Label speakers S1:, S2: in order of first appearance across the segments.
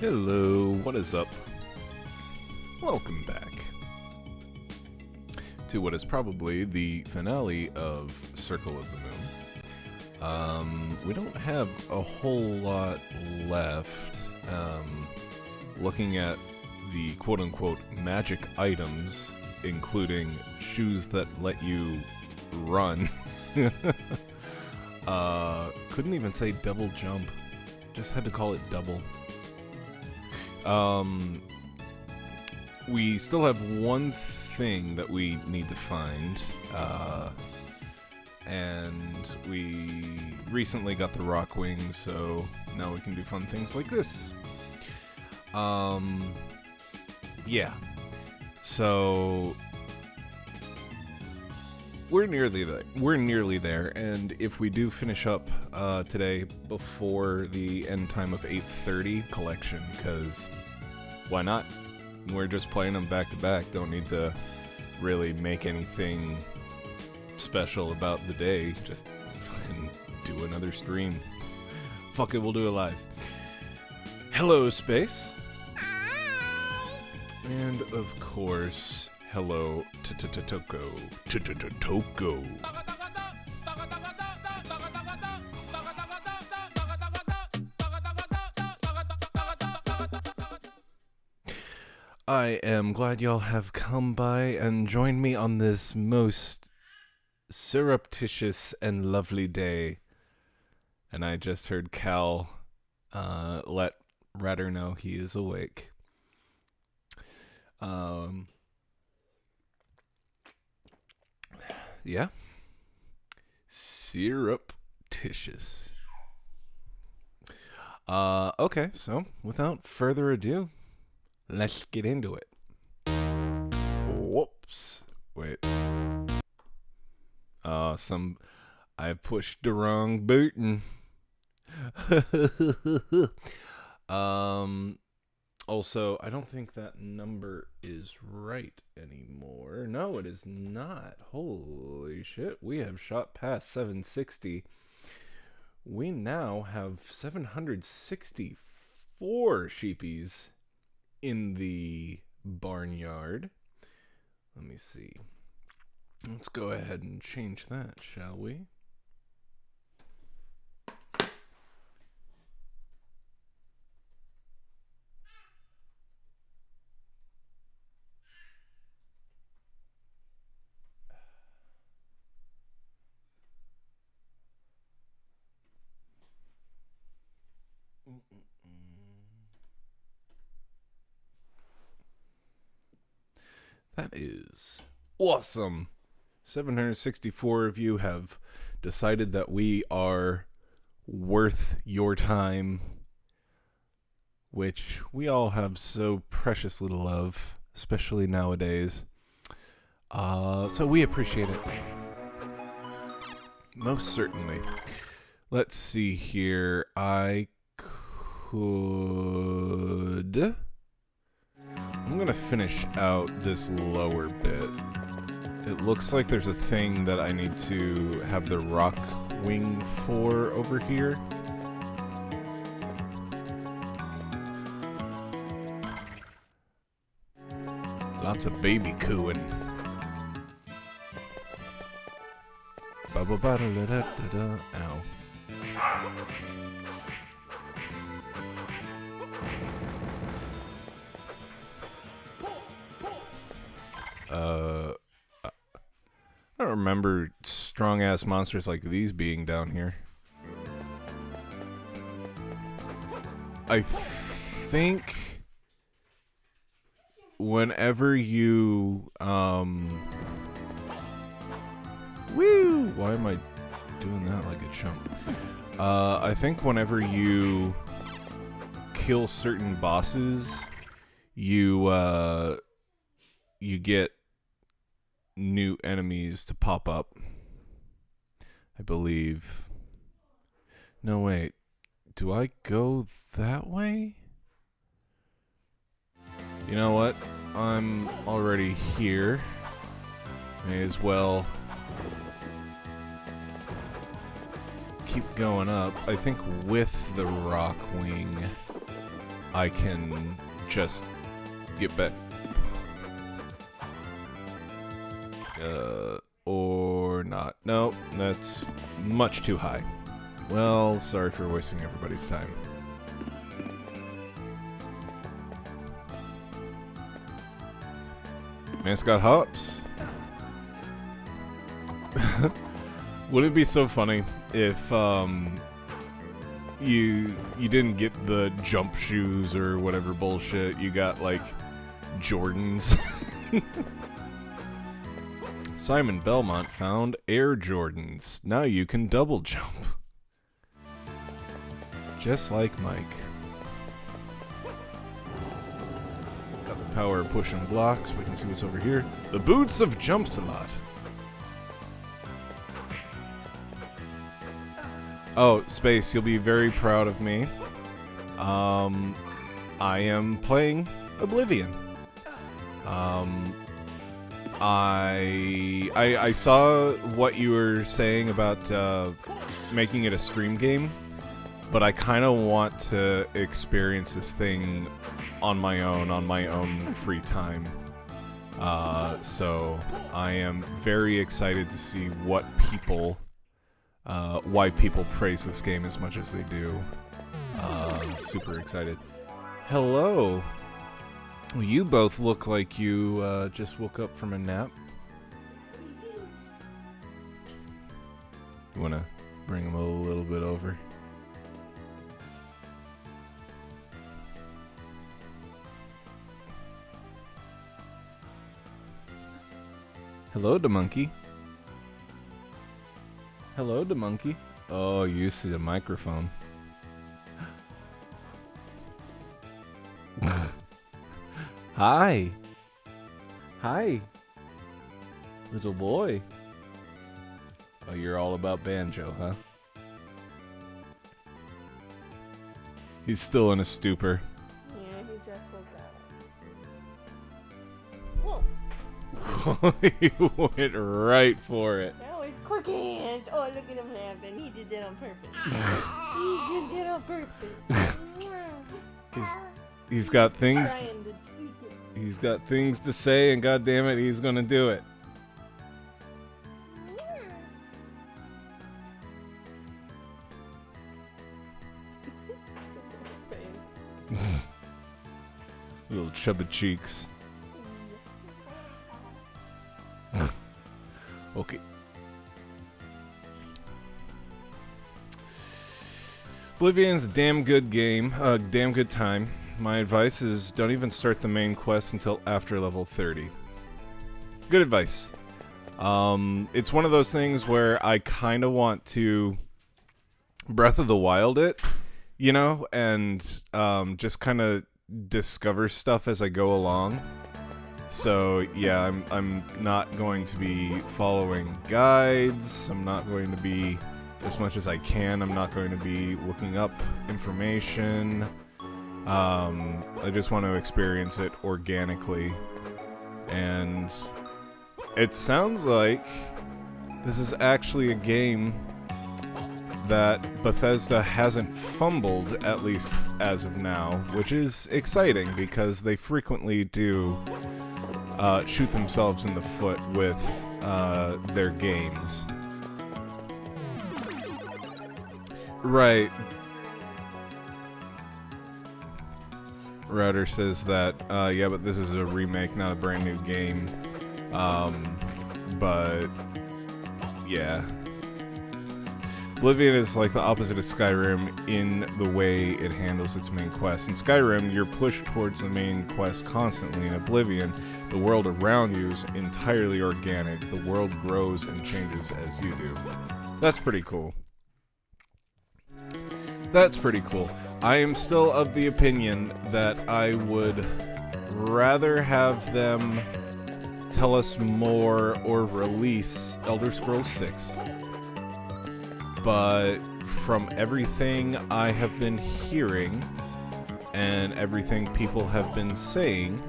S1: Hello, what is up? Welcome back to what is probably the finale of Circle of the Moon. We don't have a whole lot left. Looking at the quote-unquote magic items, including shoes that let you run. Couldn't even say double jump. Just had to call it double. We still have one thing that we need to find, and we recently got the rock wing, so now we can do fun things like this. Yeah. So we're nearly there, and if we do finish up today before the end time of 8:30 collection, because why not? We're just playing them back to back. Don't need to really make anything special about the day. Just fucking do another stream. Fuck it, we'll do it live. Hello, Space. And of course, hello, Toko. Toko. I am glad y'all have come by and joined me on this most surreptitious and lovely day. And I just heard Cal let Ratter know he is awake. Yeah. Surreptitious. Okay, so without further ado, let's get into it. Whoops. Wait. I pushed the wrong button. Also, I don't think that number is right anymore. No, it is not. Holy shit. We have shot past 760. We now have 764 sheepies in the barnyard. Let me see. Let's go ahead and change that, shall we? That is awesome. 764 of you have decided that we are worth your time, which we all have so precious little of, especially nowadays. So we appreciate it. Most certainly. Let's see here. I'm gonna finish out this lower bit. It looks like there's a thing that I need to have the rock wing for over here. Lots of baby cooing. Ba-ba-ba-da-da-da-da. Ow. I don't remember strong-ass monsters like these being down here. I think whenever you, woo! Why am I doing that like a chump? I think whenever you kill certain bosses, you get new enemies to pop up, I believe. No, wait. Do I go that way? You know what? I'm already here. May as well keep going up. I think with the rock wing, I can just get back. Or not. No, that's much too high. Well, sorry for wasting everybody's time. Man, it's got hops. Wouldn't it be so funny if you didn't get the jump shoes or whatever bullshit, you got like Jordans. Simon Belmont found Air Jordans. Now you can double jump. Just like Mike. Got the power of pushing blocks. We can see what's over here. The boots of Jumpsalot. Oh, Space, you'll be very proud of me. I am playing Oblivion. I saw what you were saying about making it a stream game, but I kind of want to experience this thing on my own free time. So I am very excited to see what people, why people praise this game as much as they do. Super excited. Hello. Well, you both look like you just woke up from a nap. You want to bring them a little bit over? Hello, the monkey. Hello, the monkey. Oh, you see the microphone. Hi. Hi. Little boy. Oh, you're all about banjo, huh? He's still in a stupor.
S2: Yeah, he just woke up. Whoa.
S1: He went right for it.
S2: That was quick hands. Oh, look at him laughing. He did that on purpose. He did that on purpose.
S1: He's got things.
S2: Trying to sneak it.
S1: He's got things to say, and goddamn it, he's gonna do it. Little chubby cheeks. Okay. Oblivion's a damn good game, damn good time. My advice is don't even start the main quest until after level 30. Good advice. It's one of those things where I kind of want to Breath of the Wild it, you know, and just kind of discover stuff as I go along. So yeah, I'm not going to be following guides. I'm not going to be, as much as I can, I'm not going to be looking up information. I just want to experience it organically. And it sounds like this is actually a game that Bethesda hasn't fumbled, at least as of now, which is exciting because they frequently do shoot themselves in the foot with their games. Right. Router says that, yeah, but this is a remake, not a brand new game. But, yeah. Oblivion is like the opposite of Skyrim in the way it handles its main quest. In Skyrim, you're pushed towards the main quest constantly. In Oblivion, the world around you is entirely organic. The world grows and changes as you do. That's pretty cool. That's pretty cool. I am still of the opinion that I would rather have them tell us more or release Elder Scrolls 6. But from everything I have been hearing and everything people have been saying,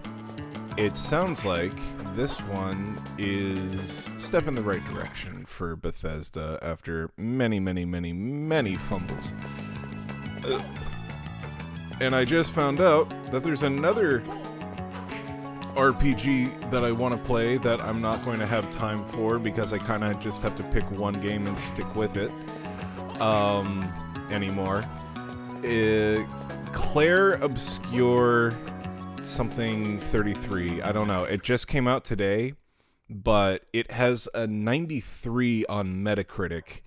S1: it sounds like this one is a step in the right direction for Bethesda after many, many, many, many fumbles. And I just found out that there's another RPG that I want to play that I'm not going to have time for because I kind of just have to pick one game and stick with it anymore. Claire Obscure something 33. I don't know. It just came out today, but it has a 93 on Metacritic.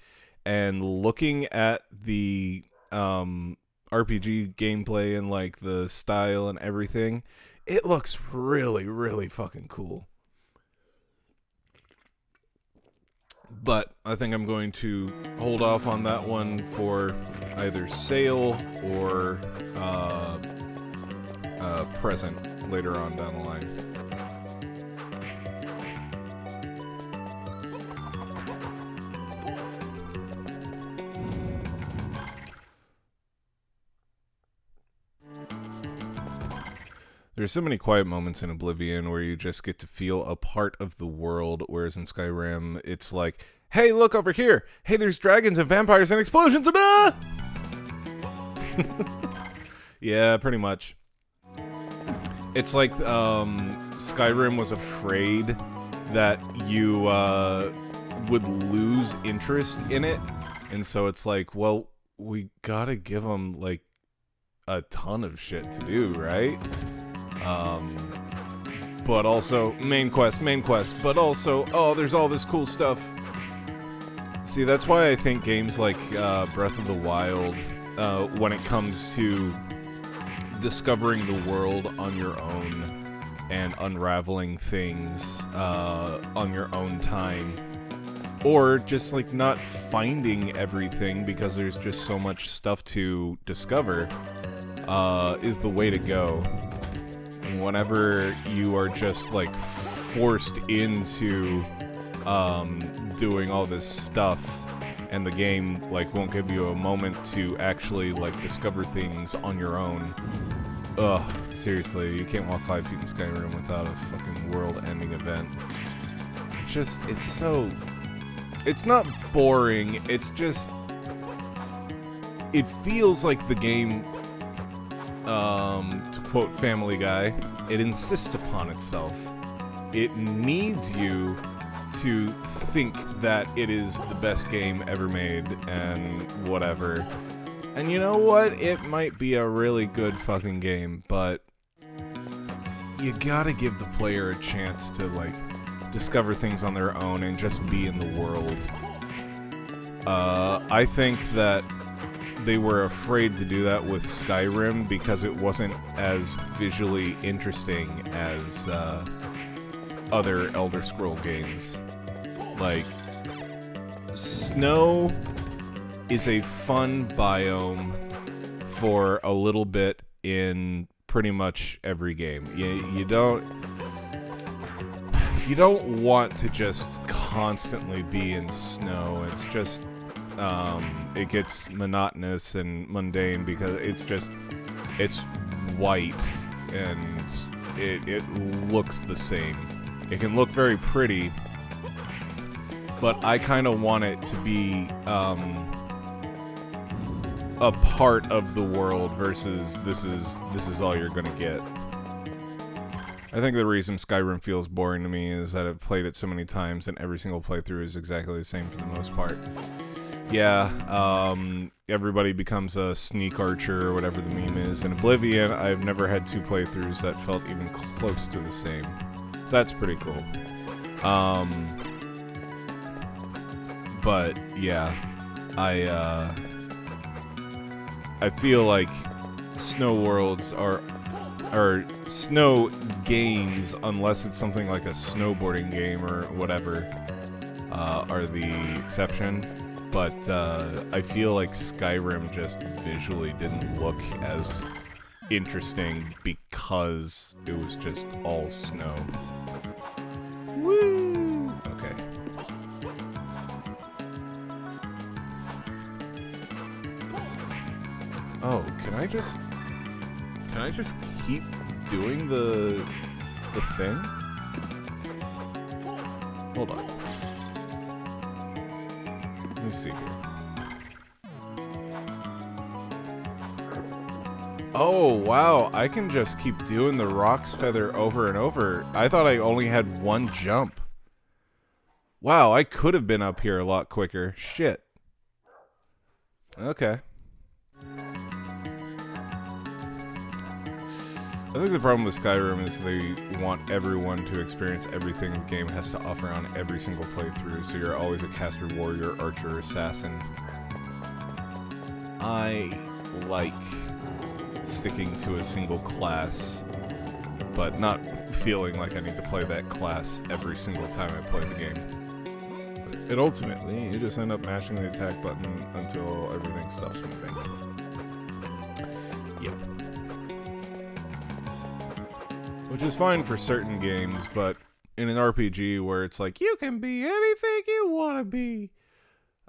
S1: And looking at the RPG gameplay and like the style and everything, it looks really, really fucking cool. But I think I'm going to hold off on that one for either sale or present later on down the line. There's so many quiet moments in Oblivion where you just get to feel a part of the world, whereas in Skyrim, it's like, hey, look over here! Hey, there's dragons and vampires and explosions! And yeah, pretty much. It's like Skyrim was afraid that you would lose interest in it, and so it's like, well, we gotta give them, like, a ton of shit to do, right? But also, main quest, but also, oh, there's all this cool stuff. See, that's why I think games like Breath of the Wild, when it comes to discovering the world on your own and unraveling things on your own time, or just like not finding everything because there's just so much stuff to discover, is the way to go. Whenever you are just like forced into doing all this stuff and the game like won't give you a moment to actually like discover things on your own, seriously, you can't walk 5 feet in Skyrim without a fucking world-ending event. It's not boring, it's just, it feels like the game, to quote Family Guy, it insists upon itself. It needs you to think that it is the best game ever made and whatever. And you know what? It might be a really good fucking game, but you gotta give the player a chance to, like, discover things on their own and just be in the world. I think that they were afraid to do that with Skyrim because it wasn't as visually interesting as other Elder Scroll games. Like, snow is a fun biome for a little bit in pretty much every game. You don't want to just constantly be in snow. It's just it gets monotonous and mundane because it's white and it looks the same. It can look very pretty, but I kind of want it to be a part of the world versus this is all you're gonna get. I think the reason Skyrim feels boring to me is that I've played it so many times and every single playthrough is exactly the same for the most part. Yeah, everybody becomes a sneak archer or whatever the meme is. In Oblivion, I've never had 2 playthroughs that felt even close to the same. That's pretty cool. But yeah, I feel like snow worlds or snow games, unless it's something like a snowboarding game or whatever, are the exception. But I feel like Skyrim just visually didn't look as interesting because it was just all snow. Woo! Okay. Oh, can I just keep doing the thing? Hold on. Let me see here. Oh, wow. I can just keep doing the Rock's Feather over and over. I thought I only had one jump. Wow, I could have been up here a lot quicker. Shit. Okay. I think the problem with Skyrim is they want everyone to experience everything the game has to offer on every single playthrough, so you're always a caster, warrior, archer, assassin. I like sticking to a single class, but not feeling like I need to play that class every single time I play the game. And ultimately, you just end up mashing the attack button until everything stops moving. Yep. Which is fine for certain games, but in an RPG where it's like, you can be anything you want to be,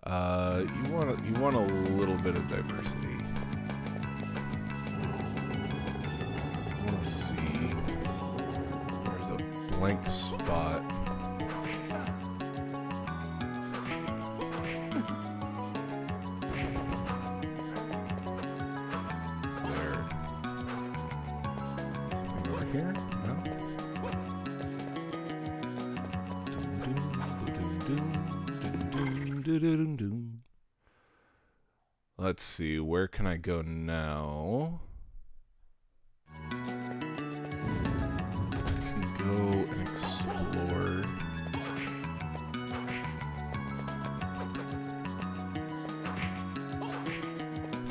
S1: you want a little bit of diversity. I want to see. There's a blank spot. Is there something over here? No. Let's see, where can I go now? I can go and explore.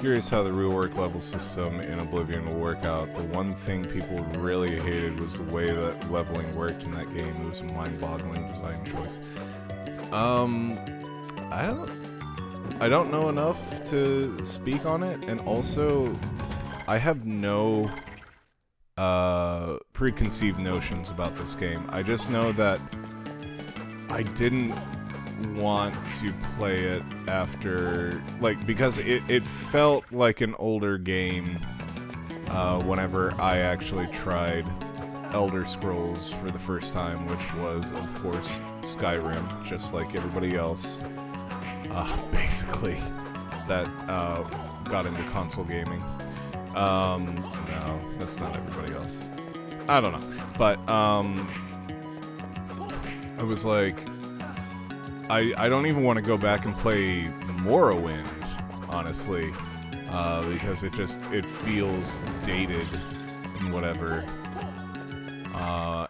S1: Curious how the rework level system in Oblivion will work out. The one thing people really hated was the way that leveling worked in that game. It was a mind-boggling design choice. I don't know enough to speak on it, and also I have no preconceived notions about this game. I just know that I didn't want to play it after, like, because it felt like an older game whenever I actually tried Elder Scrolls for the first time, which was, of course, Skyrim, just like everybody else. Basically, that got into console gaming. No, that's not everybody else. I don't know. But, I was like, I don't even want to go back and play Morrowind, honestly, because it feels dated and whatever.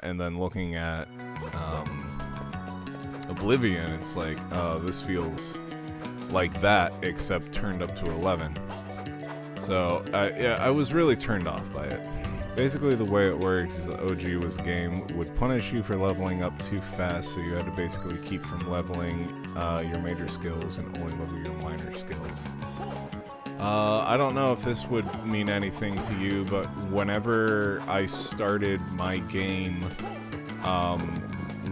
S1: And then looking at Oblivion, it's like, this feels like that, except turned up to 11. So, yeah, I was really turned off by it. Basically, the way it works is the OG was a game would punish you for leveling up too fast, so you had to basically keep from leveling your major skills and only level your minor skills. I don't know if this would mean anything to you, but whenever I started my game,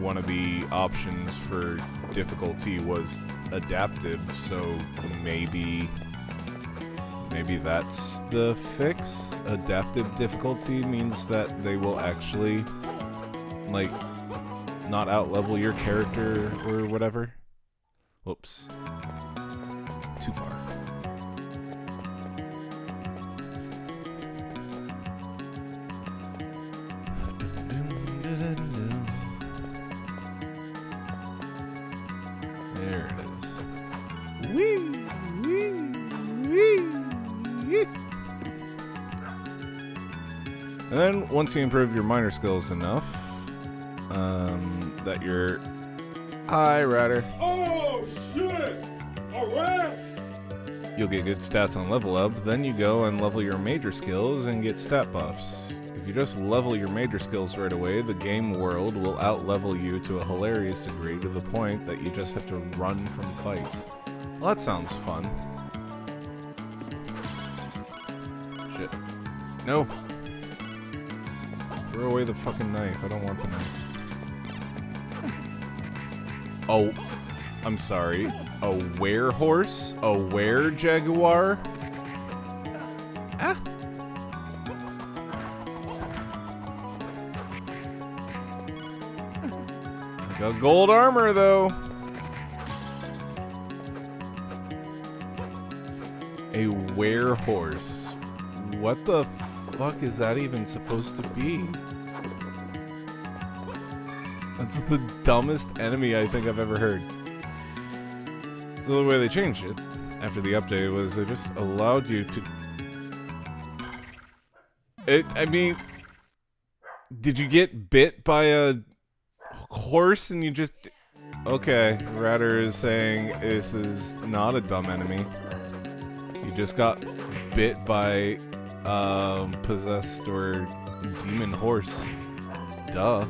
S1: one of the options for difficulty was adaptive, so maybe that's the fix. Adaptive difficulty means that they will actually, like, not outlevel your character or whatever. Whoops. Too far. There it is. Wee! Wee! Wee! And then, once you improve your minor skills enough, that you're... Hi, Ryder.
S3: Oh, shit! Alright!
S1: You'll get good stats on level up, then you go and level your major skills and get stat buffs. If you just level your major skills right away, the game world will out-level you to a hilarious degree, to the point that you just have to run from fights. Well, that sounds fun. Shit. No! Throw away the fucking knife. I don't want the knife. Oh, I'm sorry. A werehorse? A were-jaguar? Ah! I got gold armor, though. A werehorse. What the fuck is that even supposed to be? That's the dumbest enemy I think I've ever heard. So the way they changed it after the update was they just allowed you to... I mean... Did you get bit by a horse and you just... Okay, Ratter is saying this is not a dumb enemy. You just got bit by possessed or demon horse. Duh.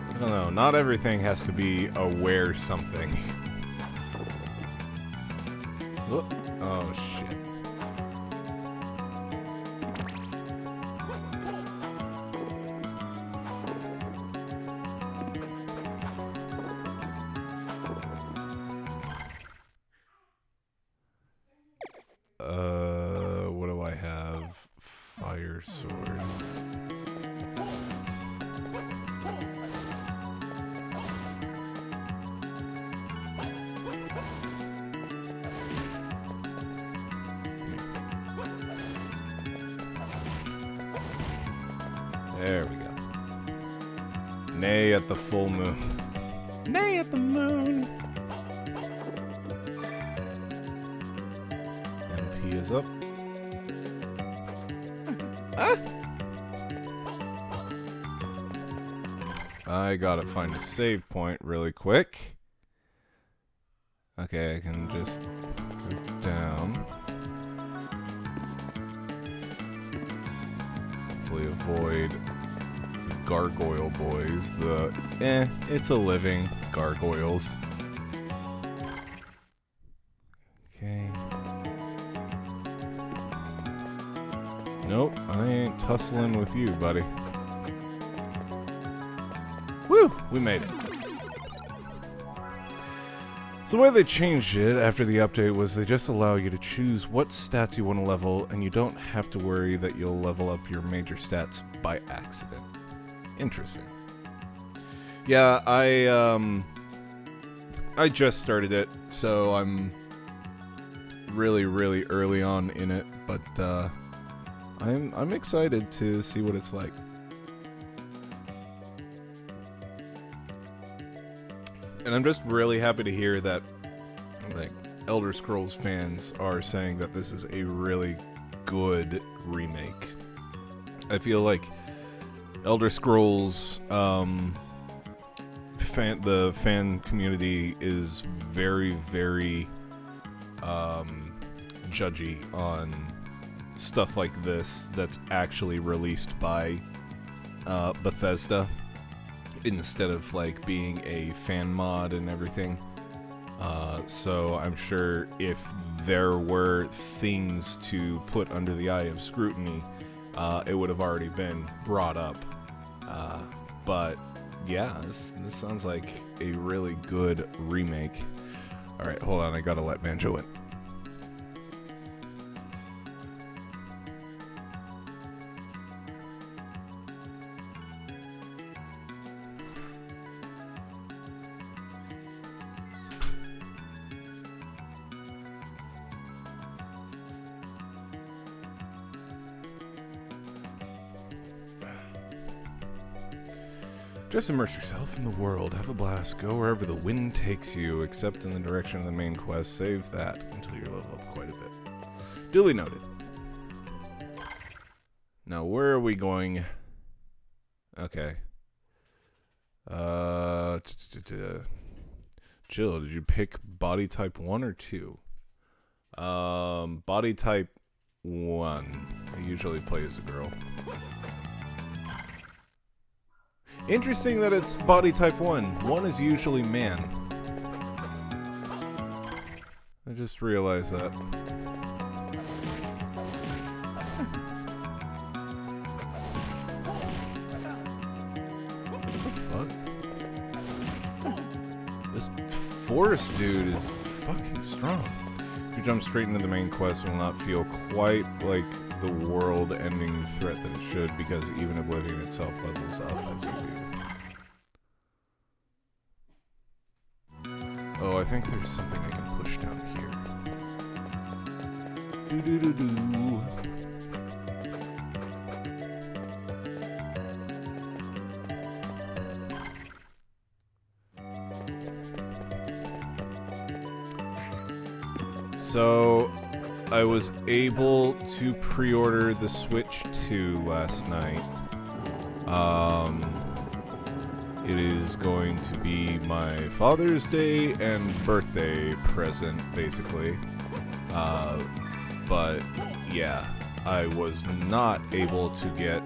S1: I don't know, not everything has to be aware something. Oh shit. What do I have? Fire sword. There we go. Nay at the full moon. Nay at the moon. MP is up. Ah! I gotta find a save point really quick. Okay, I can just go down. Hopefully avoid the gargoyle boys. It's a living gargoyles. Okay. Nope, I ain't tussling with you, buddy. Woo! We made it. So the way they changed it after the update was they just allow you to choose what stats you want to level, and you don't have to worry that you'll level up your major stats by accident. Interesting. Yeah, I just started it, so I'm really, really early on in it, but I'm excited to see what it's like. And I'm just really happy to hear that, like, Elder Scrolls fans are saying that this is a really good remake. I feel like Elder Scrolls, the fan community is very, very judgy on stuff like this that's actually released by Bethesda, instead of like being a fan mod and everything. So I'm sure if there were things to put under the eye of scrutiny, it would have already been brought up. But yeah, this sounds like a really good remake. Alright, hold on, I gotta let Banjo in. Just immerse yourself in the world, have a blast, go wherever the wind takes you, except in the direction of the main quest. Save that until you're leveled up quite a bit. Duly noted. Now, where are we going? Okay. Jill, did you pick body type 1 or 2? Body type 1. I usually play as a girl. Interesting that it's body type 1. 1 is usually man. I just realized that. What the fuck? This forest dude is fucking strong. If you jump straight into the main quest, it will not feel quite like the world-ending threat that it should, because even Oblivion itself levels up as you do. Oh, I think there's something I can push down here. Do-do-do-do. So, I was able to pre-order the Switch 2 last night. It is going to be my Father's Day and birthday present, basically. But, yeah, I was not able to get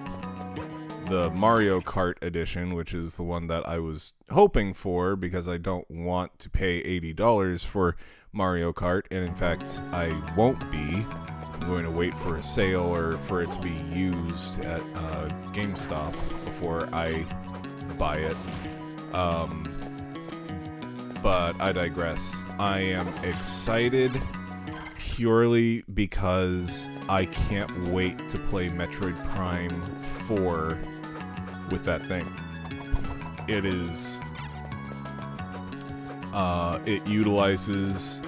S1: the Mario Kart edition, which is the one that I was hoping for, because I don't want to pay $80 for Mario Kart, and in fact, I won't be. I'm going to wait for a sale or for it to be used at GameStop before I buy it. But I digress. I am excited purely because I can't wait to play Metroid Prime 4 with that thing. It is... it utilizes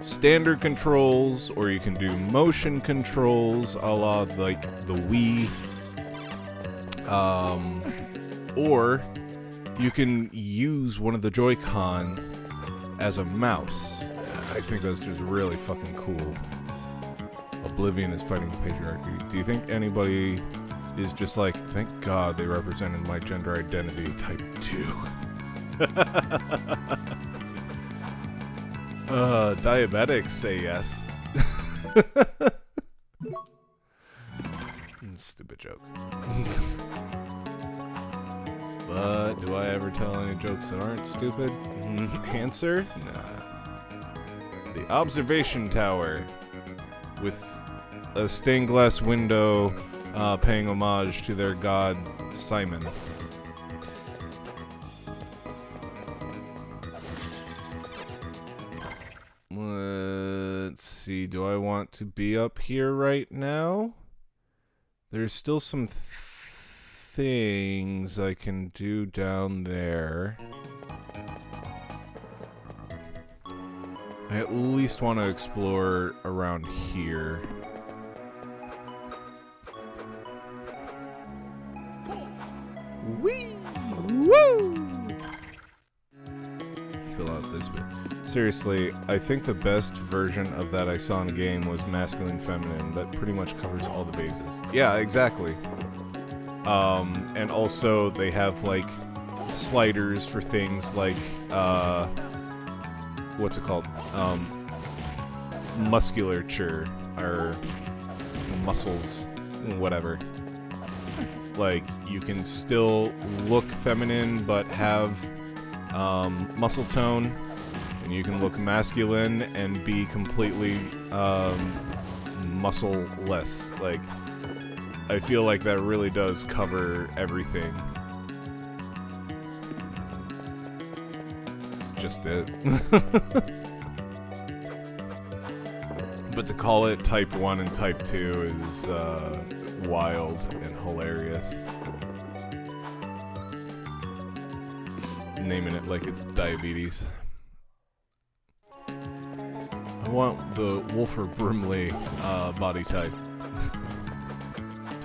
S1: standard controls, or you can do motion controls a la like the Wii. Or you can use one of the Joy-Con as a mouse. I think that's just really fucking cool. Oblivion is fighting patriarchy. Do you think anybody is just like, thank God they represented my gender identity type 2? Diabetics say yes. Stupid joke. But do I ever tell any jokes that aren't stupid? Answer? Nah. The observation tower with a stained glass window paying homage to their god Simon. Let's see, do I want to be up here right now? There's still some things I can do down there. I at least want to explore around here. Whee! Woo! Fill out this bit. Seriously, I think the best version of that I saw in a game was masculine feminine. That pretty much covers all the bases. Yeah, exactly. And also they have like sliders for things like what's it called? Musculature or muscles, whatever. Like you can still look feminine but have muscle tone. And you can look masculine and be completely muscle-less. Like, I feel like that really does cover everything. It's just it. But to call it Type 1 and Type 2 is wild and hilarious. Naming it like it's diabetes. I want the Wolfer Brimley body type.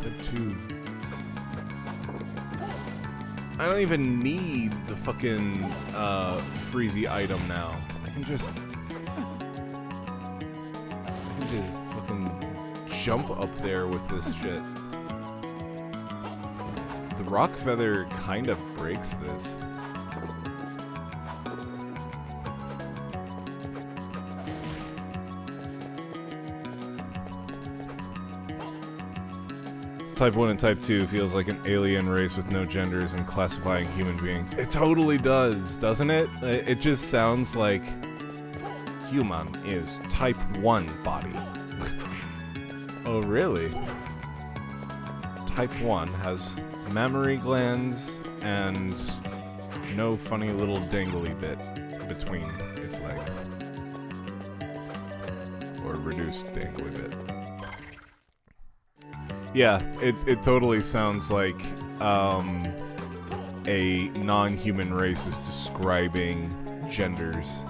S1: Type 2. I don't even need the fucking freezy item now. I can just fucking jump up there with this shit. The rock feather kind of breaks this. Type 1 and Type 2 feels like an alien race with no genders and classifying human beings. It totally does, doesn't it? It just sounds like human is Type 1 body. Oh, really? Type 1 has mammary glands and no funny little dangly bit between its legs. or reduced dangly bit. Yeah, it totally sounds like a non-human race is describing genders.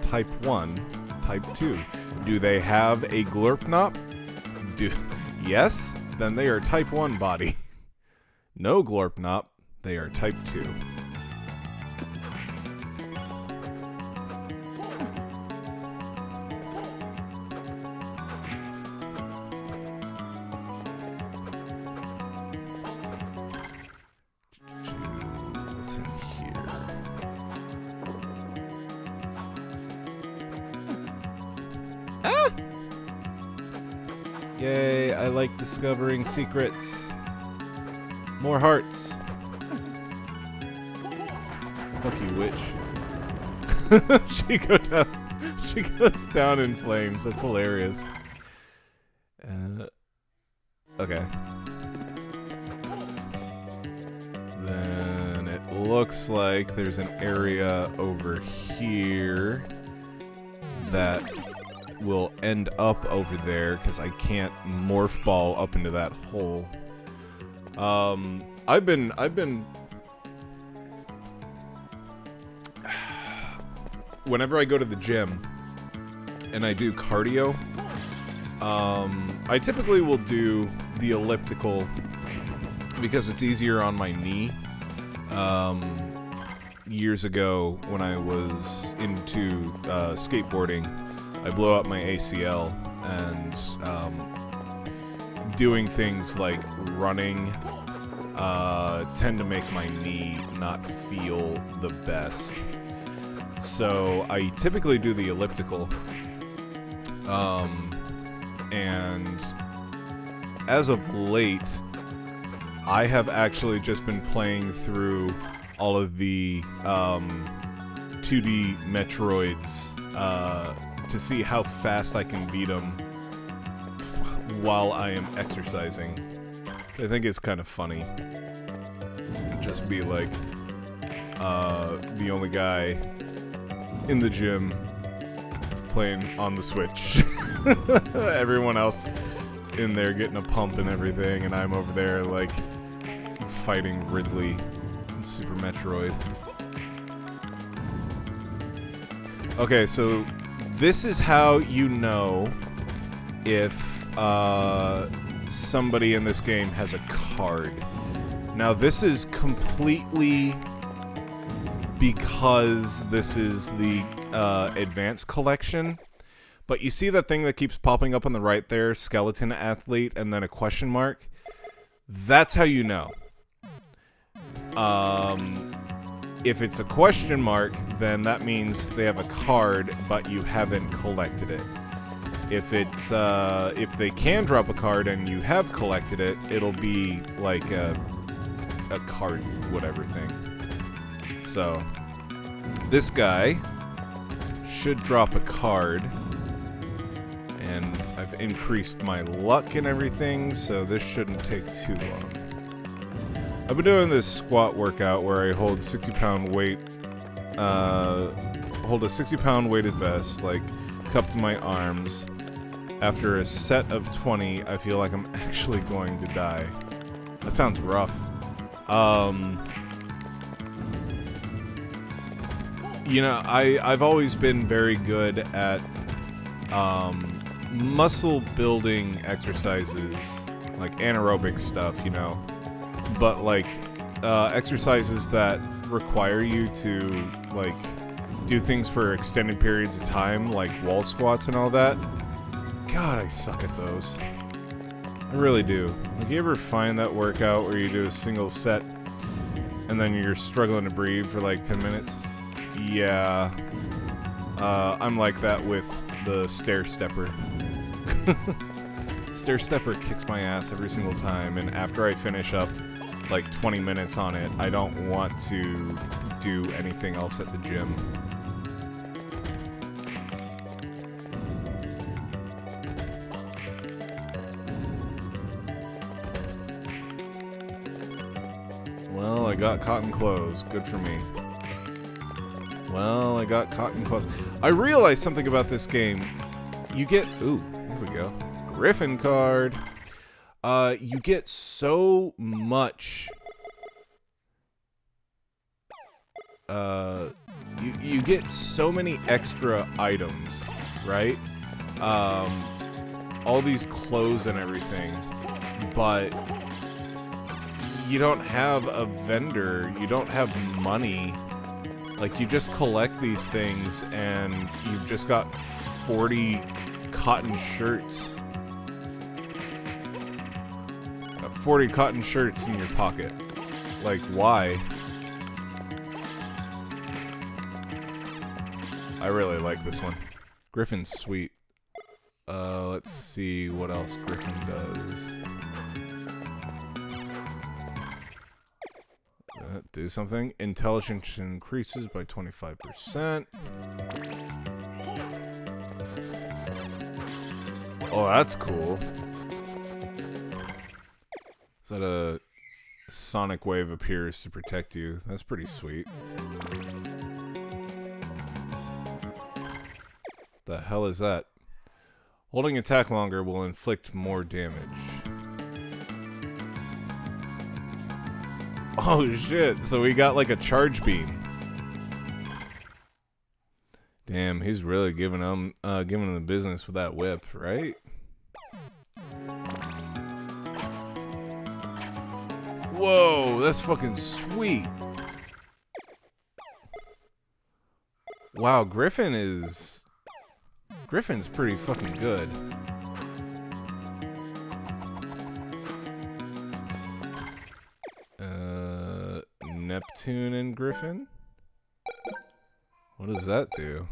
S1: Type 1, Type 2. Do they have a glurpnop? Yes? Then they are Type 1 body. No glorpnop, they are Type 2. What's in here? Ah! Yay, I like discovering secrets. More hearts. Fuck you, witch. She goes down in flames. That's hilarious. Okay. Then it looks like there's an area over here that will end up over there because I can't morph ball up into that hole. I've been whenever I go to the gym and I do cardio, I typically will do the elliptical because it's easier on my knee. Years ago when I was into skateboarding, I blew up my ACL, and doing things like running tend to make my knee not feel the best. So I typically do the elliptical, and as of late, I have actually just been playing through all of the 2D Metroids to see how fast I can beat them while I am exercising. I think it's kind of funny. Just be like the only guy in the gym playing on the Switch. Everyone else is in there getting a pump and everything, and I'm over there like fighting Ridley in Super Metroid. Okay, so this is how you know if somebody in this game has a card. Now this is completely because this is the advanced collection, but you see that thing that keeps popping up on the right there, skeleton athlete, and then a question mark? That's how you know. If it's a question mark, then that means they have a card, but you haven't collected it. If it's if they can drop a card and you have collected it, it'll be like a card whatever thing. So this guy should drop a card, and I've increased my luck and everything, so this shouldn't take too long. I've been doing this squat workout where I hold 60-pound weight, hold a 60-pound weighted vest, like cupped to my arms. After a set of 20, I feel like I'm actually going to die. That sounds rough. You know, I've always been very good at muscle building exercises, like anaerobic stuff, you know. But like exercises that require you to like do things for extended periods of time, like wall squats and all that. God, I suck at those. I really do. Like, you ever find that workout where you do a single set and then you're struggling to breathe for like 10 minutes? Yeah. I'm like that with the stair stepper. Stair stepper kicks my ass every single time, and after I finish up like 20 minutes on it, I don't want to do anything else at the gym. Well, I got cotton clothes. Good for me. Well, I got cotton clothes. I realized something about this game. you get, ooh, here we go, Griffin card. You get so much, you get so many extra items, right? All these clothes and everything, but you don't have a vendor, you don't have money. Like, you just collect these things, and you've just got 40 cotton shirts. 40 cotton shirts in your pocket. Like, why? I really like this one. Griffin's sweet. Let's see what else Griffin does. Do something. Intelligence increases by 25%. Oh, that's cool. Is that a sonic wave appears to protect you? That's pretty sweet. The hell is that? Holding attack longer will inflict more damage. Oh shit, so we got like a charge beam. Damn, he's really giving him the business with that whip, right? Whoa, that's fucking sweet. Wow, Griffin's pretty fucking good. Neptune and Griffin? What does that do?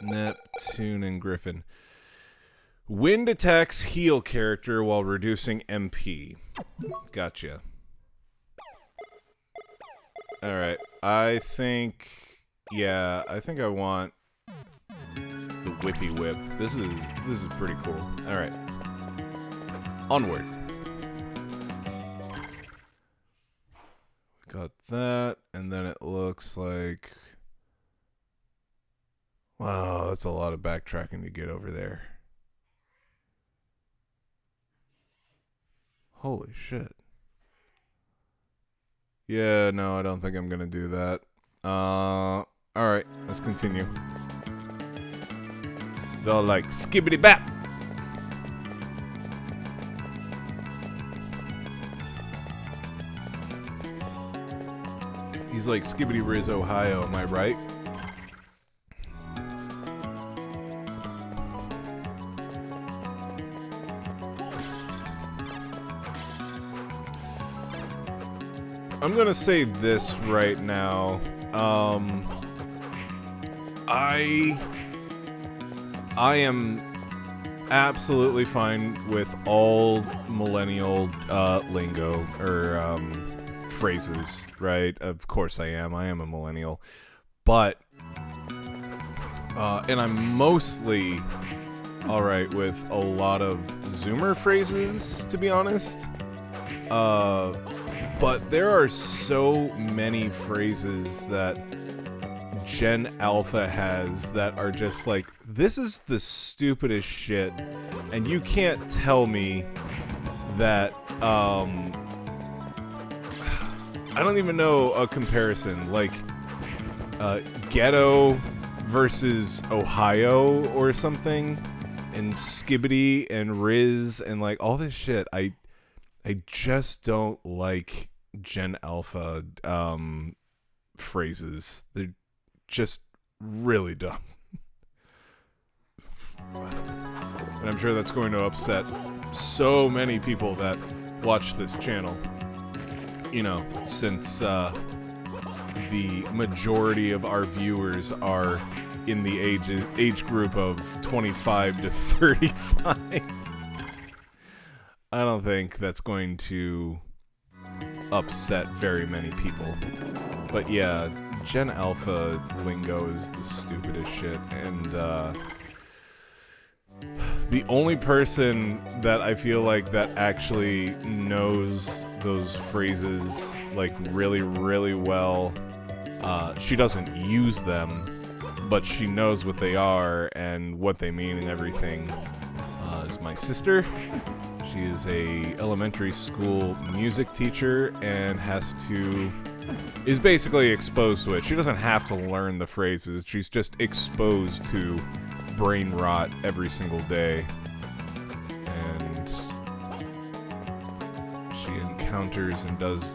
S1: Neptune and Griffin. Wind attacks heal character while reducing MP. Gotcha. Alright, I think I want the Whippy Whip. This is pretty cool. Alright. Onward. We got that, and then it looks like, wow, that's a lot of backtracking to get over there. Holy shit. Yeah, no, I don't think I'm gonna do that. Alright, let's continue. It's all like skibbity bap. He's like Skibbity Riz, Ohio, am I right? I'm gonna say this right now. I am absolutely fine with all millennial lingo or phrases, right? Of course I am. I am a millennial. But and I'm mostly alright with a lot of Zoomer phrases, to be honest. But there are so many phrases that Gen Alpha has that are just like, this is the stupidest shit, and you can't tell me that, I don't even know a comparison, like, ghetto versus Ohio or something, and Skibbity and Riz and like all this shit. I just don't like Gen Alpha phrases. They're just really dumb. And I'm sure that's going to upset so many people that watch this channel. You know, since the majority of our viewers are in the age group of 25 to 35. I don't think that's going to upset very many people. But yeah, Gen Alpha lingo is the stupidest shit, and The only person that I feel like that actually knows those phrases like really, really well, she doesn't use them, but she knows what they are and what they mean and everything, is my sister. She is a elementary school music teacher and is basically exposed to it. She doesn't have to learn the phrases. She's just exposed to brain rot every single day. And she encounters and does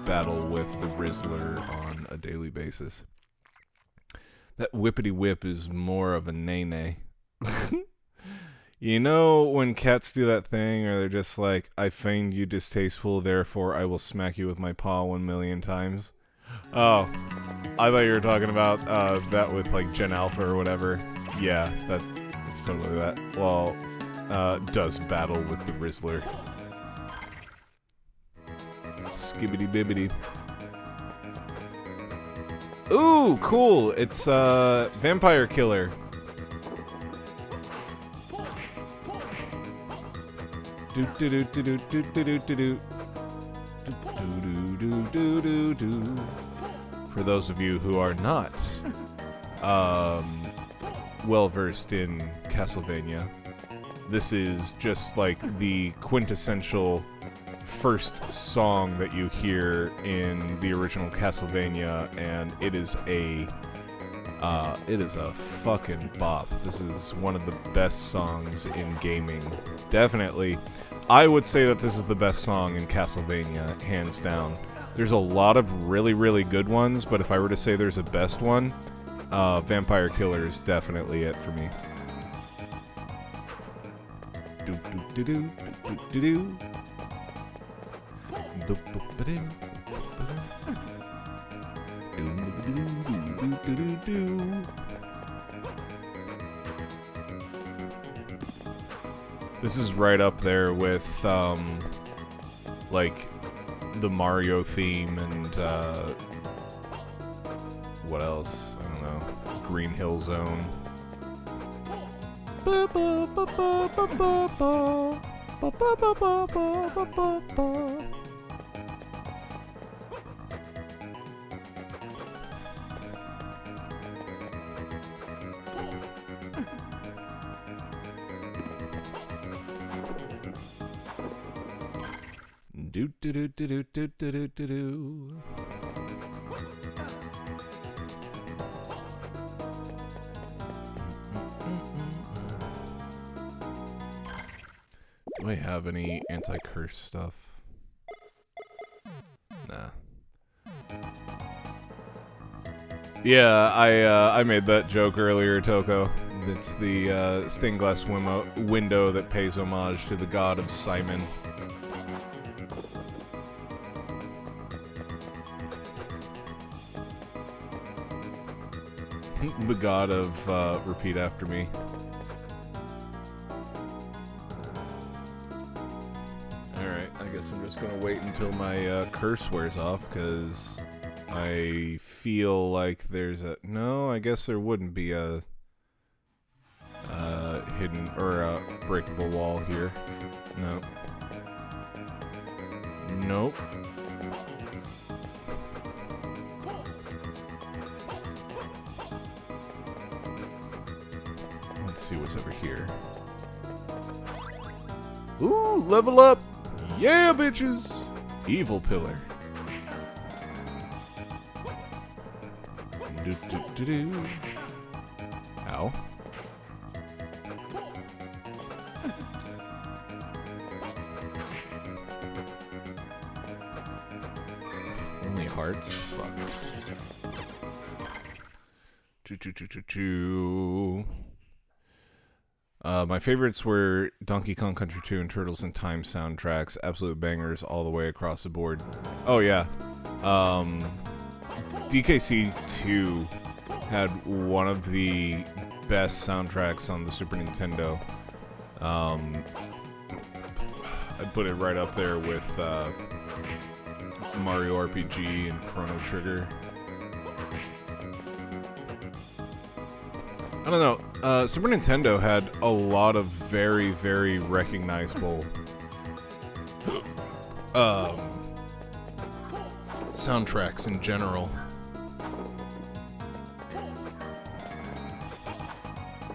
S1: battle with the Rizzler on a daily basis. That whippity whip is more of a nay-nay. You know when cats do that thing, or they're just like, I find you distasteful, therefore I will smack you with my paw 1,000,000 times? Oh, I thought you were talking about that with like Gen Alpha or whatever. Yeah, it's totally that. Well, does battle with the Rizzler. Skibbity bibbity. Ooh, cool! It's Vampire Killer. Do do do do do do do do do do do do do do. For those of you who are not well versed in Castlevania, this is just like the quintessential first song that you hear in the original Castlevania, and it is a fucking bop. This is one of the best songs in gaming. Definitely, I would say that this is the best song in Castlevania, hands down. There's a lot of really, really good ones, but if I were to say there's a best one, Vampire Killer is definitely it for me. Do do do do do do do. This is right up there with like the Mario theme and what else? I don't know. Green Hill Zone. Do do do do do do do do do. Do I have any anti-curse stuff? Nah. Yeah, I made that joke earlier, Toko. It's the stained glass window that pays homage to the god of Simon. The god of repeat after me. Alright, I guess I'm just gonna wait until my curse wears off, because I feel like there's a... No, I guess there wouldn't be a hidden or a breakable wall here. No. Nope. Let's see what's over here. Ooh, level up! Yeah, bitches! Evil Pillar. Do do do do. Ow. Only hearts? Fuck. Choo choo choo choo choo. My favorites were Donkey Kong Country 2 and Turtles in Time soundtracks. Absolute bangers all the way across the board. Oh, yeah. DKC 2 had one of the best soundtracks on the Super Nintendo. I'd put it right up there with Mario RPG and Chrono Trigger. I don't know. Super Nintendo had a lot of very, very recognizable soundtracks in general.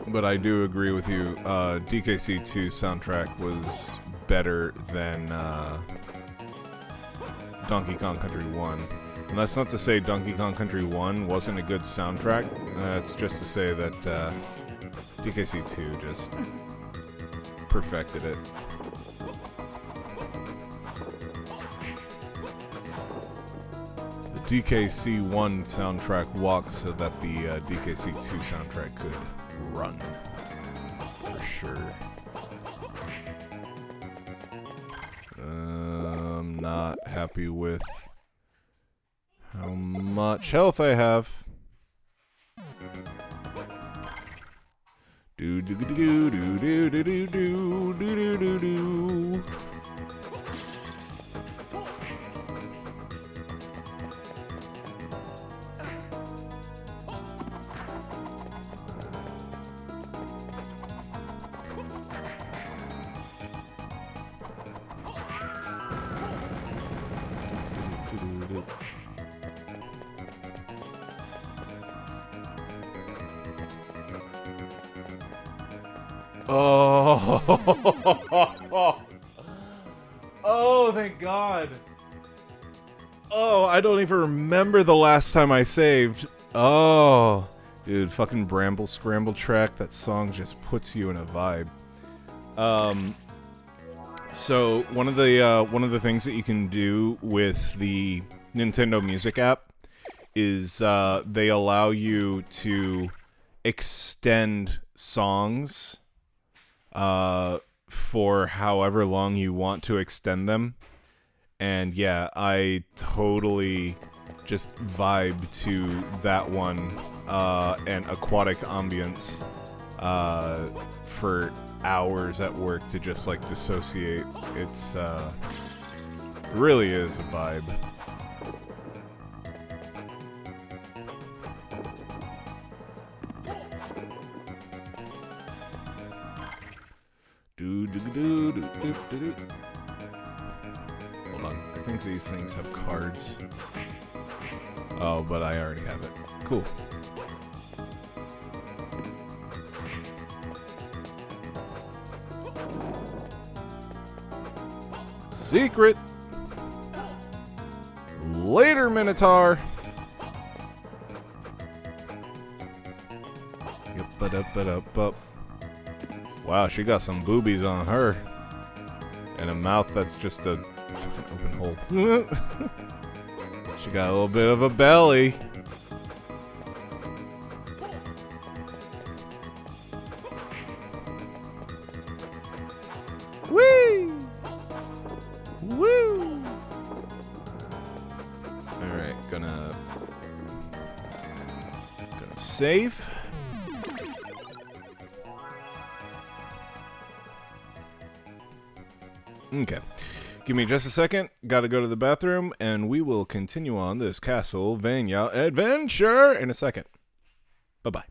S1: But I do agree with you. DKC2 soundtrack was better than Donkey Kong Country 1. And that's not to say Donkey Kong Country 1 wasn't a good soundtrack. It's just to say that DKC2 just perfected it. The DKC1 soundtrack walked so that the DKC2 soundtrack could run. For sure. I'm not happy with how much health I have. Do do do do do do do do do do do do. Oh, oh, thank God. Oh, I don't even remember the last time I saved. Oh, dude, fucking Bramble Scramble track. That song just puts you in a vibe. So one of the things that you can do with the Nintendo Music app is they allow you to extend songs for however long you want to extend them. And yeah, I totally just vibe to that one and Aquatic Ambience for hours at work to just like dissociate. It's really is a vibe. Hold on, I think these things have cards. Oh, but I already have it. Cool. Secret. Later, Minotaur. Yup. Wow, she got some boobies on her. And a mouth that's just a fucking open hole. She got a little bit of a belly. Whee! Woo! Alright, gonna save. Okay. Give me just a second. Gotta go to the bathroom, and we will continue on this Castlevania adventure in a second. Bye-bye.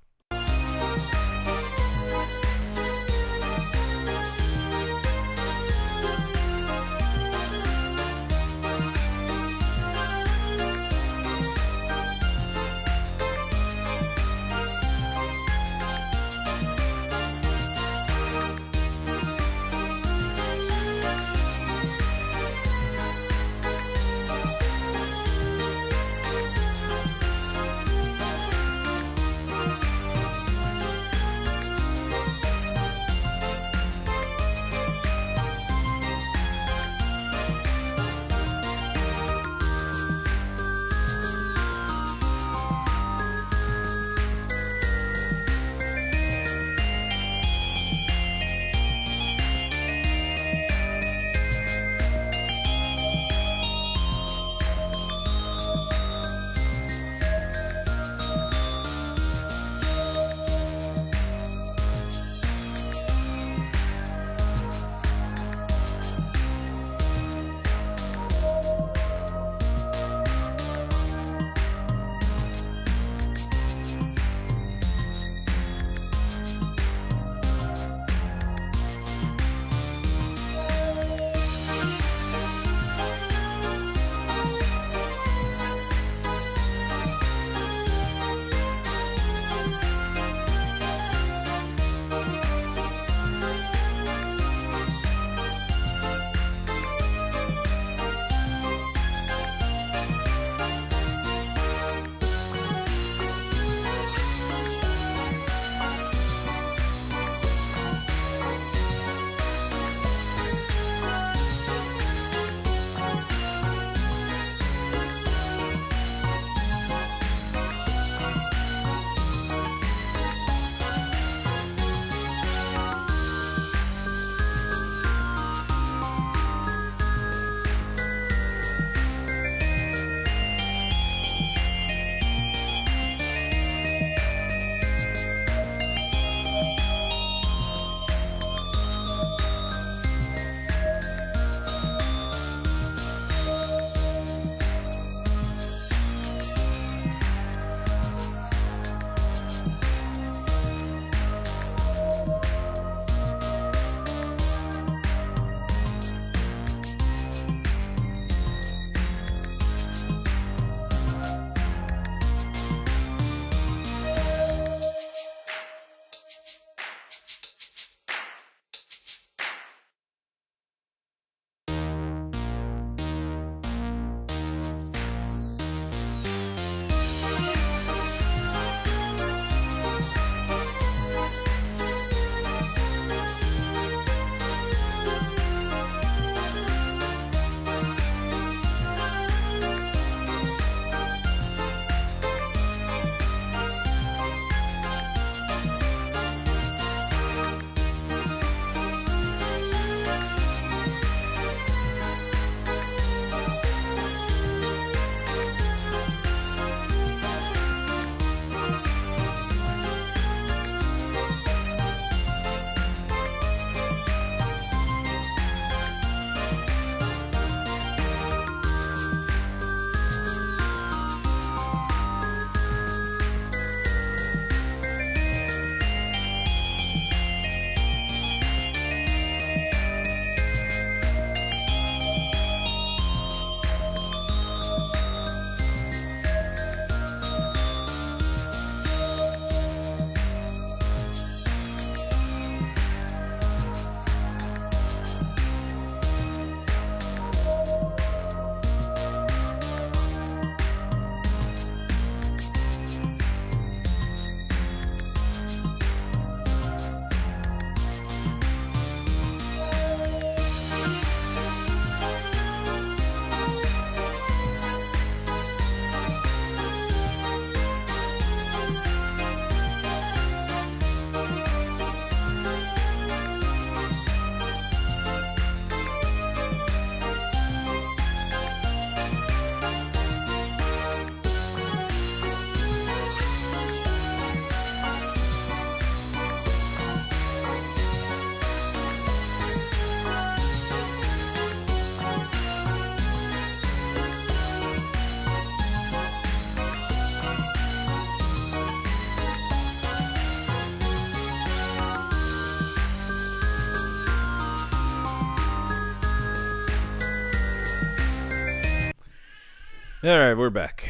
S1: Alright, we're back.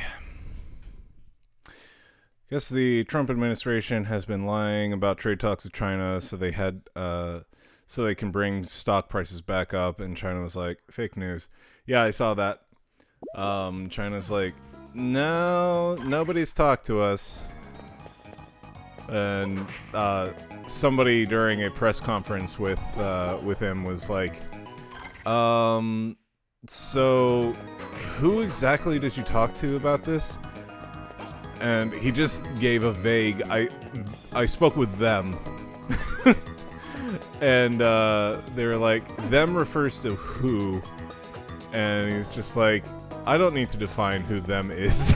S1: Guess the Trump administration has been lying about trade talks with China, so they can bring stock prices back up, and China was like, fake news. Yeah, I saw that. China's like, no, nobody's talked to us. And somebody during a press conference with him was like, so who exactly did you talk to about this? And he just gave a vague, I spoke with them. And they were like, them refers to who? And he's just like, I don't need to define who them is.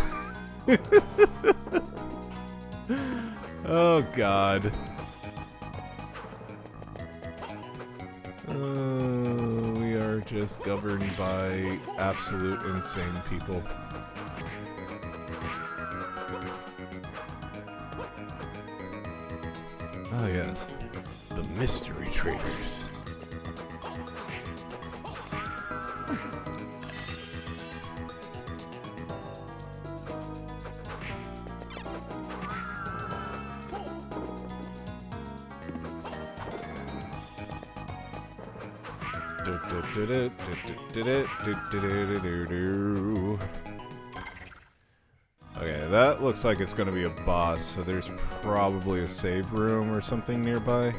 S1: Oh, God. We are just governed by absolute insane people. Oh, yes. The mystery traders. Okay, that looks like it's gonna be a boss, so there's probably a save room or something nearby.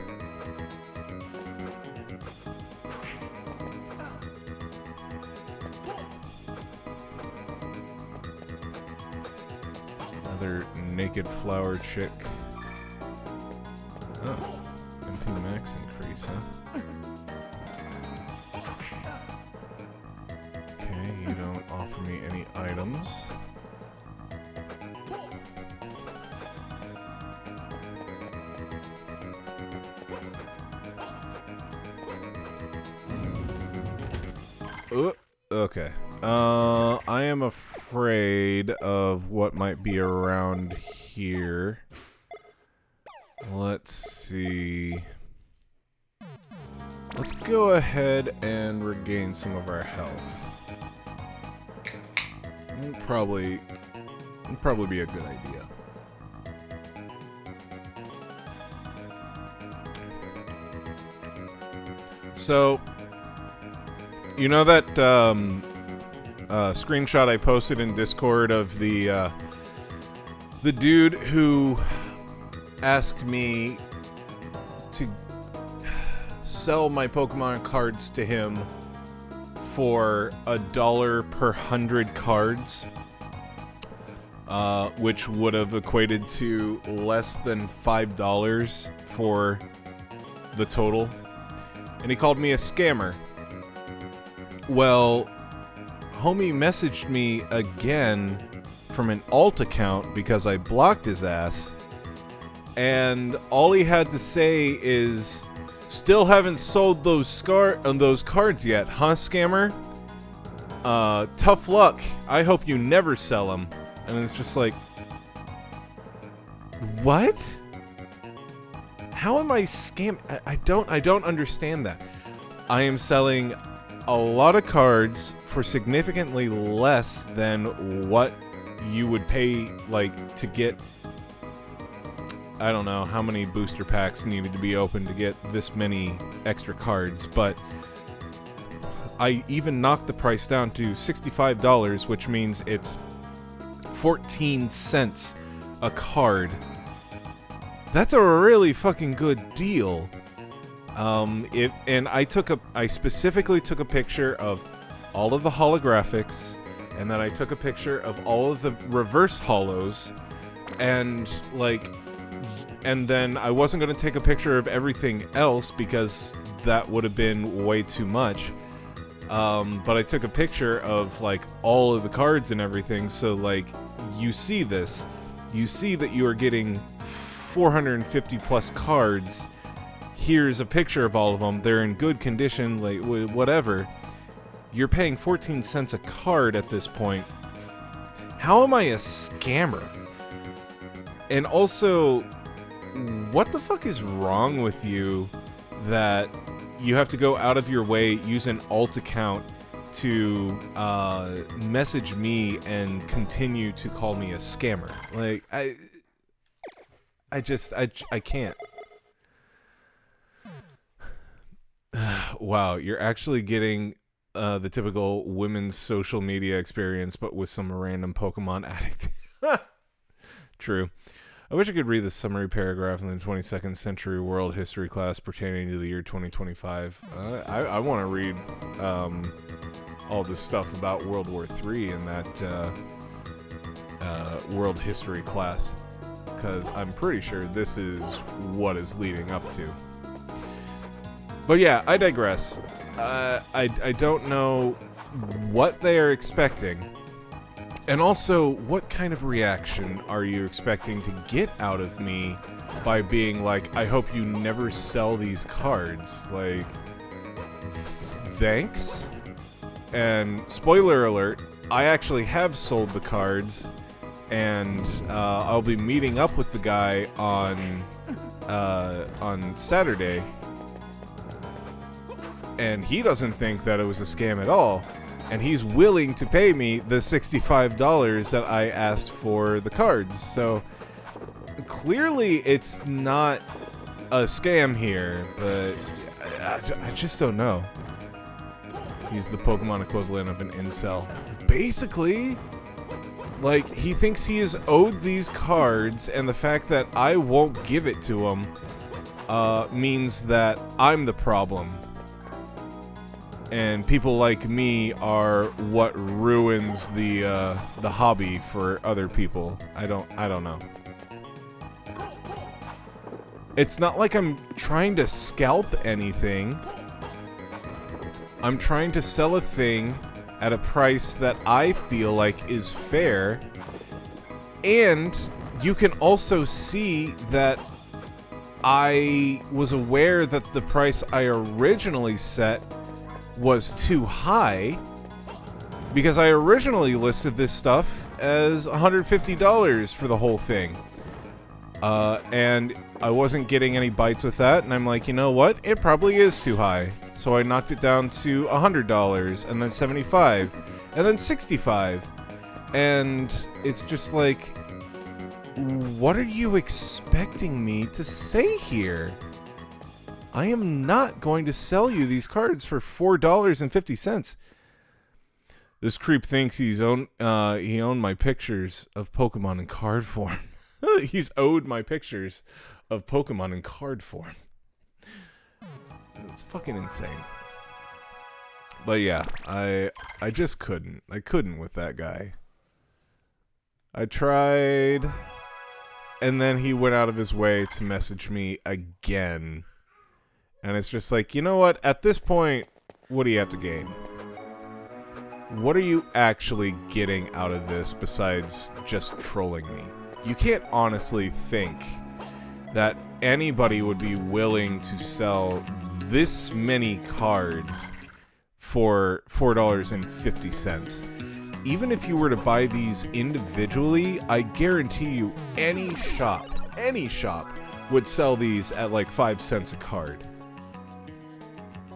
S1: Another naked flower chick. Oh, MP max increase, huh? Okay, you don't offer me any items. Okay. I am afraid of what might be around here. Let's see. Let's go ahead and regain some of our health. It'd probably be a good idea. So, you know that screenshot I posted in Discord of the dude who asked me to sell my Pokemon cards to him for $1 per 100 cards, which would have equated to less than $5 for the total, and he called me a scammer. Well, homie messaged me again from an alt account because I blocked his ass, and all he had to say is, still haven't sold those cards yet, huh, scammer? Tough luck. I hope you never sell them. And it's just like, what? How am I scam? I don't understand that. I am selling a lot of cards for significantly less than what you would pay, like, to get, I don't know how many booster packs needed to be opened to get this many extra cards, but I even knocked the price down to $65, which means it's 14 cents a card. That's a really fucking good deal. And I specifically took a picture of all of the holographics, and then I took a picture of all of the reverse holos, and then I wasn't going to take a picture of everything else because that would have been way too much. But I took a picture of, like, all of the cards and everything, so, like, you see this. You see that you are getting 450 plus cards. Here's a picture of all of them. They're in good condition, like, whatever. You're paying 14 cents a card at this point. How am I a scammer? And also, what the fuck is wrong with you that you have to go out of your way, use an alt account to message me and continue to call me a scammer. Like, I can't. Wow, you're actually getting the typical women's social media experience, but with some random Pokemon addict. True. I wish I could read the summary paragraph in the 22nd century world history class pertaining to the year 2025. I want to read all this stuff about World War III in that world history class, because I'm pretty sure this is what is leading up to. But yeah, I digress. I don't know what they are expecting. And also, what kind of reaction are you expecting to get out of me by being like, I hope you never sell these cards? Like, thanks? And spoiler alert, I actually have sold the cards, and I'll be meeting up with the guy on Saturday. And he doesn't think that it was a scam at all. And he's willing to pay me the $65 that I asked for the cards. So clearly it's not a scam here, but I just don't know. He's the Pokemon equivalent of an incel. Basically, like, he thinks he is owed these cards, and the fact that I won't give it to him means that I'm the problem. And people like me are what ruins the hobby for other people. I don't know. It's not like I'm trying to scalp anything. I'm trying to sell a thing at a price that I feel like is fair. And you can also see that I was aware that the price I originally set was too high, because I originally listed this stuff as $150 for the whole thing. And I wasn't getting any bites with that, and I'm like, you know what? It probably is too high. So I knocked it down to $100, and then $75, and then $65. And it's just like, what are you expecting me to say here? I am not going to sell you these cards for $4.50. This creep thinks he owned my pictures of Pokemon in card form. He's owed my pictures of Pokemon in card form. It's fucking insane. But yeah, I just couldn't. I couldn't with that guy. I tried, and then he went out of his way to message me again. And it's just like, you know what? At this point, what do you have to gain? What are you actually getting out of this besides just trolling me? You can't honestly think that anybody would be willing to sell this many cards for $4.50. Even if you were to buy these individually, I guarantee you any shop would sell these at like 5 cents a card.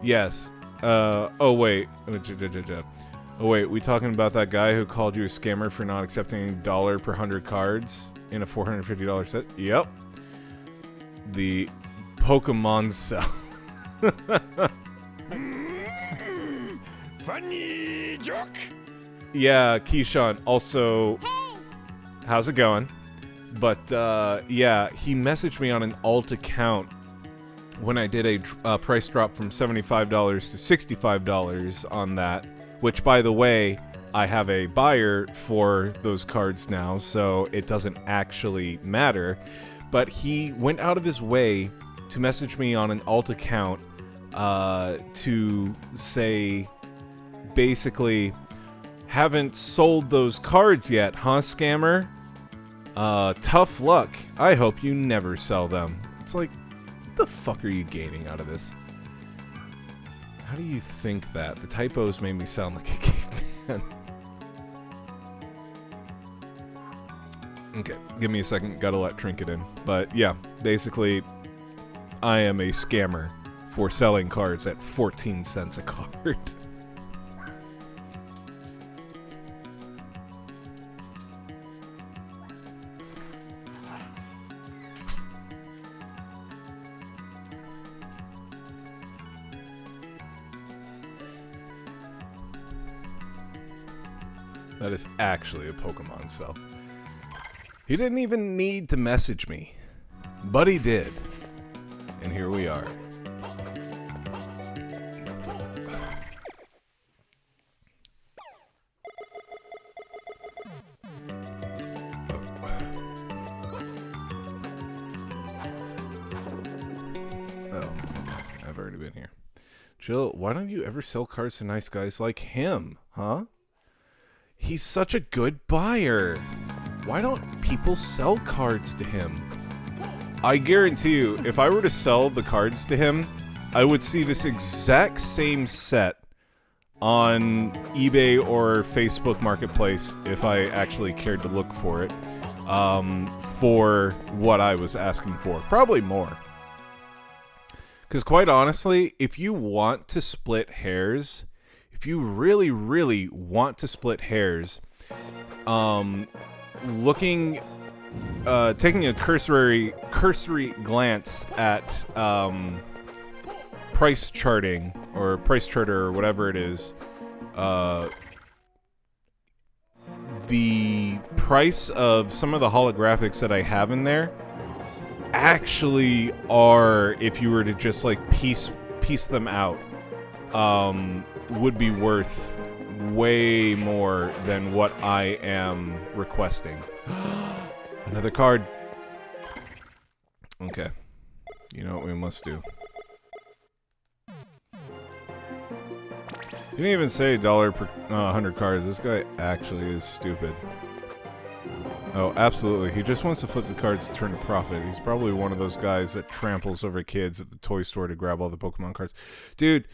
S1: Yes. Oh wait, we talking about that guy who called you a scammer for not accepting $1 per 100 cards in a $450 set? Yep. The Pokemon cell.
S3: Funny joke.
S1: Yeah, Keyshawn. Also, hey. How's it going? But yeah, he messaged me on an alt account when I did a price drop from $75 to $65 on that, which, by the way, I have a buyer for those cards now, so it doesn't actually matter. But he went out of his way to message me on an alt account to say, basically, haven't sold those cards yet, huh, scammer? Tough luck. I hope you never sell them. It's like, what the fuck are you gaining out of this? How do you think that? The typos made me sound like a caveman. Okay, give me a second. Gotta let Trinket in. But yeah, basically, I am a scammer for selling cards at 14 cents a card. That is actually a Pokemon cell. He didn't even need to message me, but he did. And here we are. I've already been here. Jill, why don't you ever sell cards to nice guys like him, huh? He's such a good buyer. Why don't people sell cards to him? I guarantee you, if I were to sell the cards to him, I would see this exact same set on eBay or Facebook Marketplace if I actually cared to look for it, for what I was asking for. Probably more. Because quite honestly, if you want to split hairs, if you really, really want to split hairs, taking a cursory glance at price charting or price charter or whatever it is, the price of some of the holographics that I have in there actually are, if you were to just like piece them out, would be worth way more than what I am requesting. Another card. Okay. You know what we must do. You didn't even say $1 per 100 cards. This guy actually is stupid. Oh, absolutely. He just wants to flip the cards to turn a profit. He's probably one of those guys that tramples over kids at the toy store to grab all the Pokemon cards. Dude,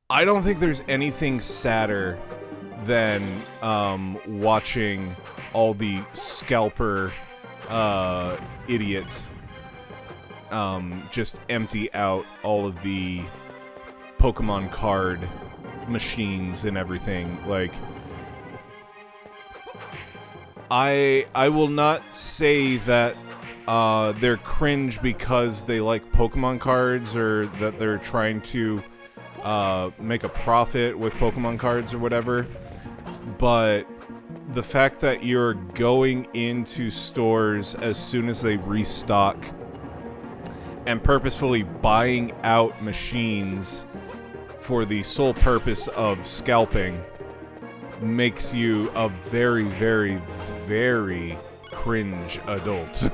S1: I don't think there's anything sadder than watching all the scalper idiots just empty out all of the Pokemon card machines and everything. Like, I will not say that they're cringe because they like Pokemon cards or that they're trying to make a profit with Pokemon cards or whatever, but the fact that you're going into stores as soon as they restock and purposefully buying out machines for the sole purpose of scalping makes you a very, very, very cringe adult.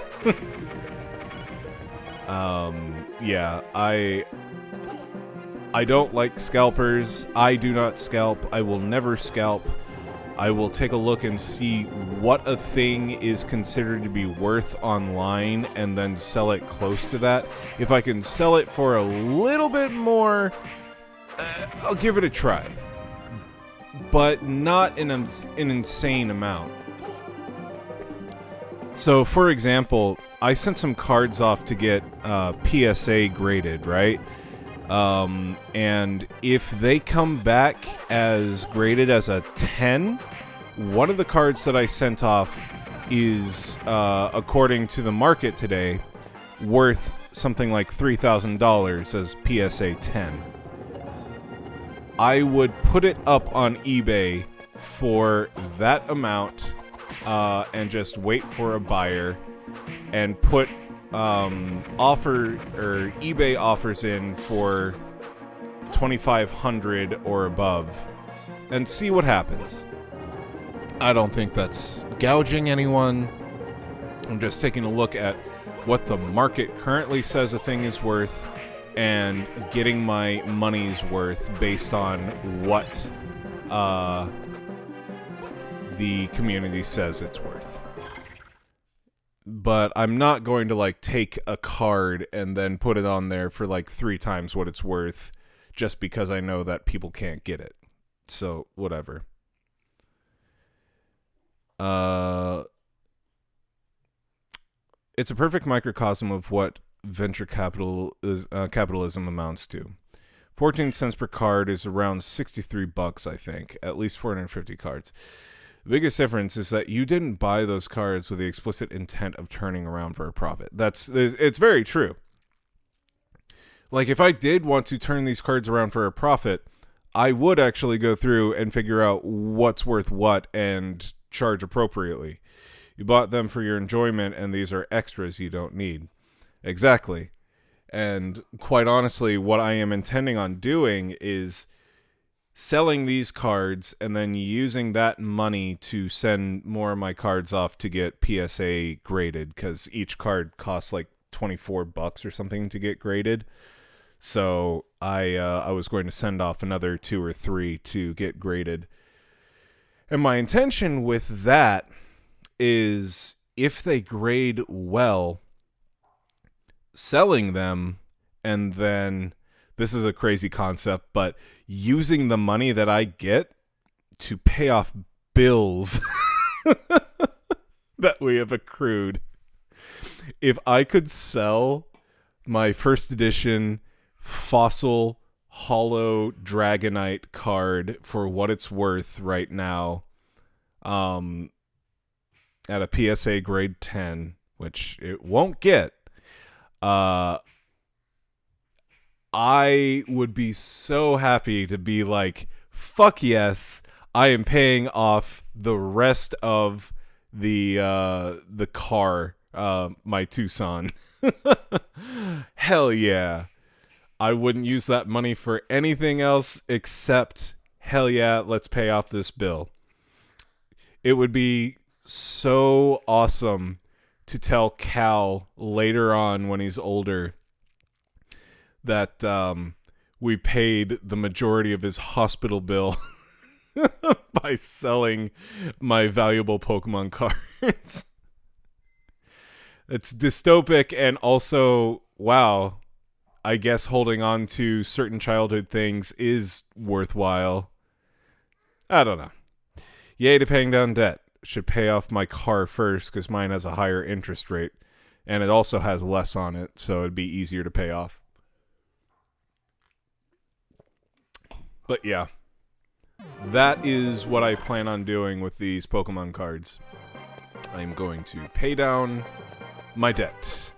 S1: Yeah, I don't like scalpers. I do not scalp. I will never scalp. I will take a look and see what a thing is considered to be worth online and then sell it close to that. If I can sell it for a little bit more, I'll give it a try. But not in an insane amount. So, for example, I sent some cards off to get PSA graded, right? And if they come back as graded as a 10, one of the cards that I sent off is, according to the market today, worth something like $3,000 as PSA 10. I would put it up on eBay for that amount and just wait for a buyer and put eBay offers in for $2,500 or above and see what happens. I don't think that's gouging anyone. I'm just taking a look at what the market currently says a thing is worth and getting my money's worth based on what the community says it's worth. But I'm not going to like take a card and then put it on there for like 3 times what it's worth just because I know that people can't get it. So whatever. It's a perfect microcosm of what venture capitalism amounts to. 14 cents per card is around $63, I think, at least 450 cards. The biggest difference is that you didn't buy those cards with the explicit intent of turning around for a profit. It's very true. Like, if I did want to turn these cards around for a profit, I would actually go through and figure out what's worth what and charge appropriately. You bought them for your enjoyment, and these are extras you don't need. Exactly. And quite honestly, what I am intending on doing is selling these cards and then using that money to send more of my cards off to get PSA graded, because each card costs like $24 or something to get graded. So I was going to send off another 2 or 3 to get graded. And my intention with that is, if they grade well, selling them, and then, this is a crazy concept, but using the money that I get to pay off bills that we have accrued. If I could sell my first edition Fossil Hollow Dragonite card for what it's worth right now, at a PSA grade 10, which it won't get, I would be so happy to be like, fuck yes, I am paying off the rest of the car, my Tucson. Hell yeah. I wouldn't use that money for anything else except, hell yeah, let's pay off this bill. It would be so awesome to tell Cal later on when he's older that we paid the majority of his hospital bill by selling my valuable Pokemon cards. It's dystopic, and also, wow, I guess holding on to certain childhood things is worthwhile. I don't know. Yay to paying down debt. Should pay off my car first, because mine has a higher interest rate, and it also has less on it, so it'd be easier to pay off. But yeah, that is what I plan on doing with these Pokemon cards. I'm going to pay down my debt.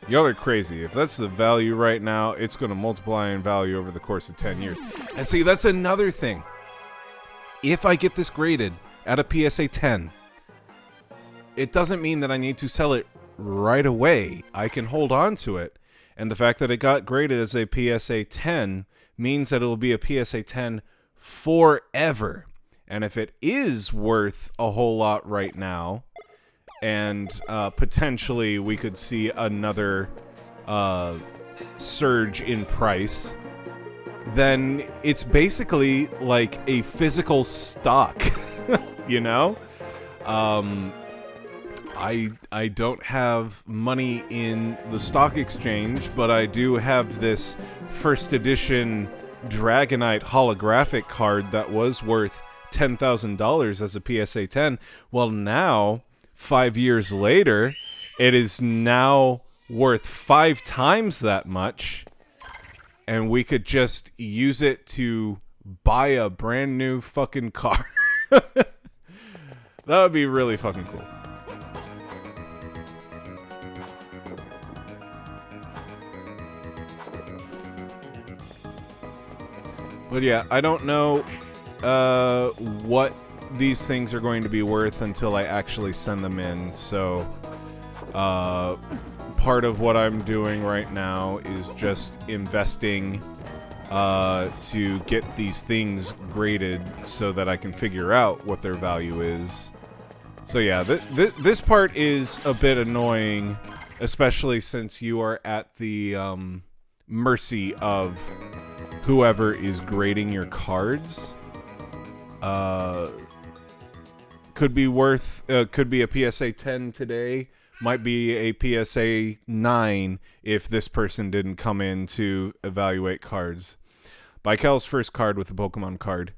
S1: Y'all are crazy. If that's the value right now, it's going to multiply in value over the course of 10 years. And see, that's another thing. If I get this graded at a PSA 10, it doesn't mean that I need to sell it right away. I can hold on to it. And the fact that it got graded as a PSA 10 means that it will be a PSA 10 forever. And if it is worth a whole lot right now, and potentially we could see another surge in price, then it's basically like a physical stock, you know? I don't have money in the stock exchange, but I do have this first edition Dragonite holographic card that was worth $10,000 as a PSA 10. Well, now, 5 years later, it is now worth 5 times that much, and we could just use it to buy a brand new fucking car. That would be really fucking cool. But yeah, I don't know what these things are going to be worth until I actually send them in. So part of what I'm doing right now is just investing to get these things graded so that I can figure out what their value is. So yeah, this part is a bit annoying, especially since you are at the mercy of whoever is grading your cards. Could be worth, could be a PSA 10 today, might be a PSA 9 if this person didn't come in to evaluate cards. Buy Cal's first card with a Pokemon card.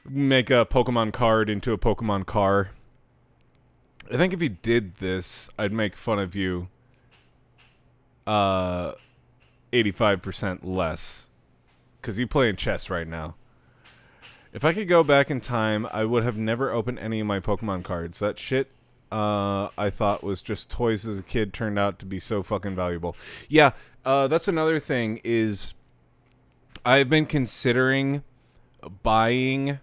S1: Make a Pokemon card into a Pokemon car. I think if you did this, I'd make fun of you 85% less. Because you play in chess right now. If I could go back in time, I would have never opened any of my Pokemon cards. That shit I thought was just toys as a kid turned out to be so fucking valuable. Yeah, that's another thing is I've been considering buying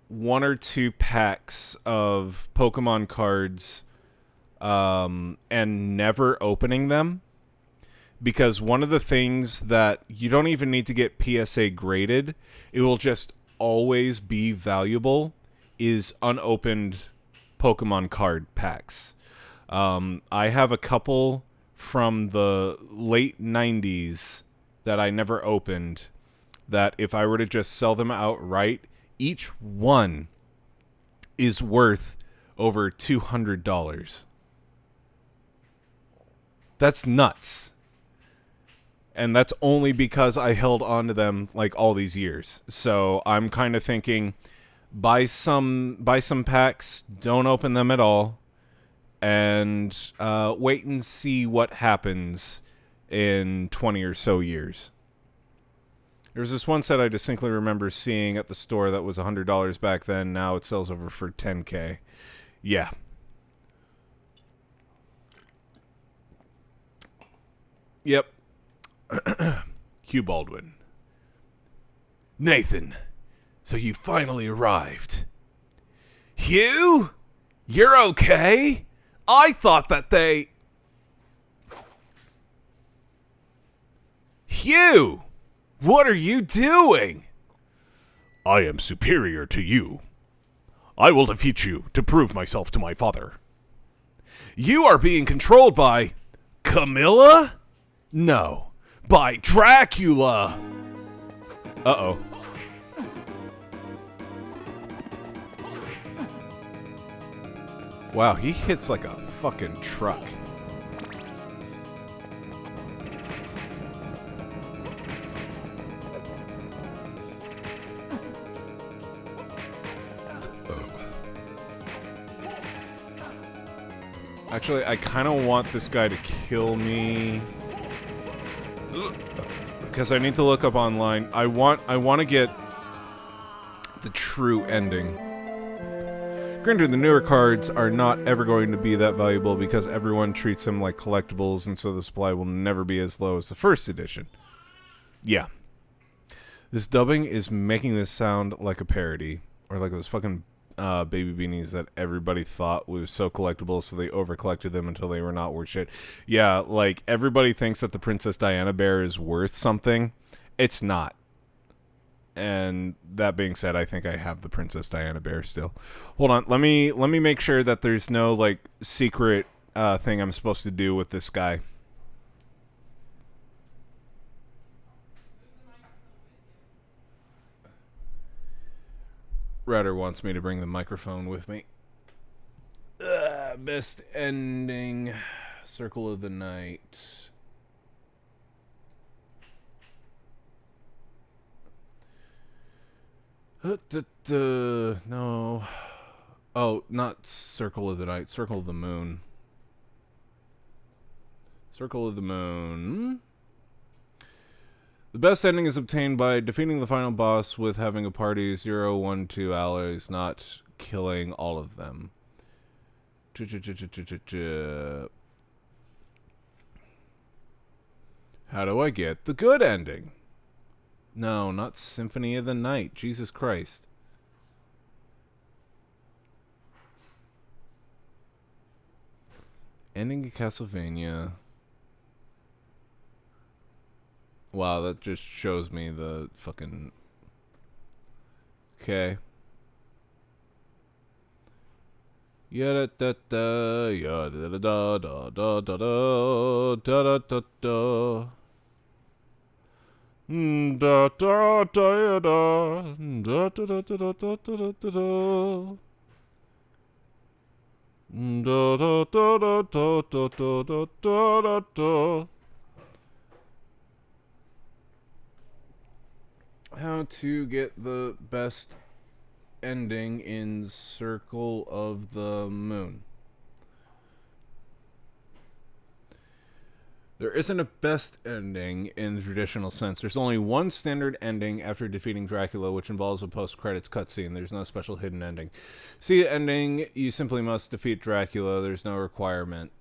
S1: 1 or 2 packs of Pokemon cards and never opening them, because one of the things that you don't even need to get PSA graded, it will just always be valuable, is unopened Pokemon card packs. I have a couple from the late 90s that I never opened, that if I were to just sell them outright, each one is worth over $200. That's nuts. And that's only because I held on to them like all these years. So I'm kind of thinking, buy some packs, don't open them at all, and wait and see what happens in 20 or so years. There was this one set I distinctly remember seeing at the store that was $100 back then. Now it sells over for $10K. Yeah. Yep. Hugh Baldwin. Nathan, so you finally arrived. Hugh? You're okay? I thought that they... Hugh! What are you doing? I am superior to you. I will defeat you to prove myself to my father. You are being controlled by... Camilla? No, by Dracula. Uh-oh. Wow, he hits like a fucking truck. Actually, I kind of want this guy to kill me, because I need to look up online. I want to get the true ending. Granted, the newer cards are not ever going to be that valuable because everyone treats them like collectibles, and so the supply will never be as low as the first edition. Yeah. This dubbing is making this sound like a parody, or like those fucking baby beanies that everybody thought was so collectible, so they over-collected them until they were not worth shit. Yeah, like, everybody thinks that the Princess Diana bear is worth something. It's not. And that being said, I think I have the Princess Diana bear still. Hold on, let me make sure that there's no, like, secret thing I'm supposed to do with this guy. Ryder wants me to bring the microphone with me. Best ending. Circle of the Night. No. Oh, not Circle of the Night. Circle of the Moon. Circle of the Moon. The best ending is obtained by defeating the final boss with having a party 0, 1, 2 allies, not killing all of them. How do I get the good ending? No, not Symphony of the Night. Jesus Christ. Ending of Castlevania. Wow, that just shows me the fucking... Okay. Yada da da yada da da da da da da da da da. Da da da da da da da da da da da da. Da da da da da da da da da da. How to get the best ending in Circle of the Moon. There isn't a best ending in the traditional sense. There's only one standard ending after defeating Dracula, which involves a post-credits cutscene. There's no special hidden ending. See the ending, you simply must defeat Dracula. There's no requirement.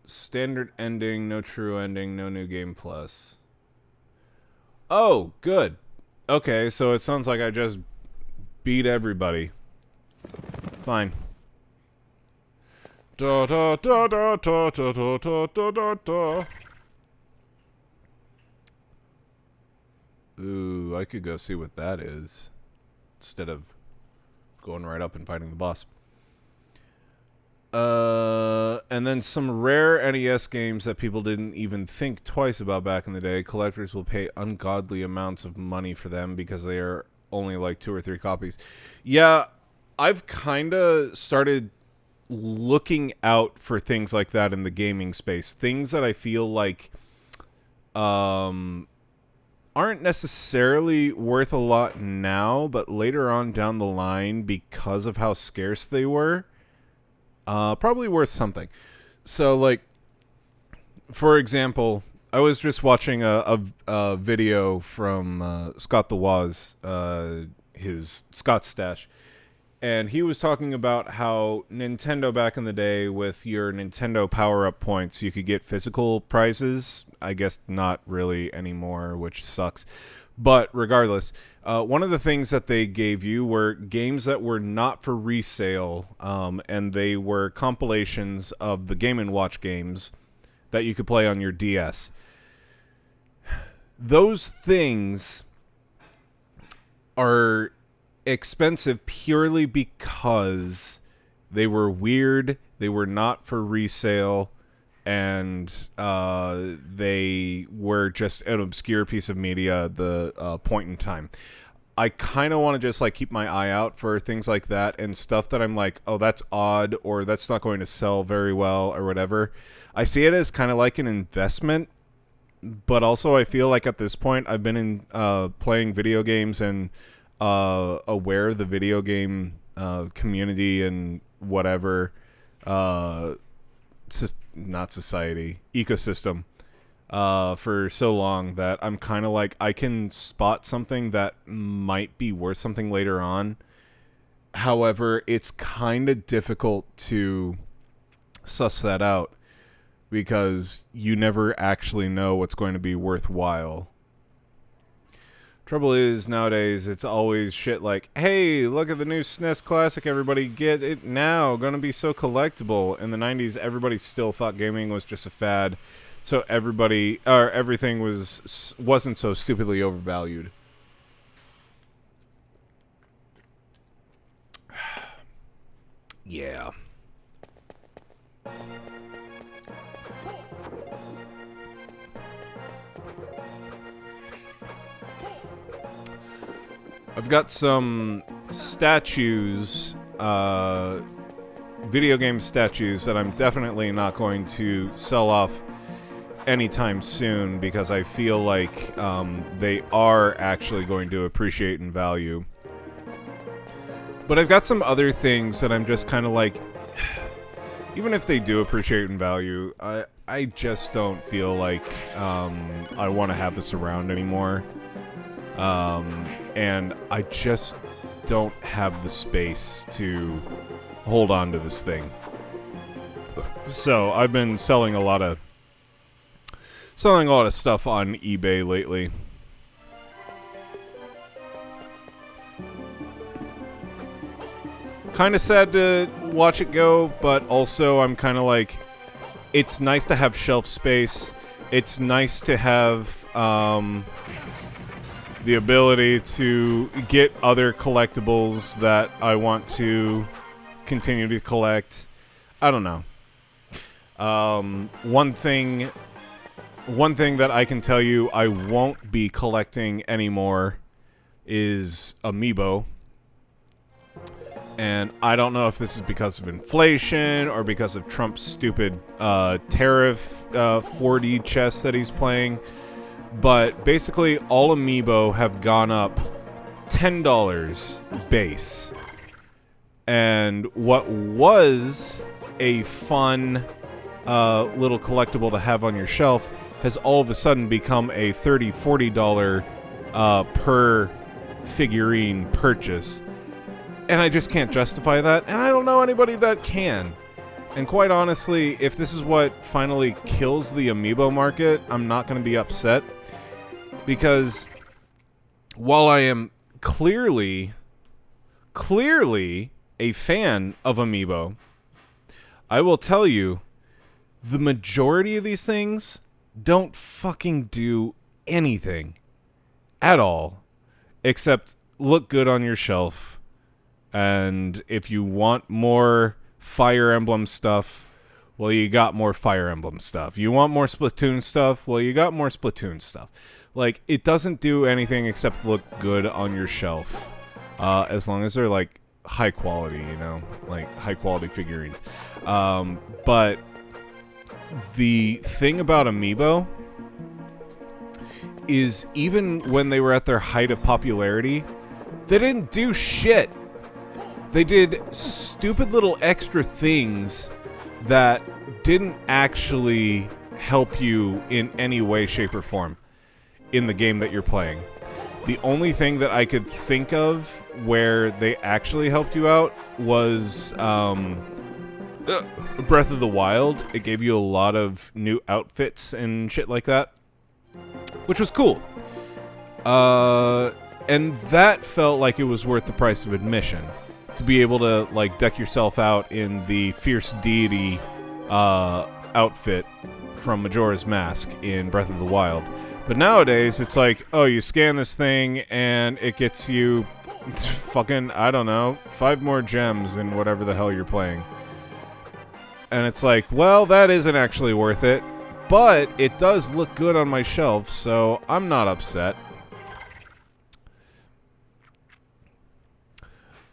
S1: Standard ending, no true ending, no new game plus. Oh, good. Okay, so it sounds like I just beat everybody. Fine. Da da da da da da da da da da da. Ooh, I could go see what that is instead of going right up and fighting the boss. And then some rare NES games that people didn't even think twice about back in the day. Collectors will pay ungodly amounts of money for them because they are only like 2 or 3 copies. Yeah, I've kind of started looking out for things like that in the gaming space. Things that I feel like aren't necessarily worth a lot now, but later on down the line, because of how scarce they were, probably worth something. So, like, for example, I was just watching a video from Scott the Woz, his Scott Stash, and he was talking about how Nintendo back in the day, with your Nintendo power-up points, you could get physical prizes. I guess not really anymore, which sucks. But regardless, one of the things that they gave you were games that were not for resale, and they were compilations of the Game & Watch games that you could play on your DS. Those things are expensive purely because they were weird, they were not for resale, and they were just an obscure piece of media at the point in time. I kind of want to just like keep my eye out for things like that and stuff that I'm like, oh, that's odd, or that's not going to sell very well, or whatever. I see it as kind of like an investment, but also I feel like at this point I've been in playing video games and aware of the video game community and whatever, not society, ecosystem, for so long that I'm kind of like, I can spot something that might be worth something later on. However, it's kind of difficult to suss that out because you never actually know what's going to be worthwhile. Trouble is, nowadays, it's always shit like, hey, look at the new SNES Classic, everybody, get it now, gonna be so collectible. In the 90s, everybody still thought gaming was just a fad, so everything wasn't so stupidly overvalued. Yeah. I've got some statues, video game statues that I'm definitely not going to sell off anytime soon because I feel like they are actually going to appreciate in value. But I've got some other things that I'm just kind of like, even if they do appreciate in value, I just don't feel like I want to have this around anymore. And I just don't have the space to hold on to this thing. So I've been selling a lot of stuff on eBay lately. Kind of sad to watch it go, but also I'm kind of like, it's nice to have shelf space. It's nice to have the ability to get other collectibles that I want to continue to collect. I don't know. One thing that I can tell you I won't be collecting anymore is Amiibo. And I don't know if this is because of inflation or because of Trump's stupid tariff 4D chess that he's playing. But basically, all Amiibo have gone up $10 base. And what was a fun little collectible to have on your shelf has all of a sudden become a $30, $40 per figurine purchase. And I just can't justify that, and I don't know anybody that can. And quite honestly, if this is what finally kills the amiibo market, I'm not going to be upset. Because while I am clearly a fan of amiibo, I will tell you, the majority of these things don't fucking do anything at all except look good on your shelf. And if you want more Fire Emblem stuff, well, you got more Fire Emblem stuff. You want more Splatoon stuff? Well, you got more Splatoon stuff. Like, it doesn't do anything except look good on your shelf. As long as they're, like, high quality, you know? Like, high quality figurines. But the thing about Amiibo is even when they were at their height of popularity, they didn't do shit. They did stupid little extra things that didn't actually help you in any way, shape, or form in the game that you're playing. The only thing that I could think of where they actually helped you out was Breath of the Wild. It gave you a lot of new outfits and shit like that, which was cool. And that felt like it was worth the price of admission. To be able to, like, deck yourself out in the Fierce Deity outfit from Majora's Mask in Breath of the Wild. But nowadays, it's like, oh, you scan this thing, and it gets you fucking, I don't know, 5 more gems in whatever the hell you're playing. And it's like, well, that isn't actually worth it, but it does look good on my shelf, so I'm not upset.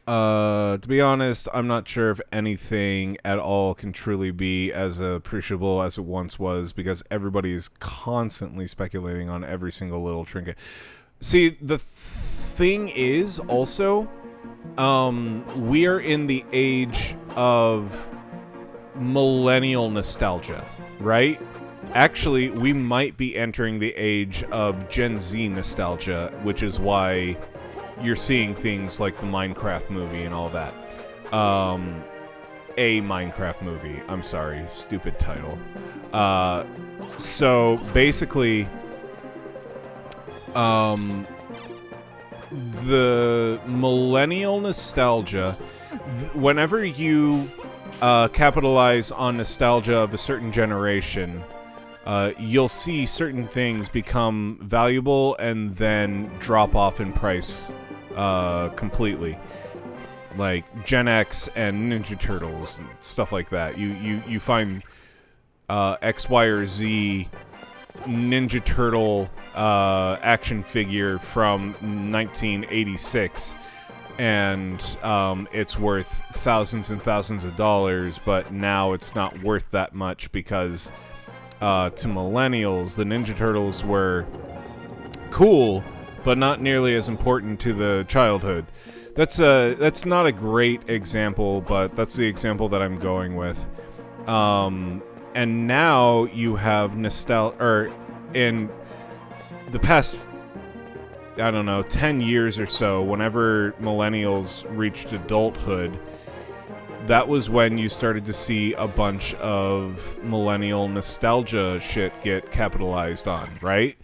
S1: To be honest, I'm not sure if anything at all can truly be as appreciable as it once was, because everybody is constantly speculating on every single little trinket. See, the thing is also, we are in the age of millennial nostalgia, right? Actually, we might be entering the age of Gen Z nostalgia, which is why you're seeing things like the Minecraft movie and all that. A Minecraft movie. I'm sorry. Stupid title. So, basically, the millennial nostalgia, whenever you capitalize on nostalgia of a certain generation, you'll see certain things become valuable and then drop off in price completely, like Gen X and Ninja Turtles and stuff like that. You find X, Y, or Z Ninja Turtle action figure from 1986, and it's worth thousands and thousands of dollars, but now it's not worth that much because to millennials, the Ninja Turtles were cool, but not nearly as important to the childhood. That's not a great example, but that's the example that I'm going with. And now you have nostalgia, or in the past, I don't know, 10 years or so, whenever millennials reached adulthood, that was when you started to see a bunch of millennial nostalgia shit get capitalized on, right?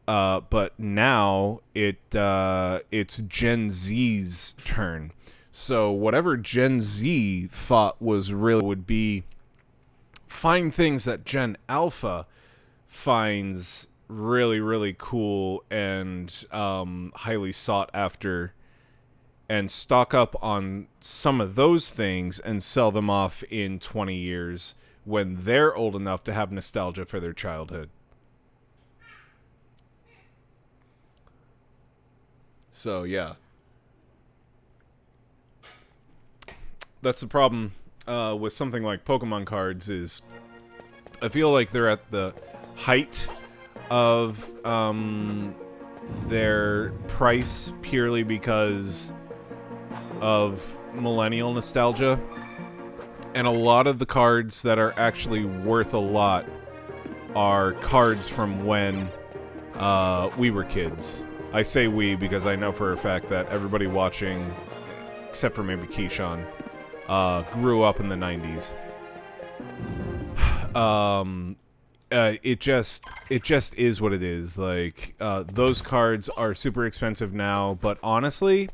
S1: But now it's Gen Z's turn. So whatever Gen Z thought was really would be find things that Gen Alpha finds really, really cool and highly sought after, and stock up on some of those things and sell them off in 20 years when they're old enough to have nostalgia for their childhood. So, yeah. That's the problem with something like Pokemon cards is I feel like they're at the height of their price purely because of millennial nostalgia. And a lot of the cards that are actually worth a lot are cards from when we were kids. I say we because I know for a fact that everybody watching, except for maybe Keyshawn, grew up in the 90s. It just is what it is. Like, those cards are super expensive now, but honestly,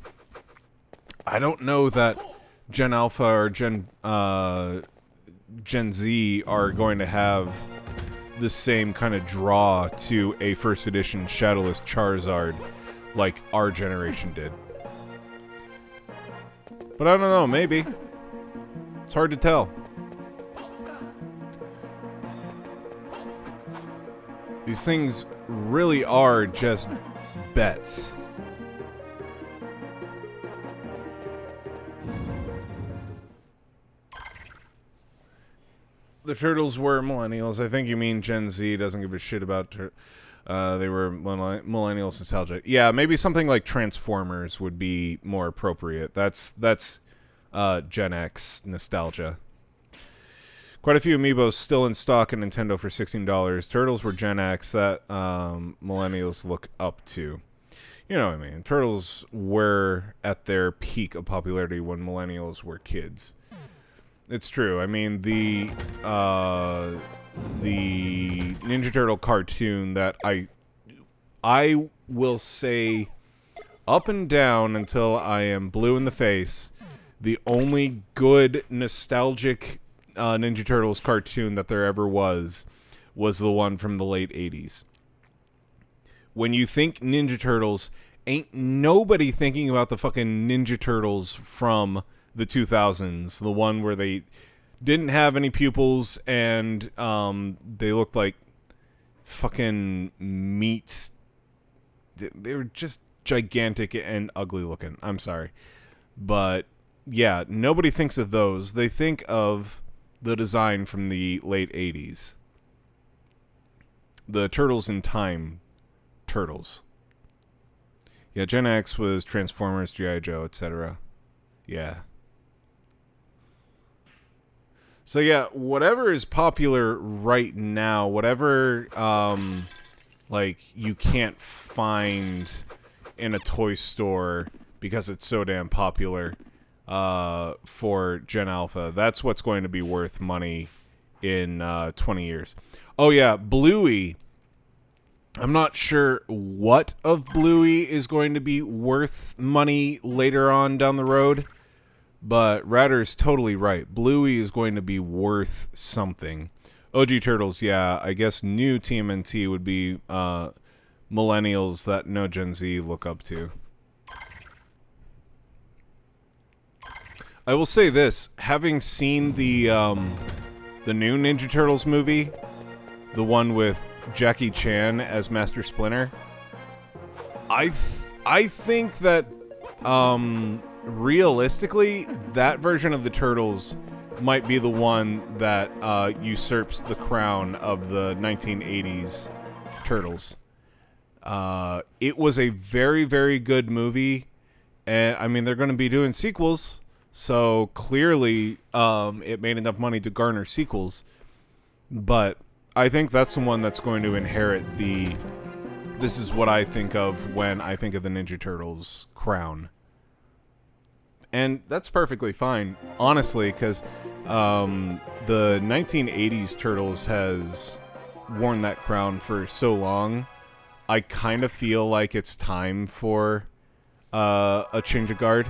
S1: I don't know that Gen Alpha or Gen Z are going to have the same kind of draw to a first edition Shadowless Charizard like our generation did. But I don't know, maybe. It's hard to tell. These things really are just bets. The Turtles were millennials. I think you mean Gen Z doesn't give a shit about... they were millennials nostalgia. Yeah, maybe something like Transformers would be more appropriate. That's Gen X nostalgia. Quite a few amiibos still in stock in Nintendo for $16. Turtles were Gen X that millennials look up to. You know what I mean. Turtles were at their peak of popularity when millennials were kids. It's true. I mean, the Ninja Turtle cartoon that I will say up and down until I am blue in the face, the only good nostalgic Ninja Turtles cartoon that there ever was the one from the late 80s. When you think Ninja Turtles, ain't nobody thinking about the fucking Ninja Turtles from the 2000s, the one where they didn't have any pupils and they looked like fucking meat. They were just gigantic and ugly looking. I'm sorry. But yeah, nobody thinks of those. They think of the design from the late 80s. The Turtles in Time Turtles. Yeah, Gen X was Transformers, G.I. Joe, etc. Yeah. So yeah, whatever is popular right now, whatever like you can't find in a toy store because it's so damn popular for Gen Alpha, that's what's going to be worth money in 20 years. Oh yeah, Bluey. I'm not sure what of Bluey is going to be worth money later on down the road. But Ratter's totally right. Bluey is going to be worth something. OG Turtles, yeah, I guess new TMNT would be millennials that no Gen Z look up to. I will say this, having seen the new Ninja Turtles movie, the one with Jackie Chan as Master Splinter, I think that realistically, that version of the Turtles might be the one that usurps the crown of the 1980s Turtles. It was a very, very good movie, and I mean, they're going to be doing sequels, so clearly it made enough money to garner sequels, but I think that's the one that's going to inherit the this is what I think of when I think of the Ninja Turtles crown. And that's perfectly fine, honestly, because the 1980s Turtles has worn that crown for so long. I kind of feel like it's time for a change of guard.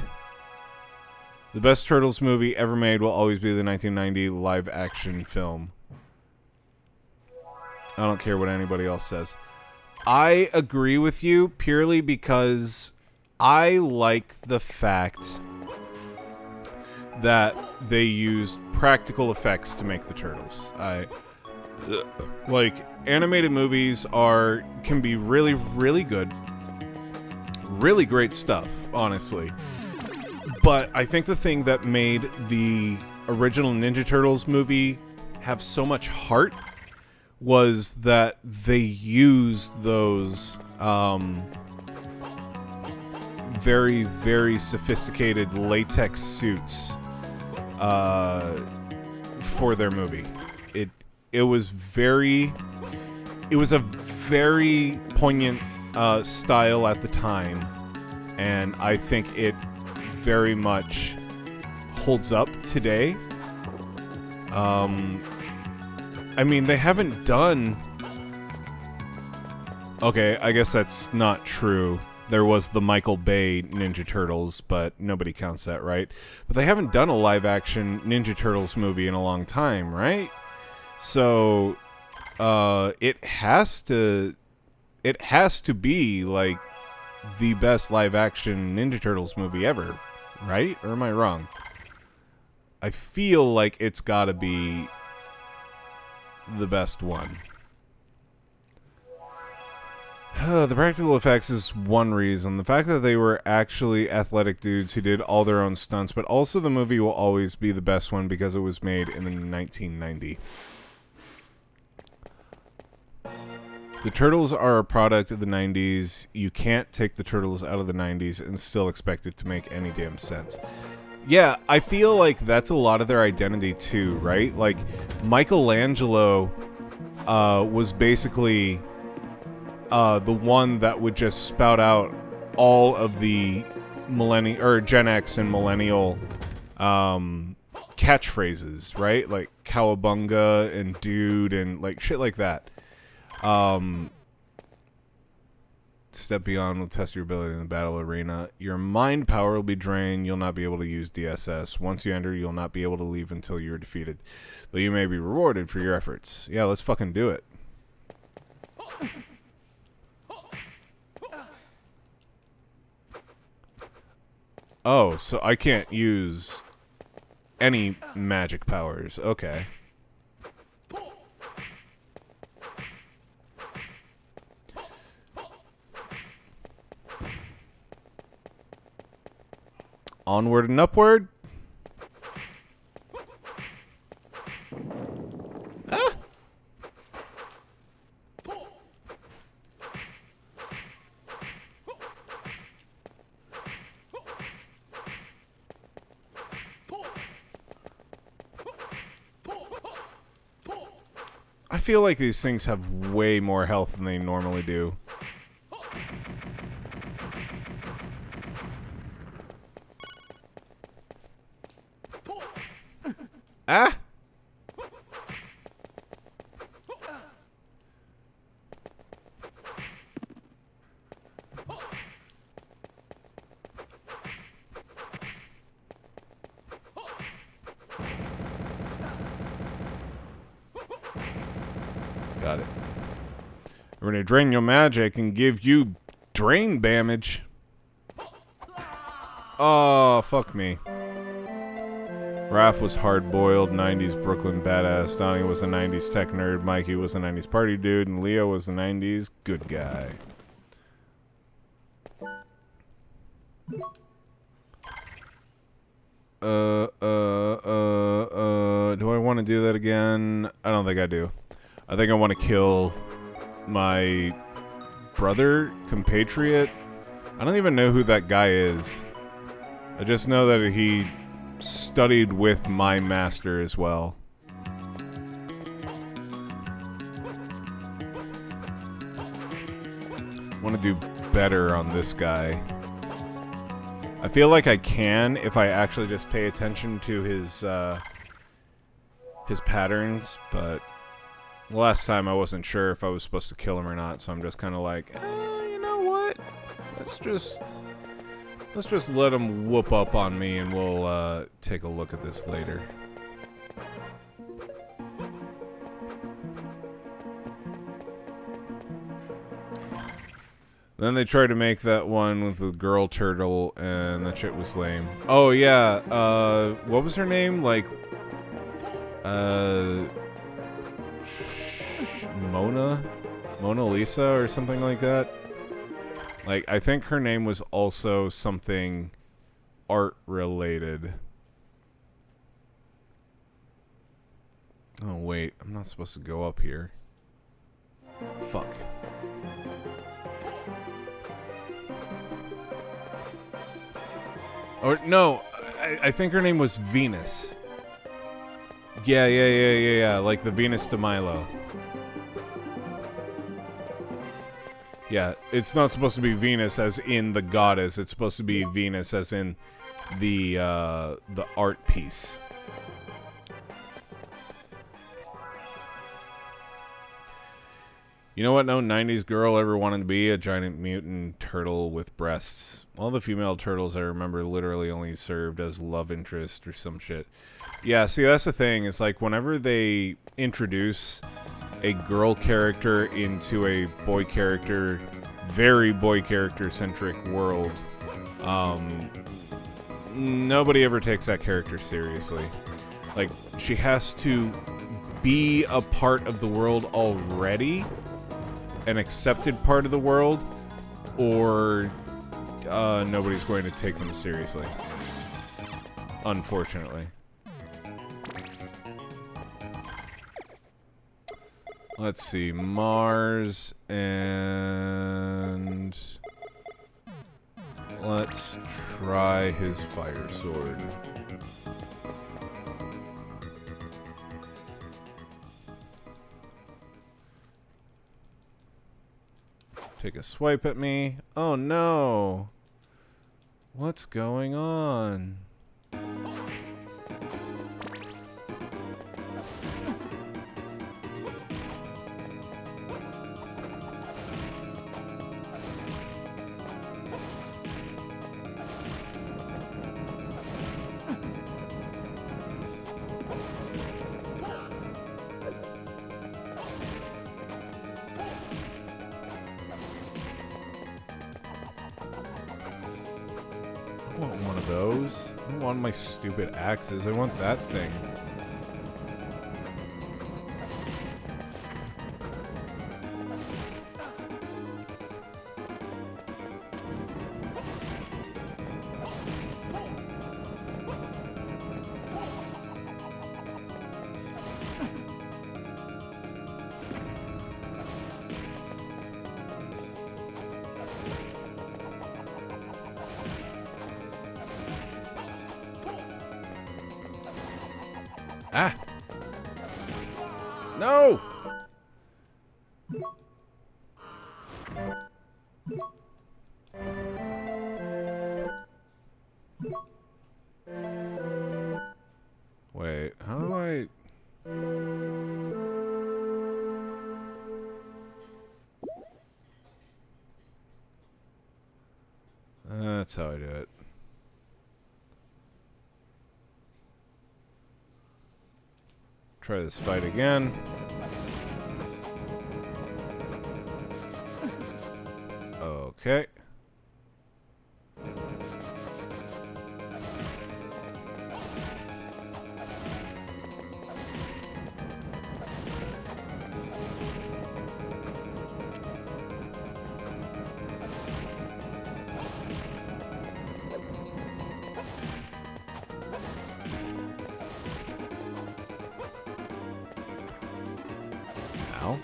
S1: The best Turtles movie ever made will always be the 1990 live-action film. I don't care what anybody else says. I agree with you purely because I like the fact that they used practical effects to make the Turtles. Like, animated movies can be really, really good. Really great stuff, honestly. But I think the thing that made the original Ninja Turtles movie have so much heart was that they used those very, very sophisticated latex suits for their movie. It was a very poignant style at the time, and I think it very much holds up today. I mean, they haven't done... Okay, I guess that's not true. There was the Michael Bay Ninja Turtles, but nobody counts that, right? But they haven't done a live-action Ninja Turtles movie in a long time, right? So, it has to be, like, the best live-action Ninja Turtles movie ever, right? Or am I wrong? I feel like it's gotta be the best one. The practical effects is one reason. The fact that they were actually athletic dudes who did all their own stunts, but also the movie will always be the best one because it was made in 1990. The Turtles are a product of the 90s. You can't take the Turtles out of the 90s and still expect it to make any damn sense. Yeah, I feel like that's a lot of their identity too, right? Like, Michelangelo was basically the one that would just spout out all of the Gen X and millennial catchphrases, right? Like cowabunga and dude and like shit like that. Step beyond will test your ability in the battle arena. Your mind power will be drained. You'll not be able to use DSS. Once you enter, you'll not be able to leave until you're defeated. Though you may be rewarded for your efforts. Yeah, let's fucking do it. Oh, so I can't use any magic powers. Okay. Onward and upward. Ah. I feel like these things have way more health than they normally do. Ah! Got it. We're gonna drain your magic and give you drain damage. Oh, fuck me. Raph was hard-boiled, 90s Brooklyn badass. Donnie was a 90s tech nerd. Mikey was a 90s party dude. And Leo was the 90s good guy. Do I want to do that again? I don't think I do. I think I want to kill my brother, compatriot. I don't even know who that guy is. I just know that he studied with my master as well. Want to do better on this guy. I feel like I can if I actually just pay attention to his patterns, but last time I wasn't sure if I was supposed to kill him or not, so I'm just kind of like, you know what? Let's just let him whoop up on me, and we'll take a look at this later. Then they tried to make that one with the girl turtle, and that shit was lame. Oh yeah, what was her name? Like, Mona Lisa or something like that. Like, I think her name was also something art related. Oh wait, I'm not supposed to go up here. Fuck. Or no, I think her name was Venus. Yeah. Like the Venus de Milo. Yeah, it's not supposed to be Venus as in the goddess. It's supposed to be Venus as in the art piece. You know what no 90s girl ever wanted to be? A giant mutant turtle with breasts. All the female turtles I remember literally only served as love interest or some shit. Yeah, see, that's the thing. It's like whenever they introduce a girl character into a boy character, very boy character-centric world, nobody ever takes that character seriously. Like, she has to be a part of the world already, an accepted part of the world, or nobody's going to take them seriously. Unfortunately. Let's see, Mars, and let's try his fire sword. Take a swipe at me. Oh no! What's going on? I want one of those. I don't want my stupid axes. I want that thing. Ah! No! Wait, how do I... That's how I do it. Try this fight again. Okay. Ow.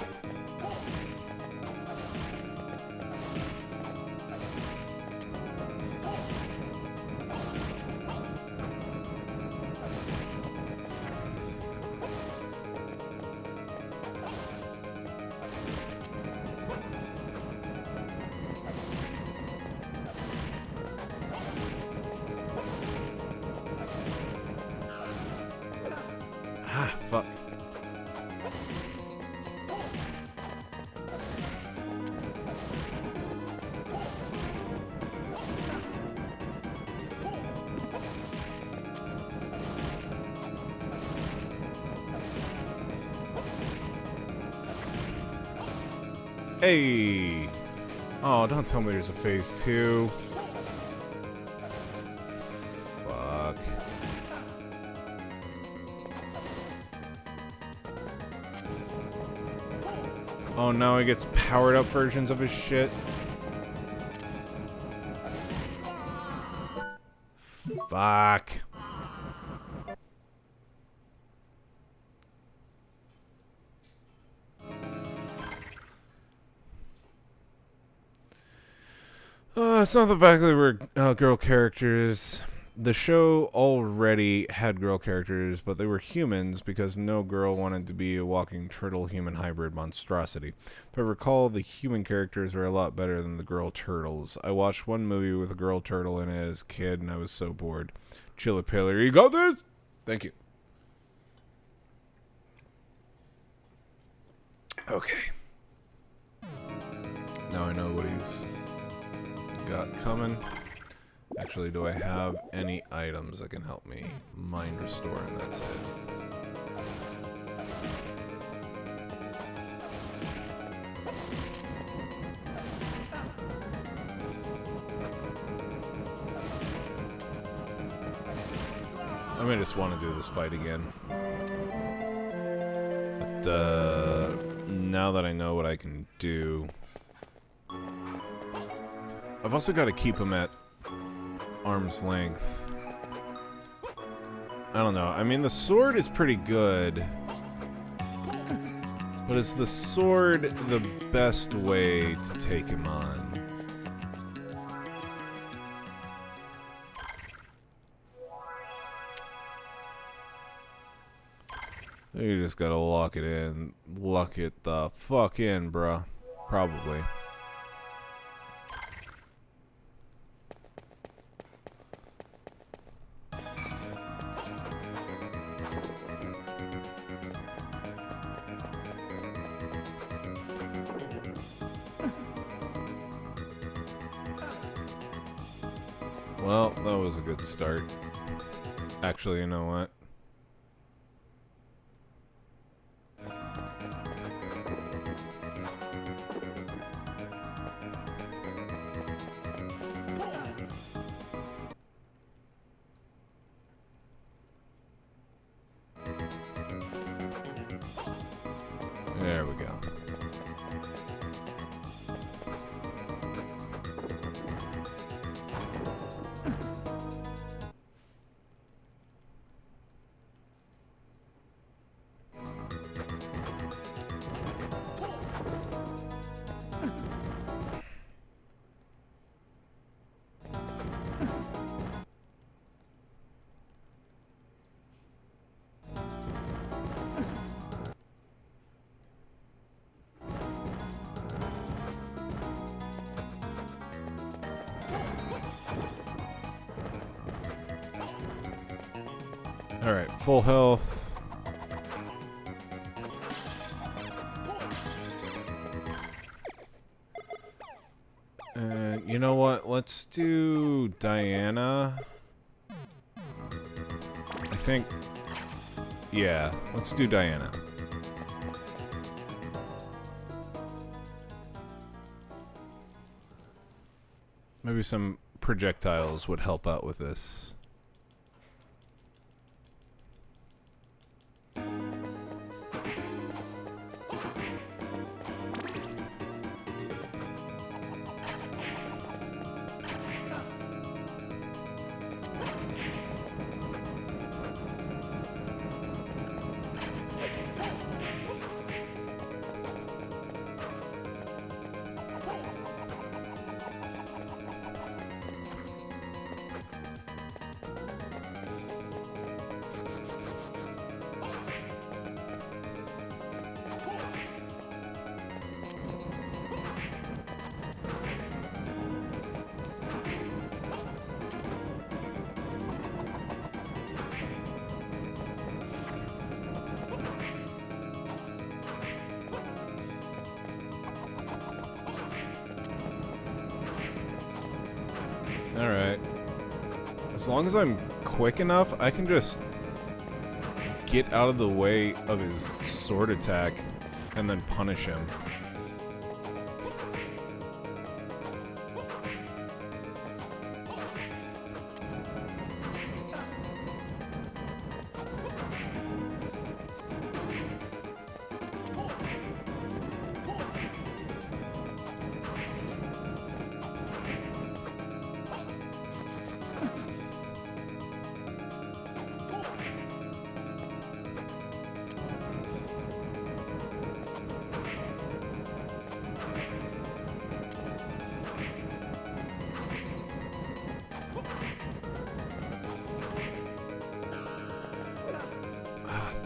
S1: Ah, fuck. Hey! Oh, don't tell me there's a phase 2. Fuck. Oh, now he gets powered up versions of his shit. Fuck. It's not the fact that we're girl characters. The show already had girl characters, but they were humans because no girl wanted to be a walking turtle-human hybrid monstrosity. If I recall, the human characters are a lot better than the girl turtles. I watched one movie with a girl turtle in it as a kid, and I was so bored. Chilla Pillar, you got this? Thank you. Okay. Now I know what he's got coming. Actually, do I have any items that can help me? Mind restore, and that's it. I may just want to do this fight again. But, now that I know what I can do... I've also got to keep him at arm's length. I don't know. I mean, the sword is pretty good. But is the sword the best way to take him on? You just gotta lock it in. Lock it the fuck in, bruh. Probably. Well, that was a good start. Actually, you know what? There we go. Alright, full health. And you know what? Let's do Diana. I think... Yeah, let's do Diana. Maybe some projectiles would help out with this. Alright. As long as I'm quick enough, I can just get out of the way of his sword attack and then punish him.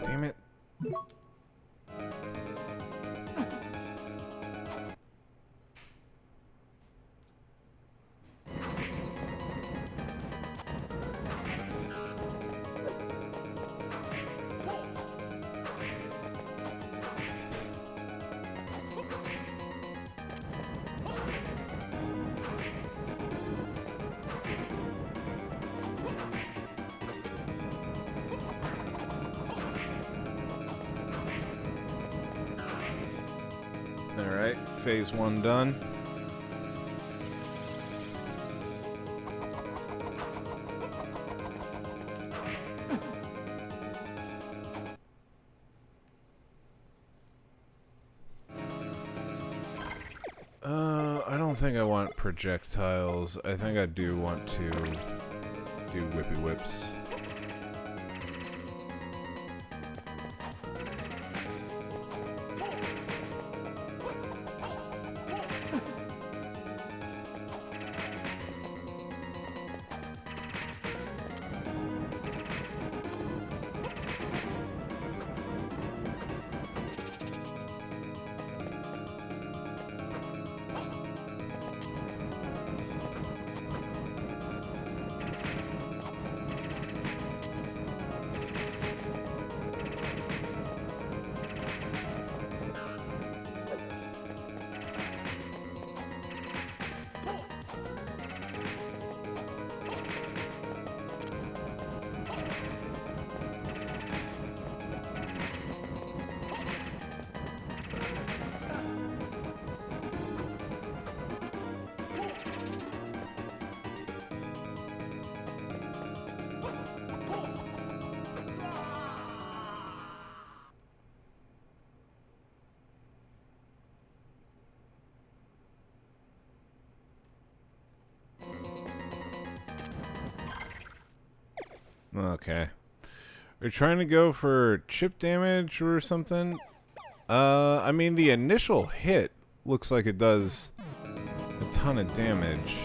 S1: Damn it. Alright, phase 1 done. I don't think I want projectiles. I think I do want to do whippy whips. Okay. We're trying to go for chip damage or something. I mean, the initial hit looks like it does a ton of damage.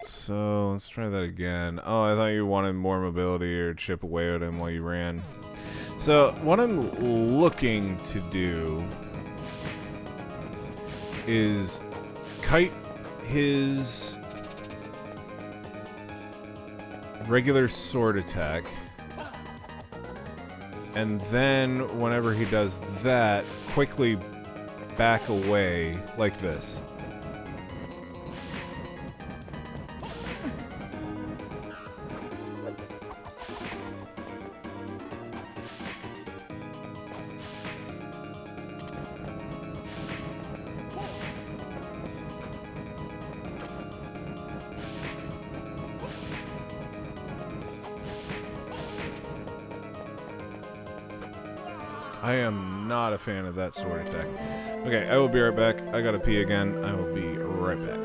S1: So, let's try that again. Oh, I thought you wanted more mobility or chip away at him while you ran. So, what I'm looking to do is kite his regular sword attack, and then whenever he does that, quickly back away like this. I am not a fan of that sword attack. Okay, I will be right back. I gotta pee again. I will be right back.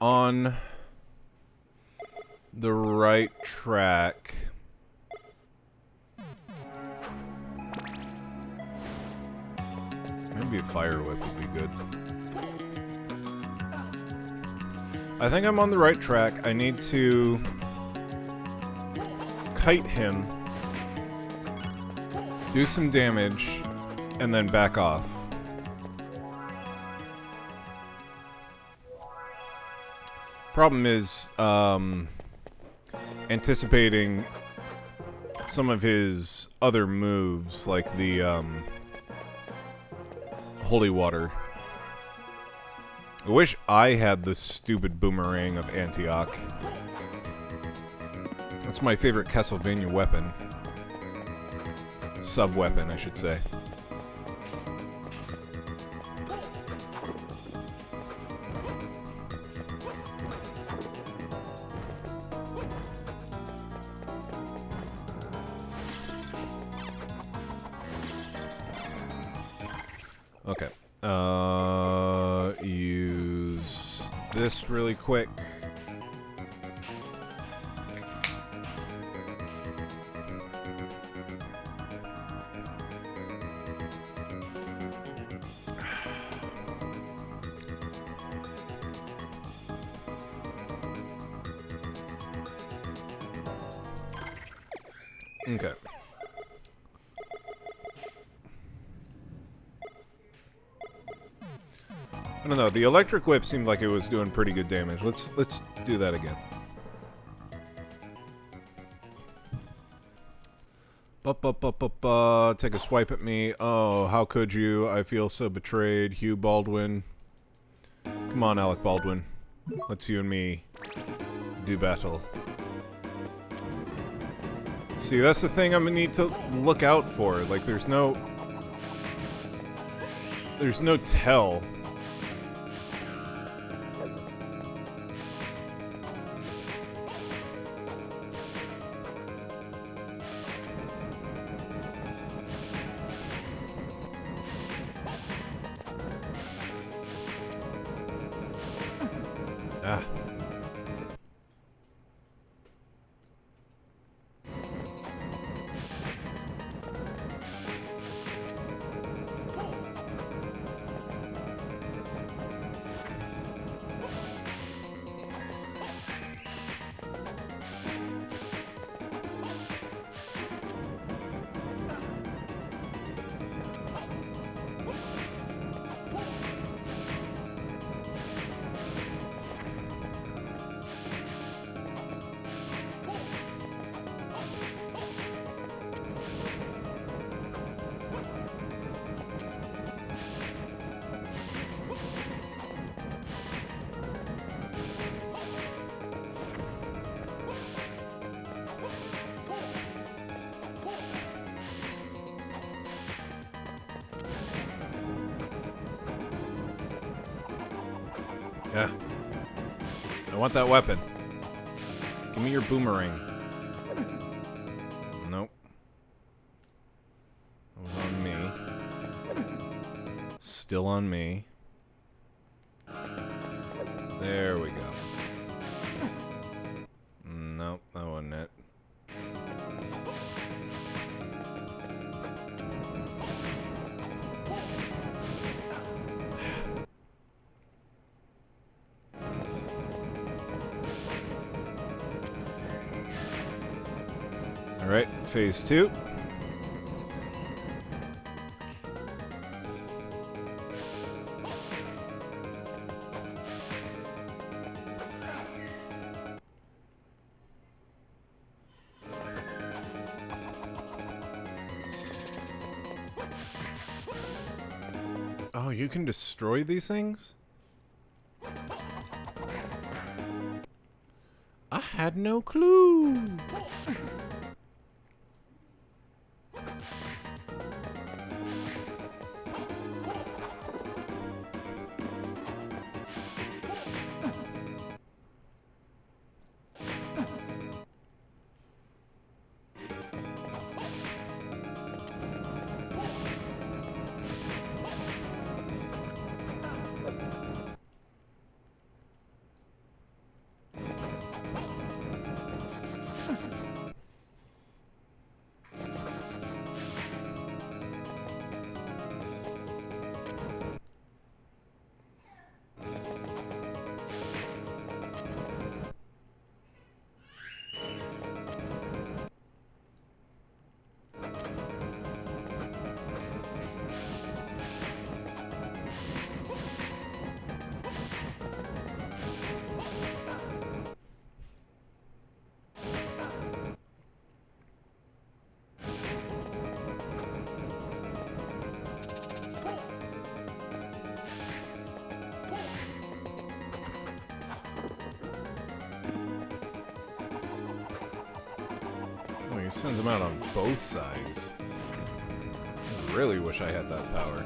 S1: on the right track. Maybe a fire whip would be good. I think I'm on the right track. I need to kite him, do some damage, and then back off. Problem is, anticipating some of his other moves, like the, holy water. I wish I had the stupid boomerang of Antioch. That's my favorite Castlevania weapon. Sub-weapon, I should say. Okay. Use this really quick. Okay. I don't know. The electric whip seemed like it was doing pretty good damage. Let's do that again. Take a swipe at me. Oh, how could you? I feel so betrayed. Hugh Baldwin. Come on, Alec Baldwin. Let's you and me do battle. See, that's the thing I'm gonna need to look out for. Like, there's no tell. Ah. Yeah. I want that weapon. Give me your boomerang. Nope. That was on me. Still on me. There we go. Nope, that wasn't it. Alright, phase 2. Oh, you can destroy these things? I had no clue. sends them out on both sides. I really wish I had that power.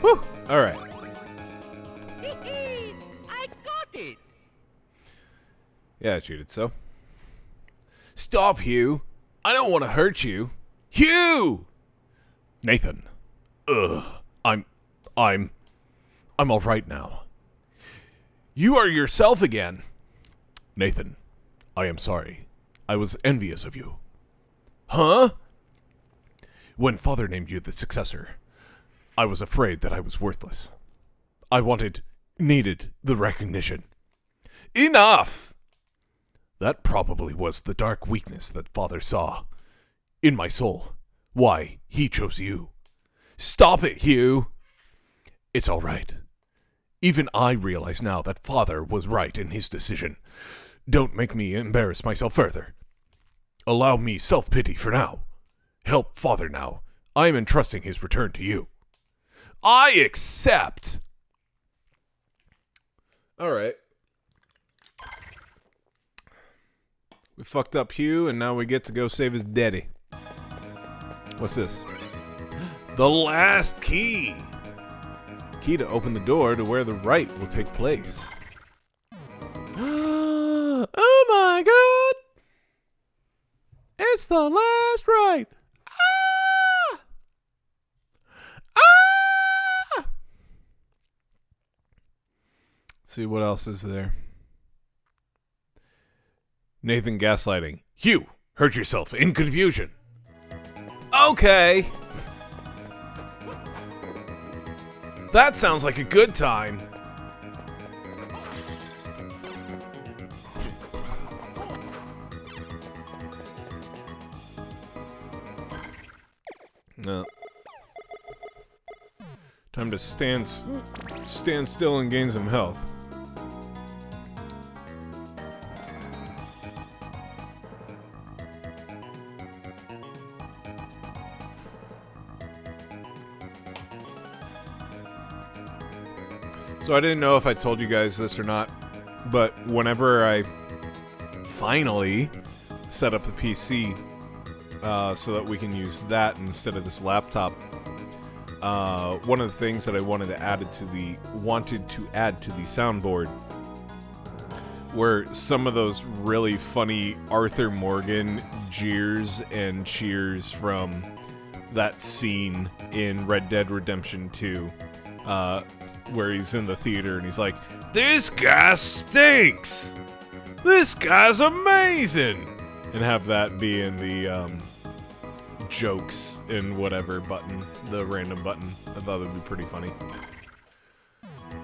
S1: Whew! Alright.
S4: I got it!
S1: Yeah, I cheated, so. Stop, Hugh! I don't want to hurt you. Hugh! Nathan. Ugh. I'm alright now. You are yourself again. Nathan, I am sorry. I was envious of you. Huh? When Father named you the successor, I was afraid that I was worthless. I needed the recognition. Enough! That probably was the dark weakness that Father saw in my soul. Why he chose you. Stop it, Hugh! It's all right. Even I realize now that Father was right in his decision. Don't make me embarrass myself further. Allow me self-pity for now. Help Father now. I am entrusting his return to you. I accept! Alright. We fucked up Hugh, and now we get to go save his daddy. What's this? The last key! Key to open the door to where the rite will take place. Oh my god! It's the last rite! Ah! Ah! Let's see what else is there. Nathan gaslighting. Hugh, hurt yourself in confusion. Okay. That sounds like a good time. No. Time to stand still and gain some health. So I didn't know if I told you guys this or not, but whenever I finally set up the PC so that we can use that instead of this laptop, one of the things that I wanted to add to the soundboard were some of those really funny Arthur Morgan jeers and cheers from that scene in Red Dead Redemption 2. Where he's in the theater and he's like, "This guy stinks! This guy's amazing!" And have that be in the jokes and whatever button, the random button. I thought that'd be pretty funny.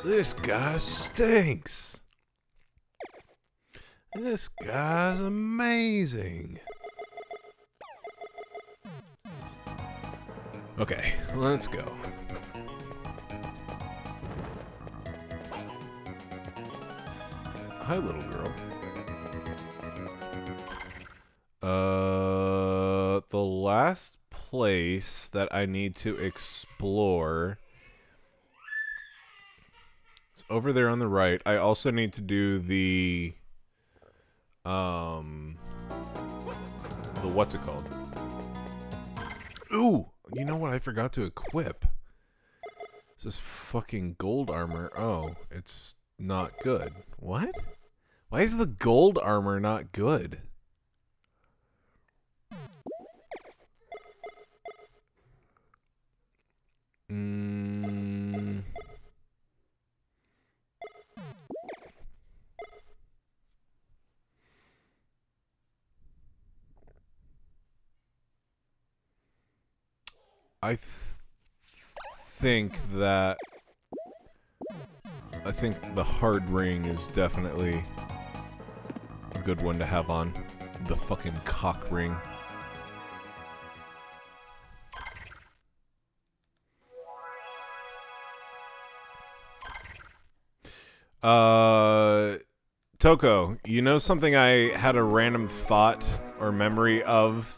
S1: This guy stinks! This guy's amazing! Okay, let's go. Hi, little girl. The last place that I need to explore is over there on the right. I also need to do the what's it called? Ooh, you know what I forgot to equip? This is fucking gold armor. Oh, it's not good. What? Why is the gold armor not good? I think the hard ring is definitely a good one to have on. The fucking cock ring. Toko, you know something I had a random thought or memory of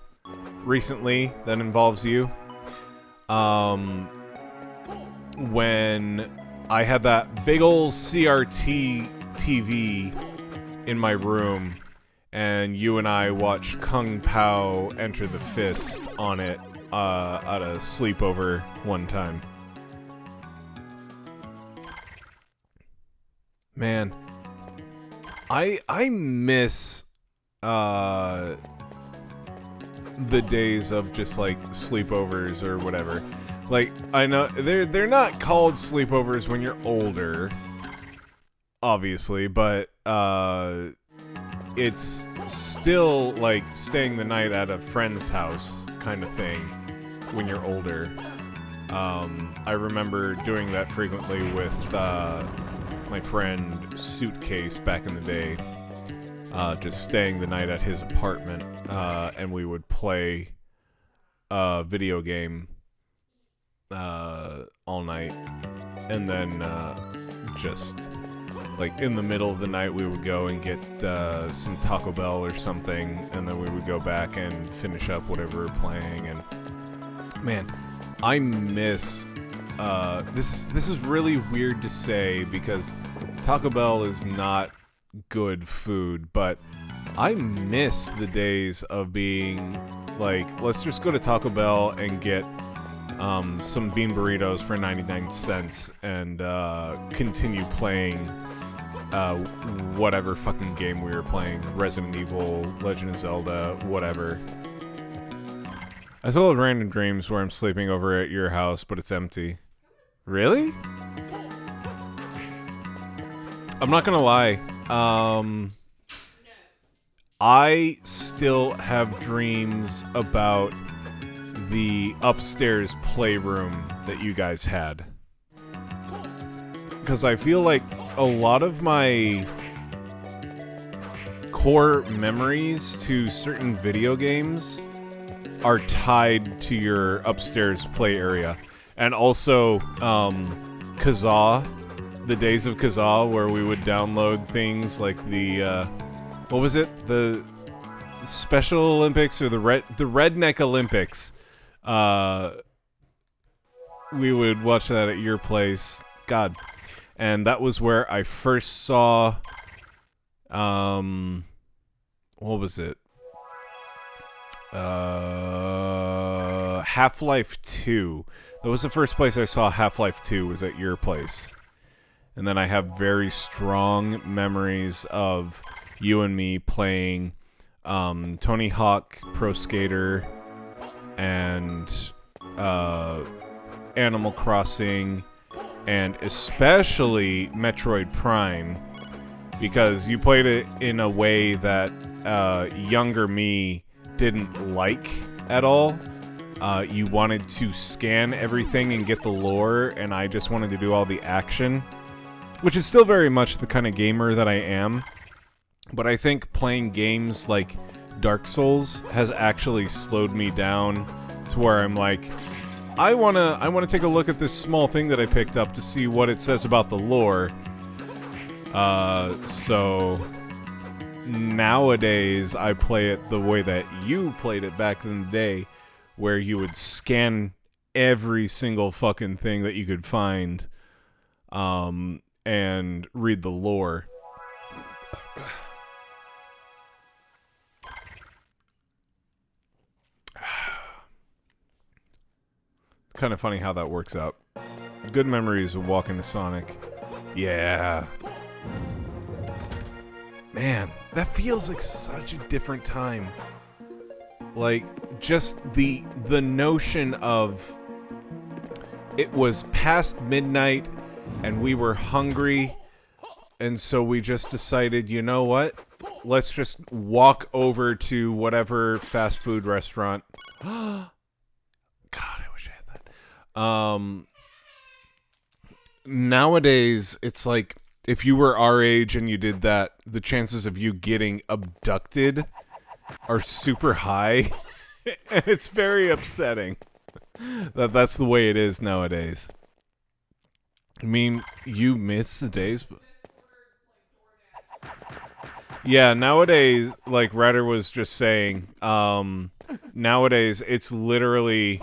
S1: recently that involves you? When I had that big old CRT TV in my room and you and I watched Kung Pao Enter the Fist on it at a sleepover one time. Man, I miss the days of just like sleepovers or whatever. Like, I know they're not called sleepovers when you're older, obviously, but it's still like staying the night at a friend's house kind of thing when you're older. I remember doing that frequently with my friend Suitcase back in the day, just staying the night at his apartment, and we would play a video game all night, and then just like in the middle of the night we would go and get some Taco Bell or something, and then we would go back and finish up whatever we're playing. And man, I miss this is really weird to say because Taco Bell is not good food, but I miss the days of being like, let's just go to Taco Bell and get some bean burritos for 99 cents and continue playing whatever fucking game we were playing. Resident Evil, Legend of Zelda, whatever. I still have random dreams where I'm sleeping over at your house, but it's empty. Really? I'm not gonna lie. I still have dreams about the upstairs playroom that you guys had. Because I feel like a lot of my core memories to certain video games are tied to your upstairs play area. And also, Kazaa, the days of Kazaa, where we would download things like the, what was it? The Special Olympics or the Redneck Olympics. We would watch that at your place. God. And that was where I first saw, what was it? Half-Life 2. That was the first place I saw Half-Life 2, was at your place. And then I have very strong memories of you and me playing Tony Hawk Pro Skater and Animal Crossing, and especially Metroid Prime, because you played it in a way that younger me didn't like at all. You wanted to scan everything and get the lore, and I just wanted to do all the action, which is still very much the kind of gamer that I am. But I think playing games like Dark Souls has actually slowed me down to where I'm like, I wanna take a look at this small thing that I picked up to see what it says about the lore. So nowadays I play it the way that you played it back in the day, where you would scan every single fucking thing that you could find, and read the lore. Kind of funny how that works out. Good memories of walking to Sonic. Yeah. Man, that feels like such a different time. Like, just the notion of it was past midnight and we were hungry, and so we just decided, you know what? Let's just walk over to whatever fast food restaurant. God, I wish I had that. Nowadays, it's like, if you were our age and you did that, the chances of you getting abducted are super high. And it's very upsetting that's the way it is nowadays. I mean, you miss the days, but yeah, nowadays, like Redder was just saying, nowadays it's literally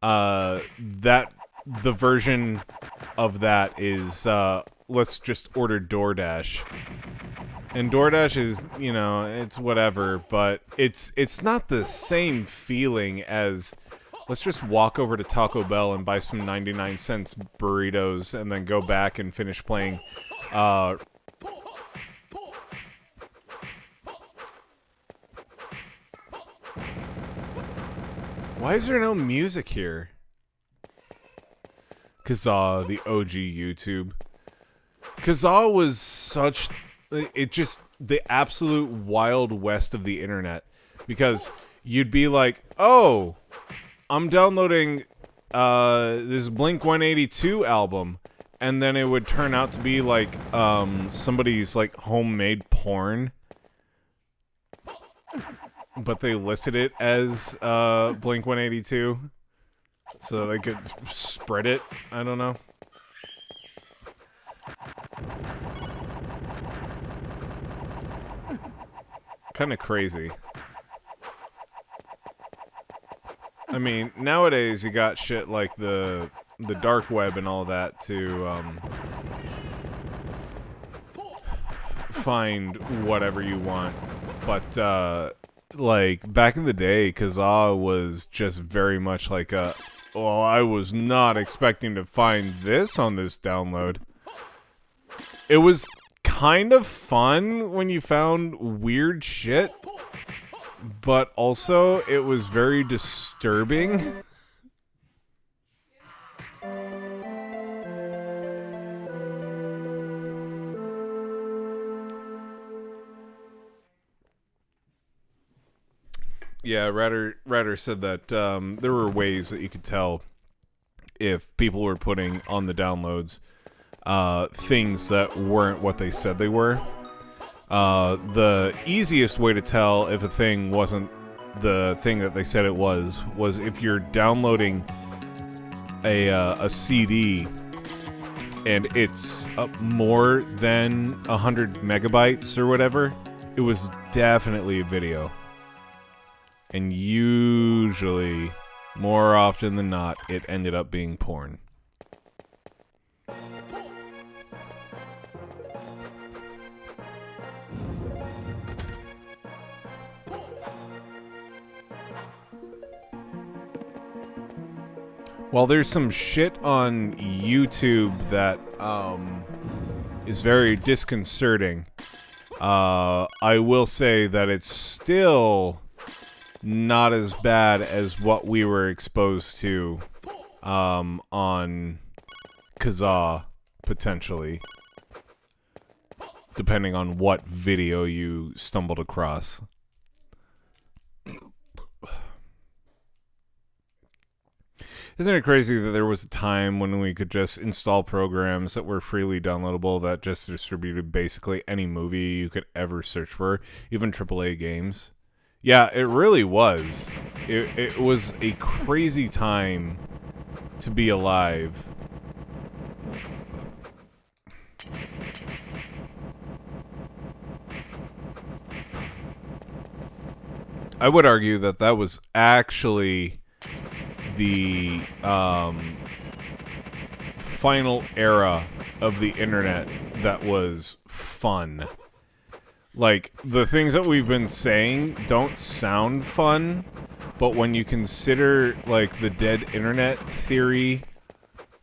S1: that the version of that is let's just order DoorDash. And DoorDash is, you know, it's whatever, but it's not the same feeling as let's just walk over to Taco Bell and buy some 99-cent burritos and then go back and finish playing why is there no music here? Kazaa, the OG YouTube. Kazaa was such... It just... the absolute Wild West of the internet. Because you'd be like, oh, I'm downloading this Blink-182 album. And then it would turn out to be like somebody's like homemade porn. But they listed it as Blink-182. So they could spread it. I don't know. Kind of crazy. I mean, nowadays you got shit like the dark web and all that to find whatever you want. But like back in the day, Kazaa was just very much like a, well, I was not expecting to find this on this download. It was kind of fun when you found weird shit, but also it was very disturbing. Yeah, Ratter said that there were ways that you could tell if people were putting on the downloads things that weren't what they said they were. The easiest way to tell if a thing wasn't the thing that they said it was if you're downloading a CD and it's more than 100 megabytes or whatever, it was definitely a video. And usually, more often than not, it ended up being porn. While there's some shit on YouTube that is very disconcerting, I will say that it's still not as bad as what we were exposed to on Kazaa, potentially. Depending on what video you stumbled across. Isn't it crazy that there was a time when we could just install programs that were freely downloadable that just distributed basically any movie you could ever search for, even AAA games? Yeah, it really was. It was a crazy time to be alive. I would argue that that was actually the final era of the internet that was fun. Like, the things that we've been saying don't sound fun, but when you consider, like, the dead internet theory,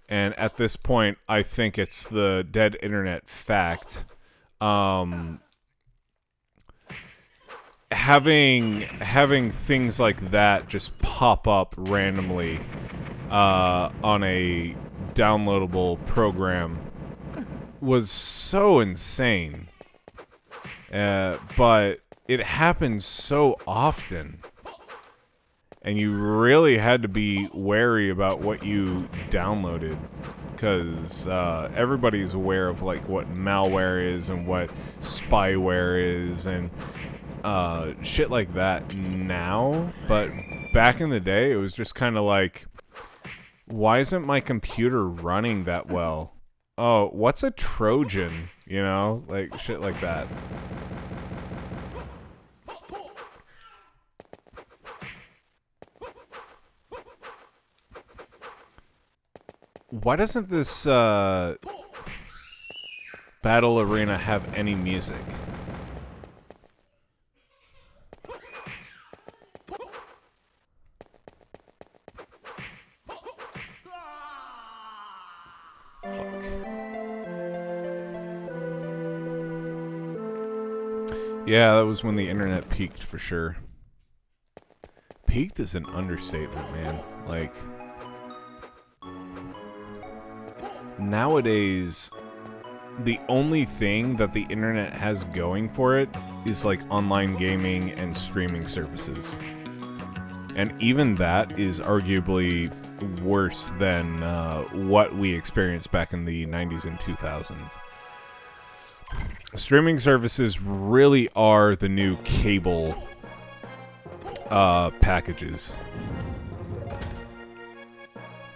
S1: and at this point, I think it's the dead internet fact, having things like that just pop up randomly on a downloadable program was so insane. But it happens so often, and you really had to be wary about what you downloaded, because everybody's aware of like what malware is and what spyware is and shit like that now. But back in the day, it was just kind of like, why isn't my computer running that well? Oh, what's a Trojan? You know, like shit like that. Why doesn't this battle arena have any music? Fuck. Yeah, that was when the internet peaked for sure. Peaked is an understatement, man. Like, nowadays, the only thing that the internet has going for it is like online gaming and streaming services. And even that is arguably worse than what we experienced back in the 90s and 2000s. Streaming services really are the new cable packages.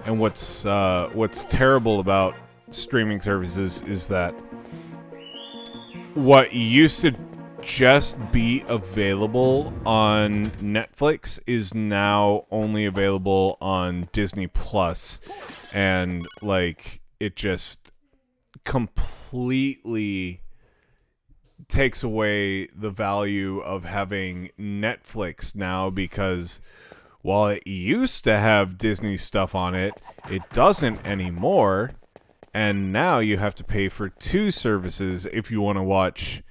S1: And what's terrible about streaming services is that what used to just be available on Netflix is now only available on Disney Plus, and like it just completely takes away the value of having Netflix now, because while it used to have Disney stuff on it, it doesn't anymore. And now you have to pay for two services if you want to watch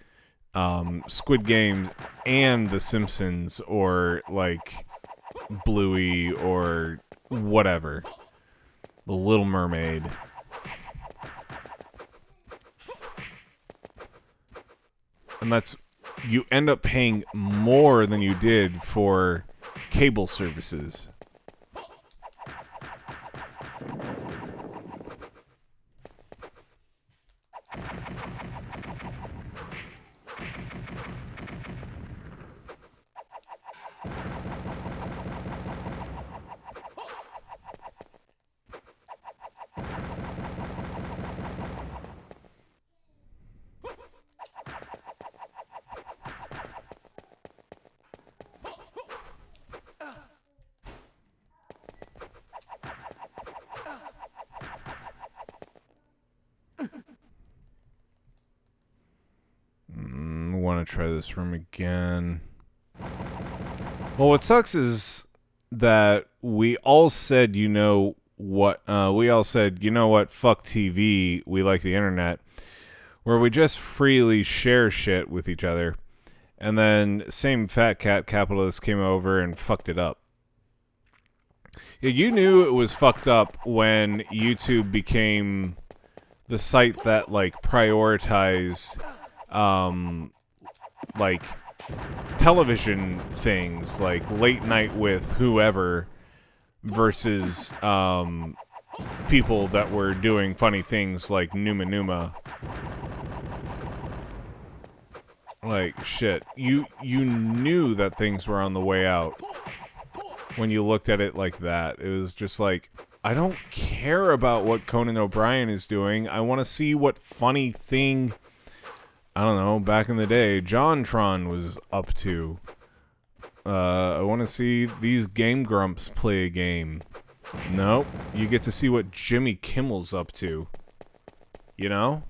S1: Squid Games and The Simpsons, or like Bluey, or whatever. The Little Mermaid. And that's, you end up paying more than you did for cable services. Want to try this room again. Well, what sucks is that we all said, you know what, fuck TV, we like the internet, where we just freely share shit with each other, and then same fat cat capitalist came over and fucked it up. Yeah, you knew it was fucked up when YouTube became the site that like prioritized like television things, like late night with whoever, versus people that were doing funny things like Numa Numa. Like shit, you knew that things were on the way out when you looked at it like that. It was just like, I don't care about what Conan O'Brien is doing. I want to see what funny thing, I don't know, back in the day, JonTron was up to. I want to see these Game Grumps play a game. Nope. You get to see what Jimmy Kimmel's up to. You know?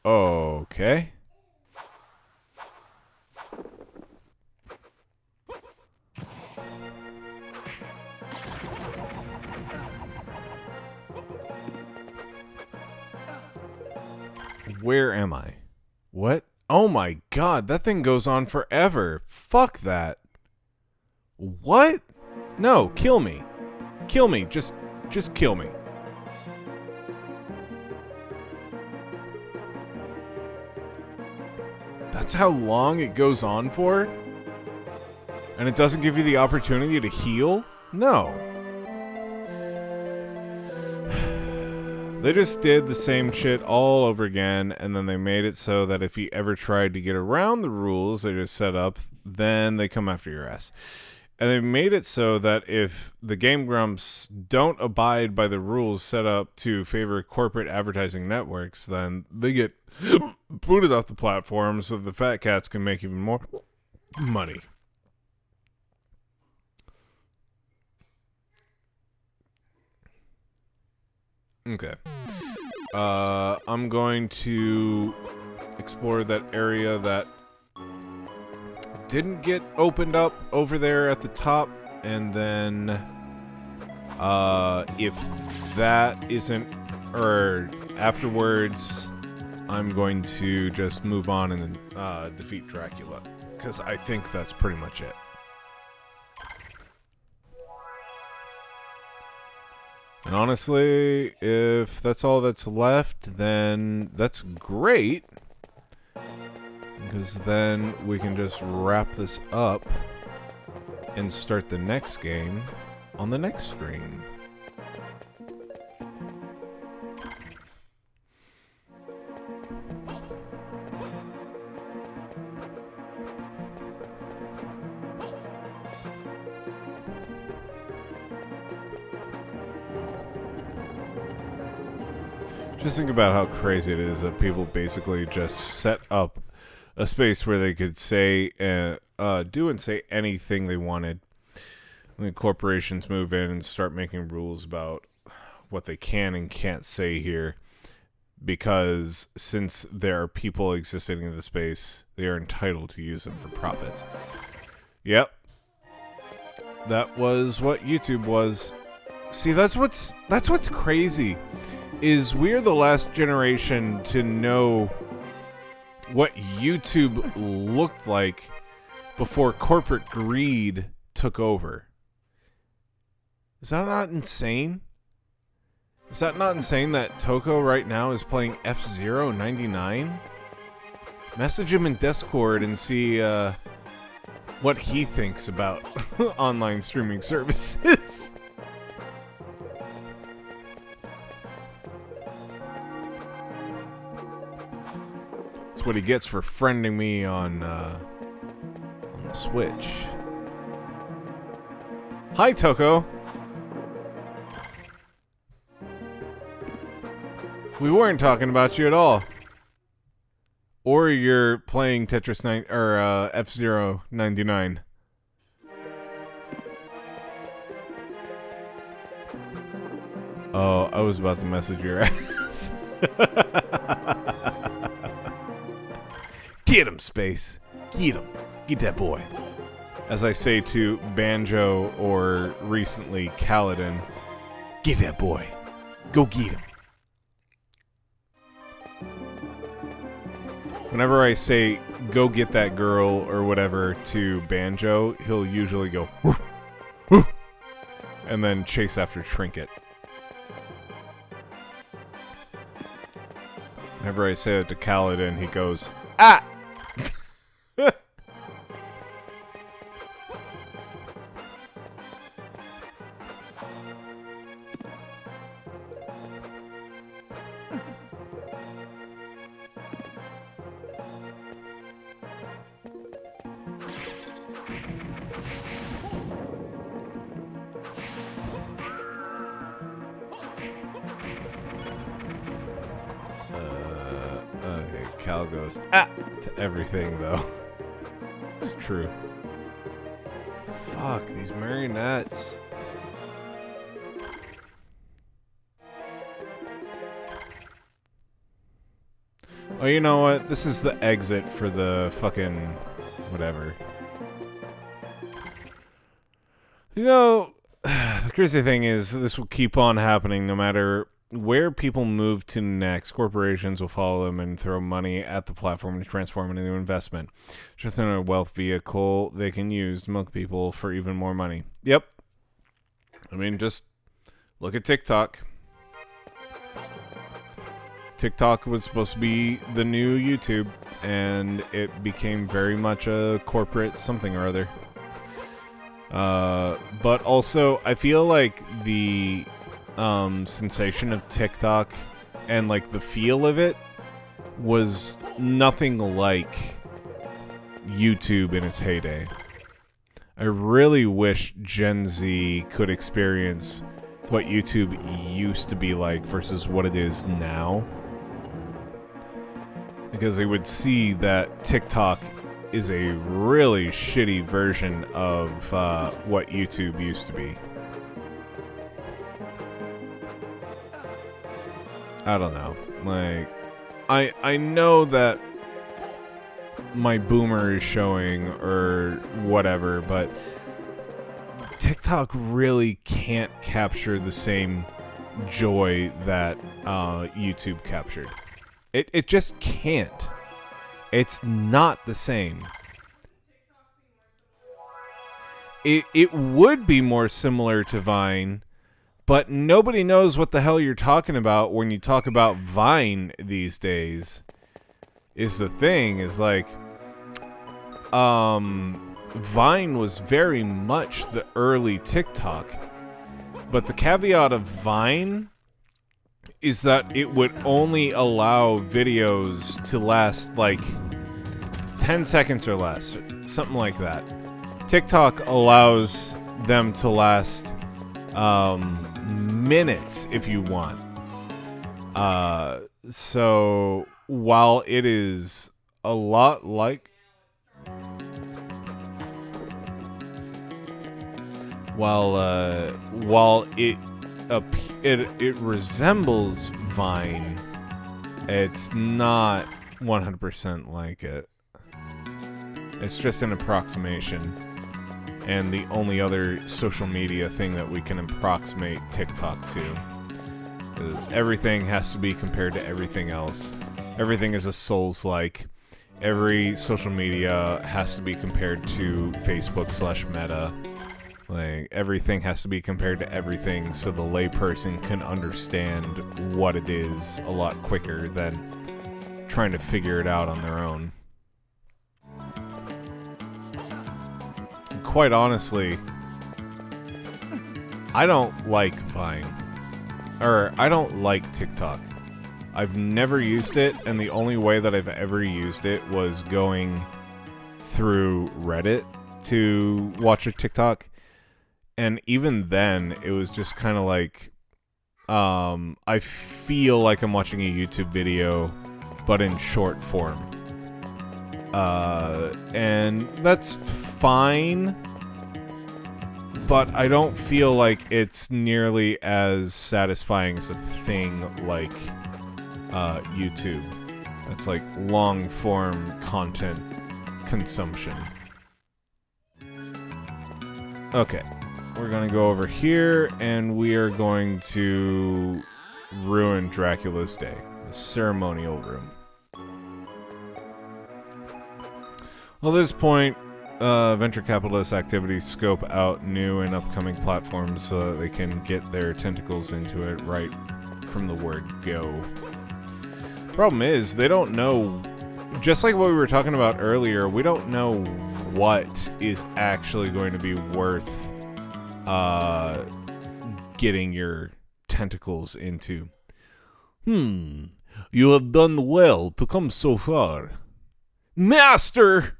S1: Okay. Where am I? What? Oh my god, that thing goes on forever. Fuck that. What? No, kill me. Kill me. Just kill me. That's how long it goes on for? And it doesn't give you the opportunity to heal? No. They just did the same shit all over again, and then they made it so that if you ever tried to get around the rules they just set up, then they come after your ass. And they made it so that if the Game Grumps don't abide by the rules set up to favor corporate advertising networks, then they get booted off the platform so the fat cats can make even more money. Okay. I'm going to explore that area that didn't get opened up over there at the top, and then if that isn't, or afterwards, I'm going to just move on and defeat Dracula, because I think that's pretty much it. And honestly, if that's all that's left, then that's great. Because then we can just wrap this up and start the next game on the next screen. Just think about how crazy it is that people basically just set up a space where they could say, do and say anything they wanted. And the corporations move in and start making rules about what they can and can't say here. Because since there are people existing in the space, they are entitled to use them for profits. Yep. That was what YouTube was. See, that's what's crazy. Is we're the last generation to know what YouTube looked like before corporate greed took over. Is that not insane? Is that not insane that Toko right now is playing F-Zero 99? Message him in Discord and see what he thinks about online streaming services. That's what he gets for friending me on the Switch. Hi, Toko. We weren't talking about you at all. Or you're playing Tetris 9 or F-Zero 99. Oh, I was about to message your ass. Get him, Space. Get him. Get that boy. As I say to Banjo or recently Kaladin, get that boy. Go get him. Whenever I say, go get that girl or whatever to Banjo, he'll usually go, woof, woof, and then chase after Trinket. Whenever I say it to Kaladin, he goes, ah! Cal goes, ah, to everything, though. It's true. Fuck, these marionettes. Oh, you know what? This is the exit for the fucking whatever. You know, the crazy thing is this will keep on happening no matter where people move to next. Corporations will follow them and throw money at the platform to transform it into investment. Just another wealth vehicle they can use to milk people for even more money. Yep. I mean, just look at TikTok. TikTok was supposed to be the new YouTube, and it became very much a corporate something or other. But also, I feel like the sensation of TikTok and like the feel of it was nothing like YouTube in its heyday. I really wish Gen Z could experience what YouTube used to be like versus what it is now. Because they would see that TikTok is a really shitty version of what YouTube used to be. I don't know. Like, I know that my boomer is showing or whatever, but TikTok really can't capture the same joy that YouTube captured. It just can't. It's not the same. It would be more similar to Vine, but nobody knows what the hell you're talking about when you talk about Vine these days. Is the thing is like Vine was very much the early TikTok, but the caveat of Vine is that it would only allow videos to last like 10 seconds or less, something like that. TikTok allows them to last minutes if you want. So while it is a lot like while it resembles Vine, it's not 100% like it. It's just an approximation. And the only other social media thing that we can approximate TikTok to is everything has to be compared to everything else. Everything is a Souls-like. Every social media has to be compared to Facebook/Meta. Like, everything has to be compared to everything so the layperson can understand what it is a lot quicker than trying to figure it out on their own. And quite honestly, I don't like Vine. Or, I don't like TikTok. I've never used it, and the only way that I've ever used it was going through Reddit to watch a TikTok. And even then, it was just kind of like, I feel like I'm watching a YouTube video, but in short form. And that's fine, but I don't feel like it's nearly as satisfying as a thing like YouTube. It's like long-form content consumption. Okay. We're going to go over here, and we are going to ruin Dracula's day. The ceremonial room. Well, at this point, venture capitalists activities scope out new and upcoming platforms so that they can get their tentacles into it right from the word go. Problem is, they don't know, just like what we were talking about earlier, we don't know what is actually going to be worth getting your tentacles into. You have done well to come so far. Master!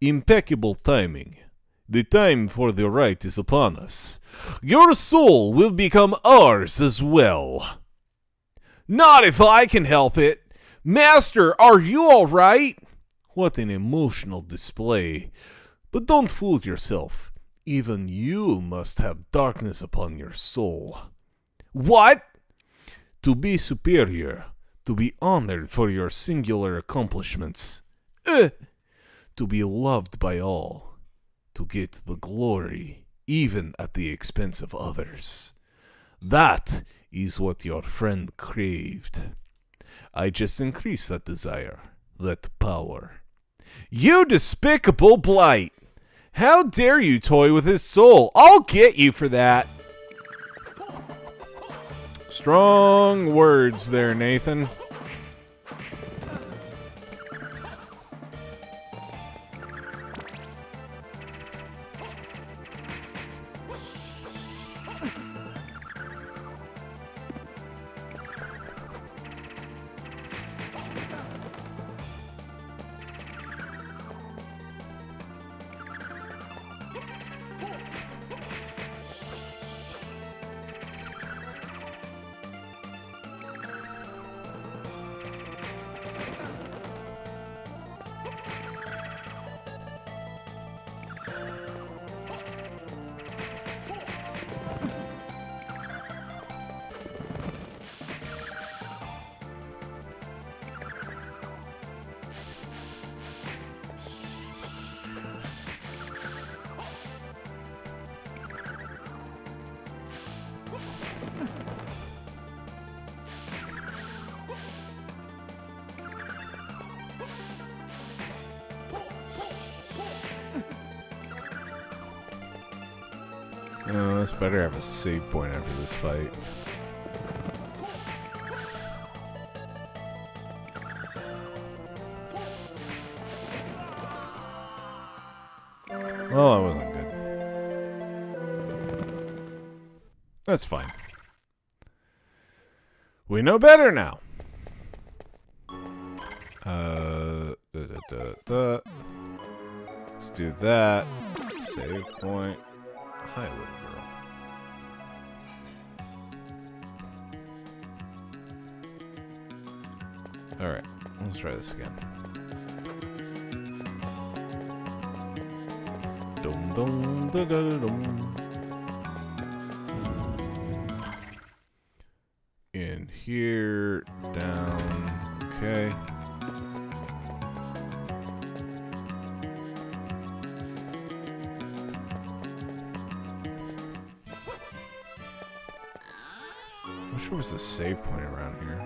S1: Impeccable timing. The time for the rite is upon us. Your soul will become ours as well. Not if I can help it. Master, are you all right? What an emotional display. But don't fool yourself. Even you must have darkness upon your soul. What? To be superior, to be honored for your singular accomplishments, to be loved by all, to get the glory, even at the expense of others. That is what your friend craved. I just increased that desire, that power. You despicable blight! How dare you toy with his soul? I'll get you for that! Strong words there, Nathan. Oh, this better have a save point after this fight. Well, that wasn't good. That's fine. We know better now. Let's do that. Save point. Hi, little girl. Alright, let's try this again. Dum dum da da dum. In here, down, okay. I'm sure there's a save point around here.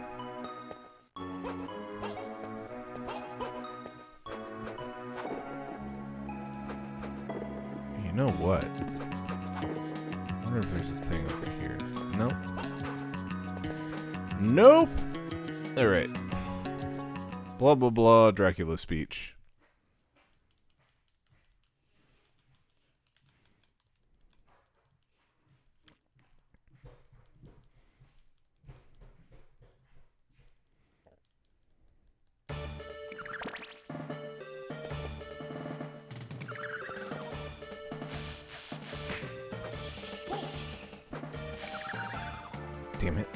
S1: You know what? I wonder if there's a thing over here. Nope. Nope! Alright. Blah blah blah, Dracula speech. Damn it.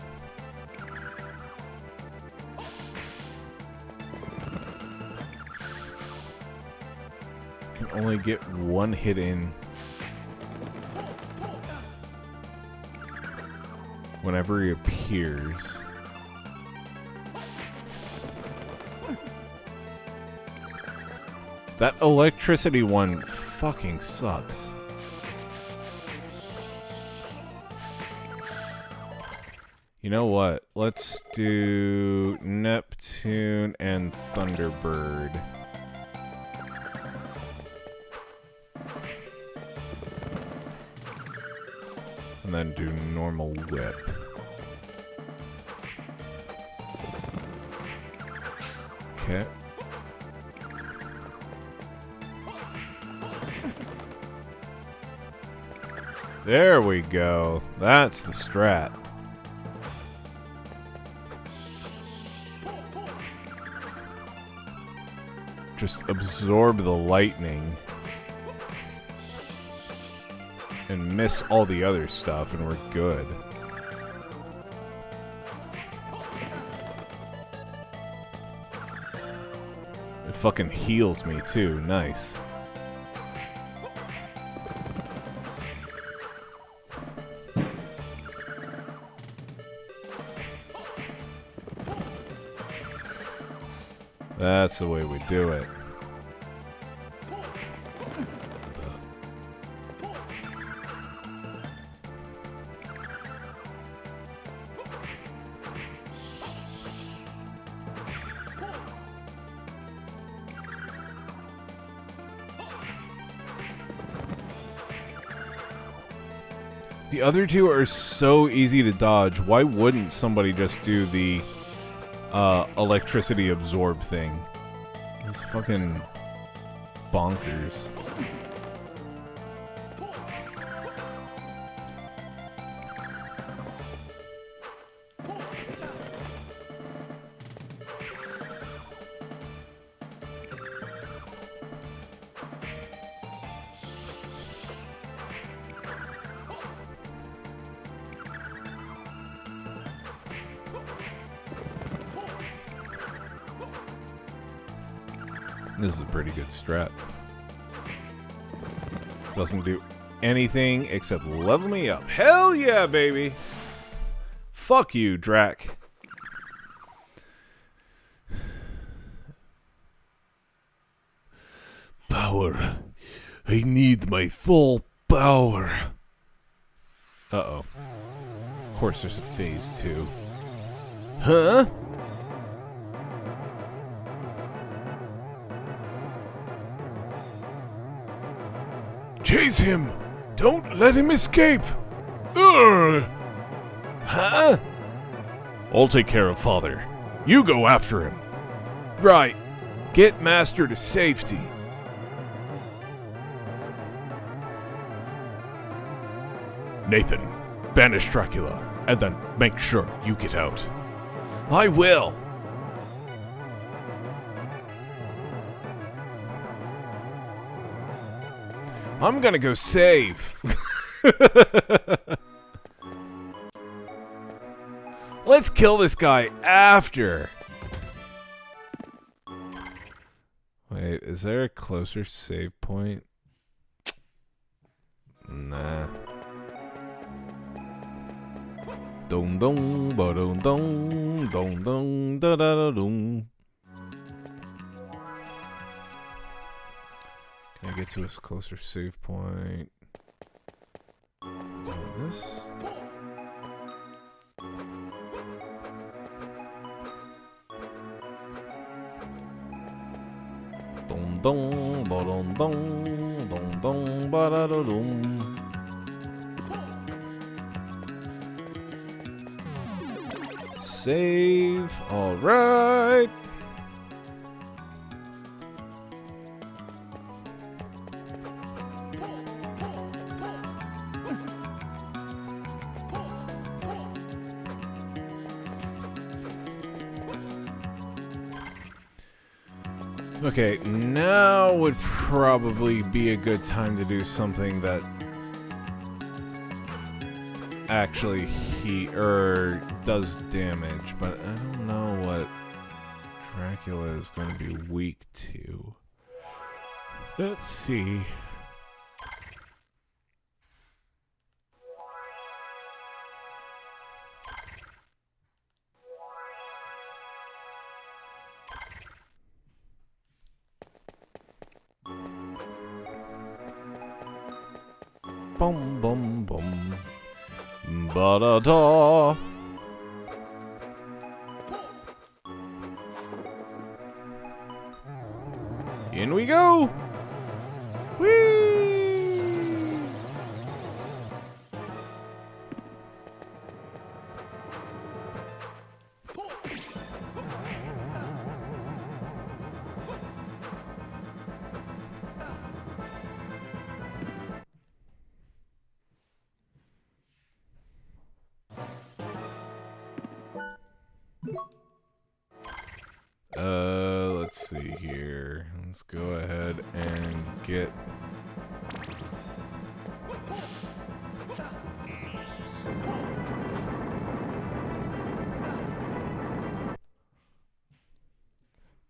S1: Can only get one hit in whenever he appears. That electricity one fucking sucks. You know what? Let's do Neptune and Thunderbird. And then do normal whip. Okay. There we go. That's the strat. Just absorb the lightning and miss all the other stuff and we're good. It fucking heals me too. Nice. That's the way we do it. The other two are so easy to dodge. Why wouldn't somebody just do the electricity absorb thing? It's fucking bonkers. This is a pretty good strat. Doesn't do anything except level me up. Hell yeah, baby! Fuck you, Drac. Power. I need my full power. Uh-oh. Of course there's a phase 2. Huh? Chase him! Don't let him escape! Urgh! Huh? I'll take care of Father. You go after him. Right. Get Master to safety. Nathan, banish Dracula, and then make sure you get out. I will! I'm gonna go save. Let's kill this guy after. Wait, is there a closer save point? Nah. Dum dum ba dum dum dum dum da da da dum. Can I get to a closer save point? Do this. Dum dum ba dum dum ba da da dum. Save. All right. Okay, now would probably be a good time to do something that actually does damage, but I don't know what Dracula is going to be weak to. Let's see. Bum bum bum. Ba da da. In we go. Whee! Let's see here. Let's go ahead and get...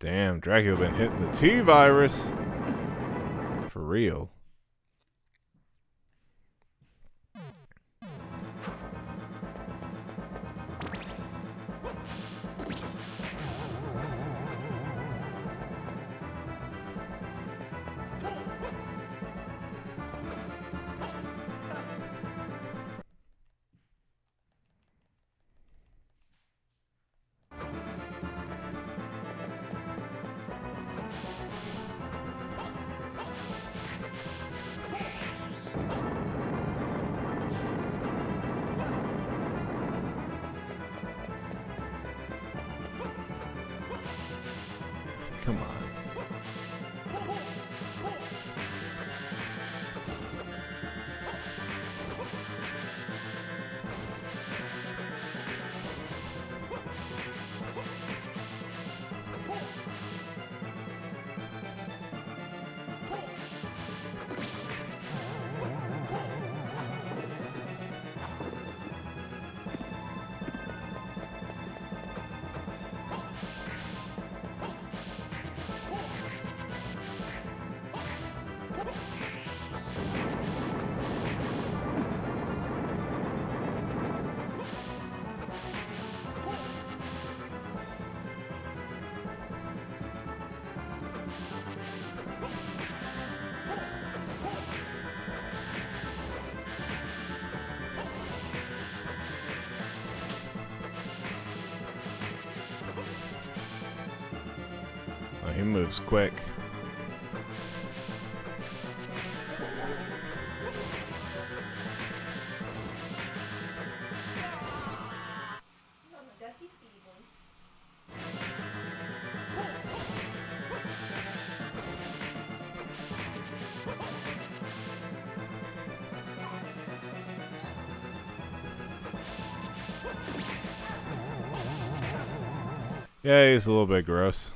S1: Damn, Dracula been hitting the T-virus. For real. Come on. Oh, he moves quick. Yeah, he's a little bit gross.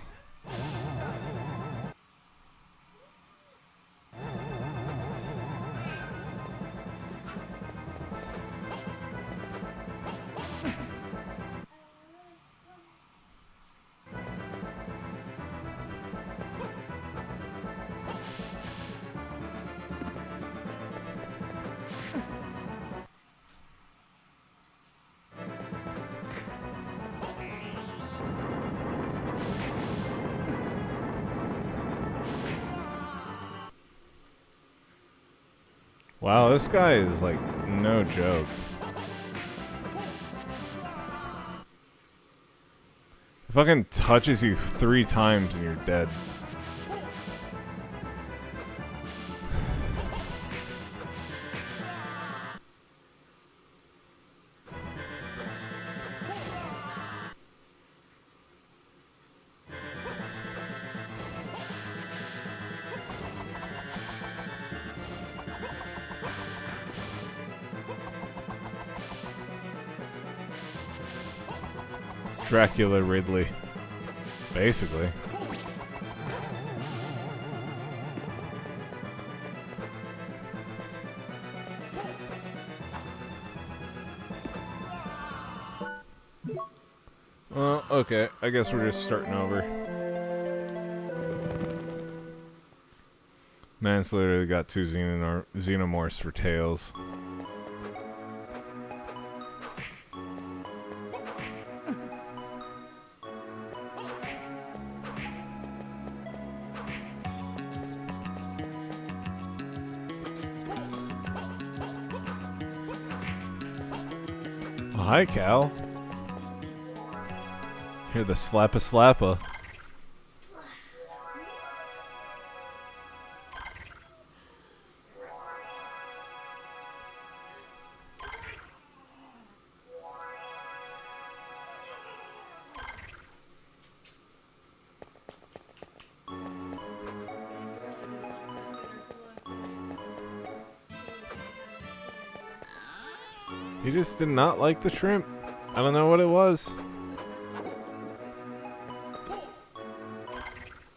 S1: Wow, this guy is like no joke. He fucking touches you 3 times and you're dead. Dracula Ridley. Basically. Well, okay. I guess we're just starting over. Man's literally got 2 xenomorphs for tails. Oh, hi, Cal. Hear the slappa slappa. He just did not like the shrimp. I don't know what it was.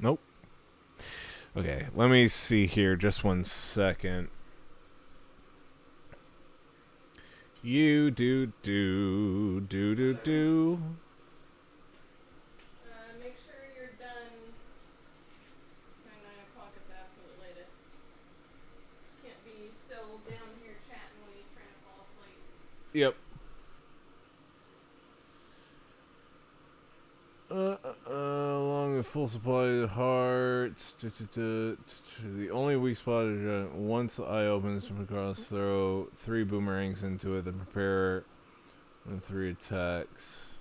S1: Nope. Okay, let me see here just 1 second. You do.
S2: Make sure you're done
S1: Yep. Along with full supply of hearts. The only weak spot is once the eye opens from across, throw 3 boomerangs into it, then prepare 3 attacks.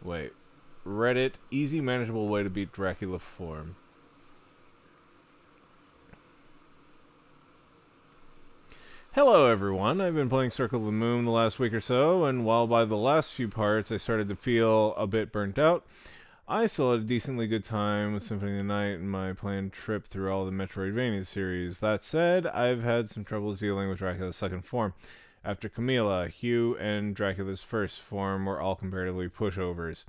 S1: Wait. Reddit, easy manageable way to beat Dracula form. Hello everyone, I've been playing Circle of the Moon the last week or so, and while by the last few parts I started to feel a bit burnt out, I still had a decently good time with Symphony of the Night and my planned trip through all the Metroidvania series. That said, I've had some troubles dealing with Dracula's second form. After Camilla, Hugh, and Dracula's first form were all comparatively pushovers.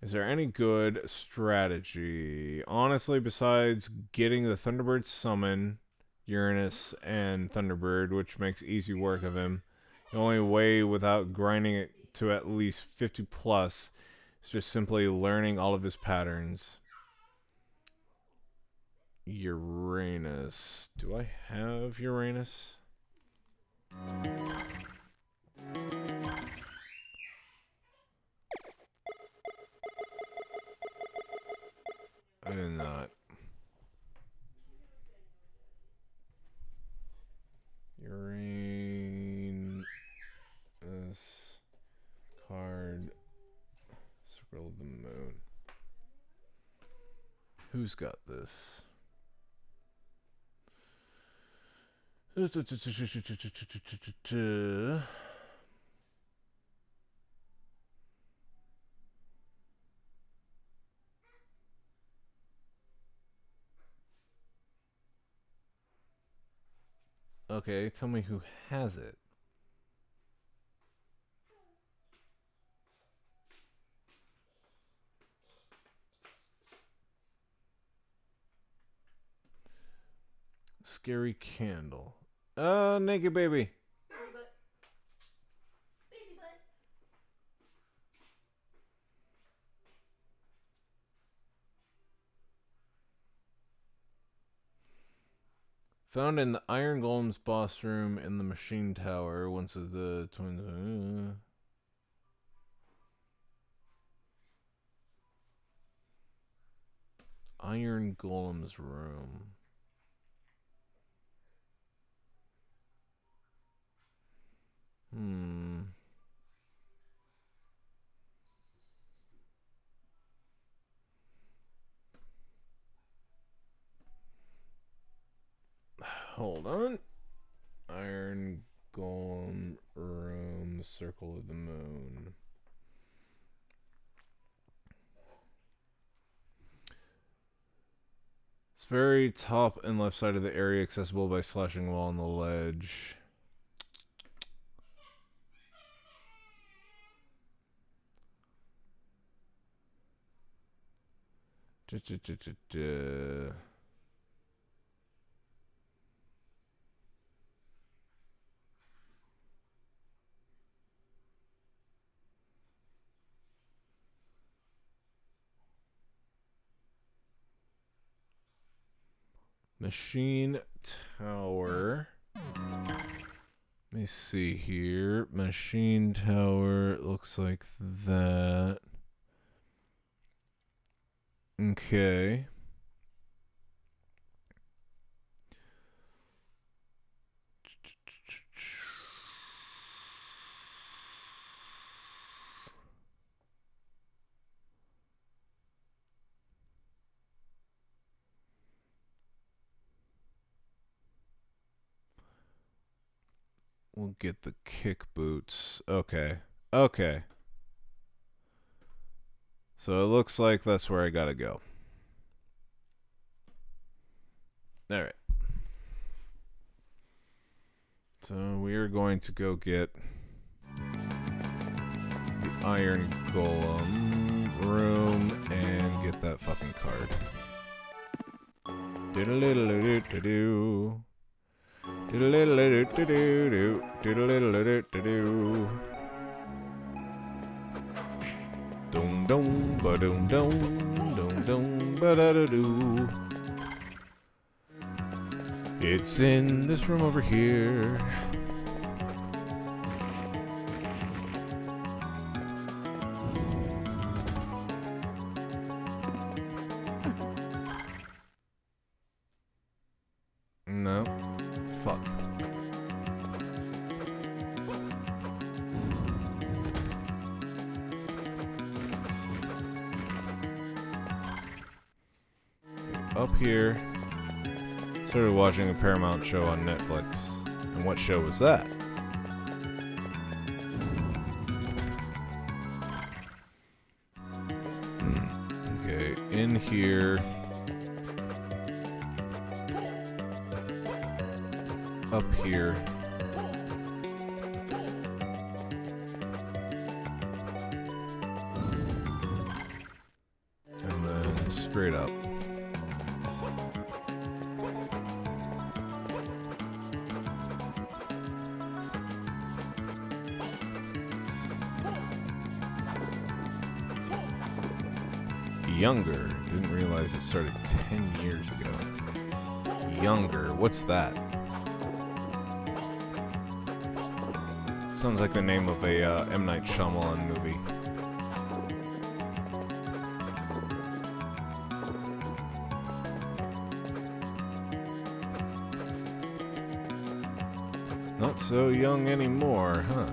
S1: Is there any good strategy? Honestly, besides getting the Thunderbird summon, Uranus and Thunderbird, which makes easy work of him, the only way without grinding it to at least 50 plus is just simply learning all of his patterns. Uranus. Do I have Uranus? I did not. Uranus card. Circle of the Moon. Who's got this? Okay, tell me who has it. Scary candle. Naked baby.
S2: Baby butt. Baby butt.
S1: Found in the Iron Golem's boss room in the machine tower. Once of the twins. Iron Golem's room. Hold on. Iron Golem room, Circle of the Moon. It's very top and left side of the area, accessible by slashing a wall on the ledge. Machine tower. Let me see here. Machine tower looks like that. Okay. We'll get the kick boots. Okay. Okay. So it looks like that's where I gotta go. Alright. So we are going to go get the Iron Golem room and get that fucking card. Diddle-diddle-doo-doo-doo. Diddle-diddle-doo-doo-doo. Diddle-diddle-doo-doo-doo. Dum dum ba dum dum dum dum ba da da doo. It's in this room over here. Fuck. Okay, up here. Started watching a Paramount show on Netflix. And what show was that? Okay, in here. Up here. And then straight up. Younger. Didn't realize it started 10 years ago. Younger. What's that? Sounds like the name of a M. Night Shyamalan movie. Not so young anymore, huh?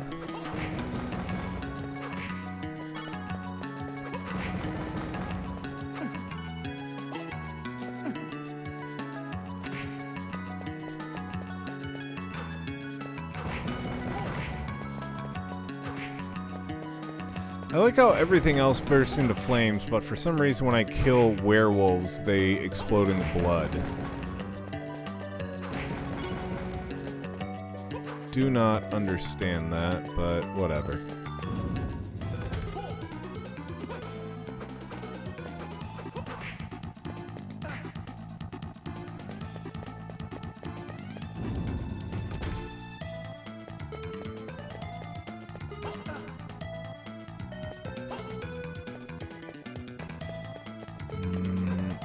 S1: I like how everything else bursts into flames, but for some reason when I kill werewolves, they explode into blood. Do not understand that, but whatever.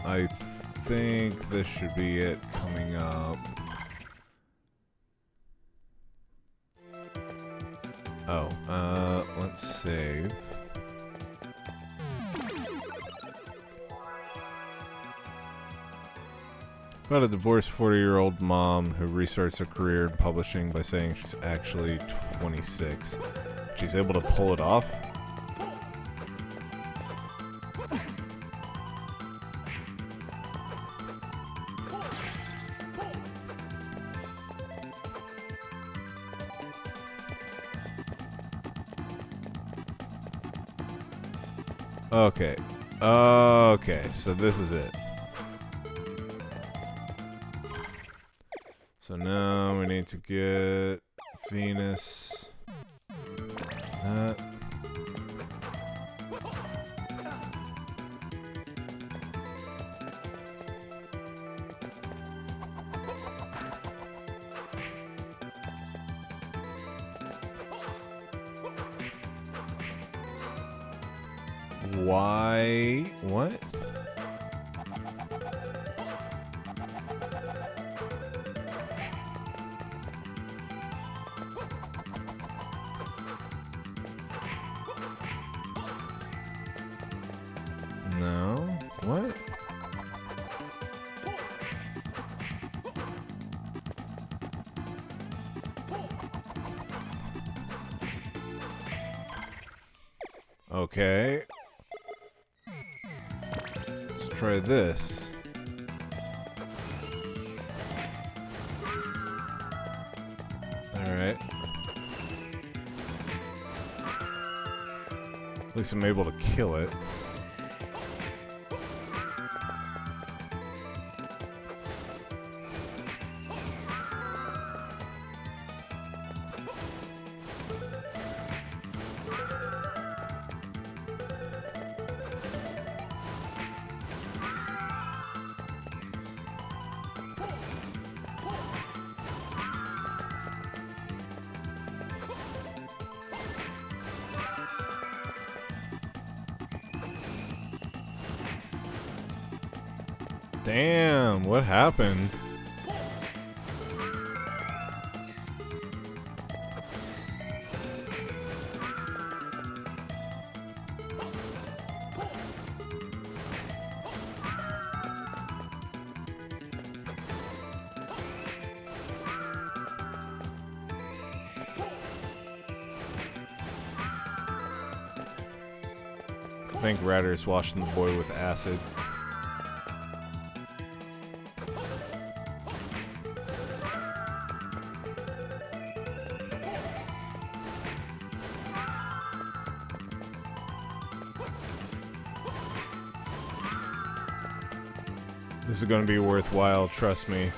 S1: I think this should be it coming up. Oh, let's save. About a divorced 40-year-old mom who restarts her career in publishing by saying she's actually 26. She's able to pull it off? Okay. Okay, so this is it. So now we need to get Venus. That. Why? What? No? What? Okay. Let's try this. Alright. At least I'm able to kill it. Damn, what happened? I think Ratter's washing the boy with acid. This is going to be worthwhile, trust me.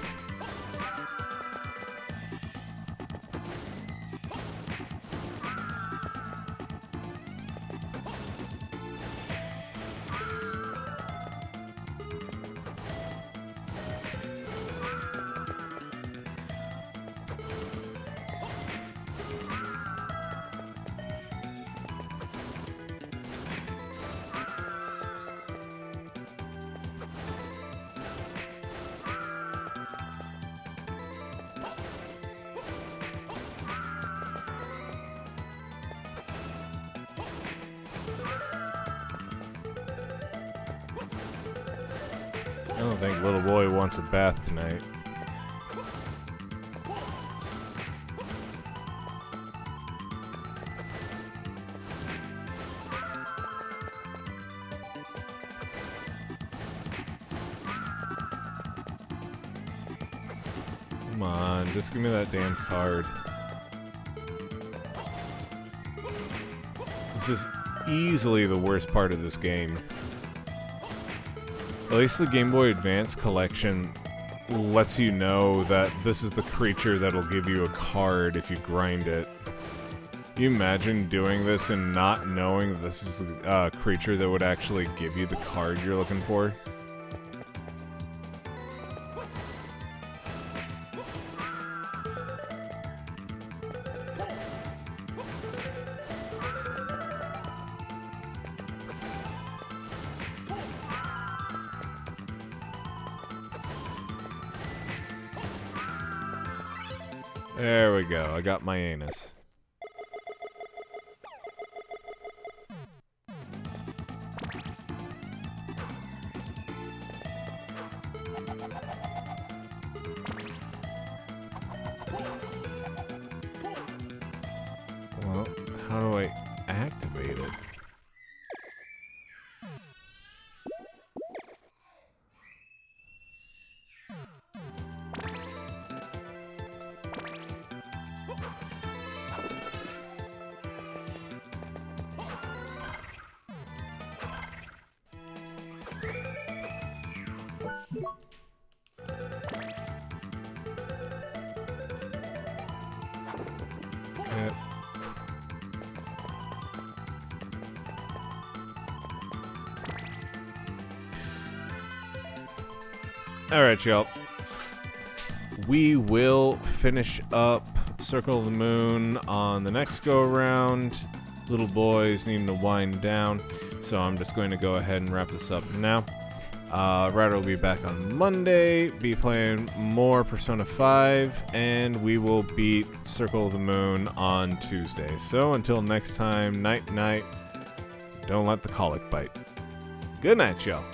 S1: I don't think little boy wants a bath tonight. Come on, just give me that damn card. This is easily the worst part of this game. At least the Game Boy Advance collection lets you know that this is the creature that'll give you a card if you grind it. Can you imagine doing this and not knowing this is a creature that would actually give you the card you're looking for? There we go, I got my anus. Well, how do I activate it? Okay. Alright, y'all. We will finish up Circle of the Moon on the next go-around. Little boy's needing to wind down, so I'm just going to go ahead and wrap this up now. Ryder will be back on Monday, be playing more Persona 5, and we will beat Circle of the Moon on Tuesday. So until next time, night-night, don't let the colic bite. Good night, y'all.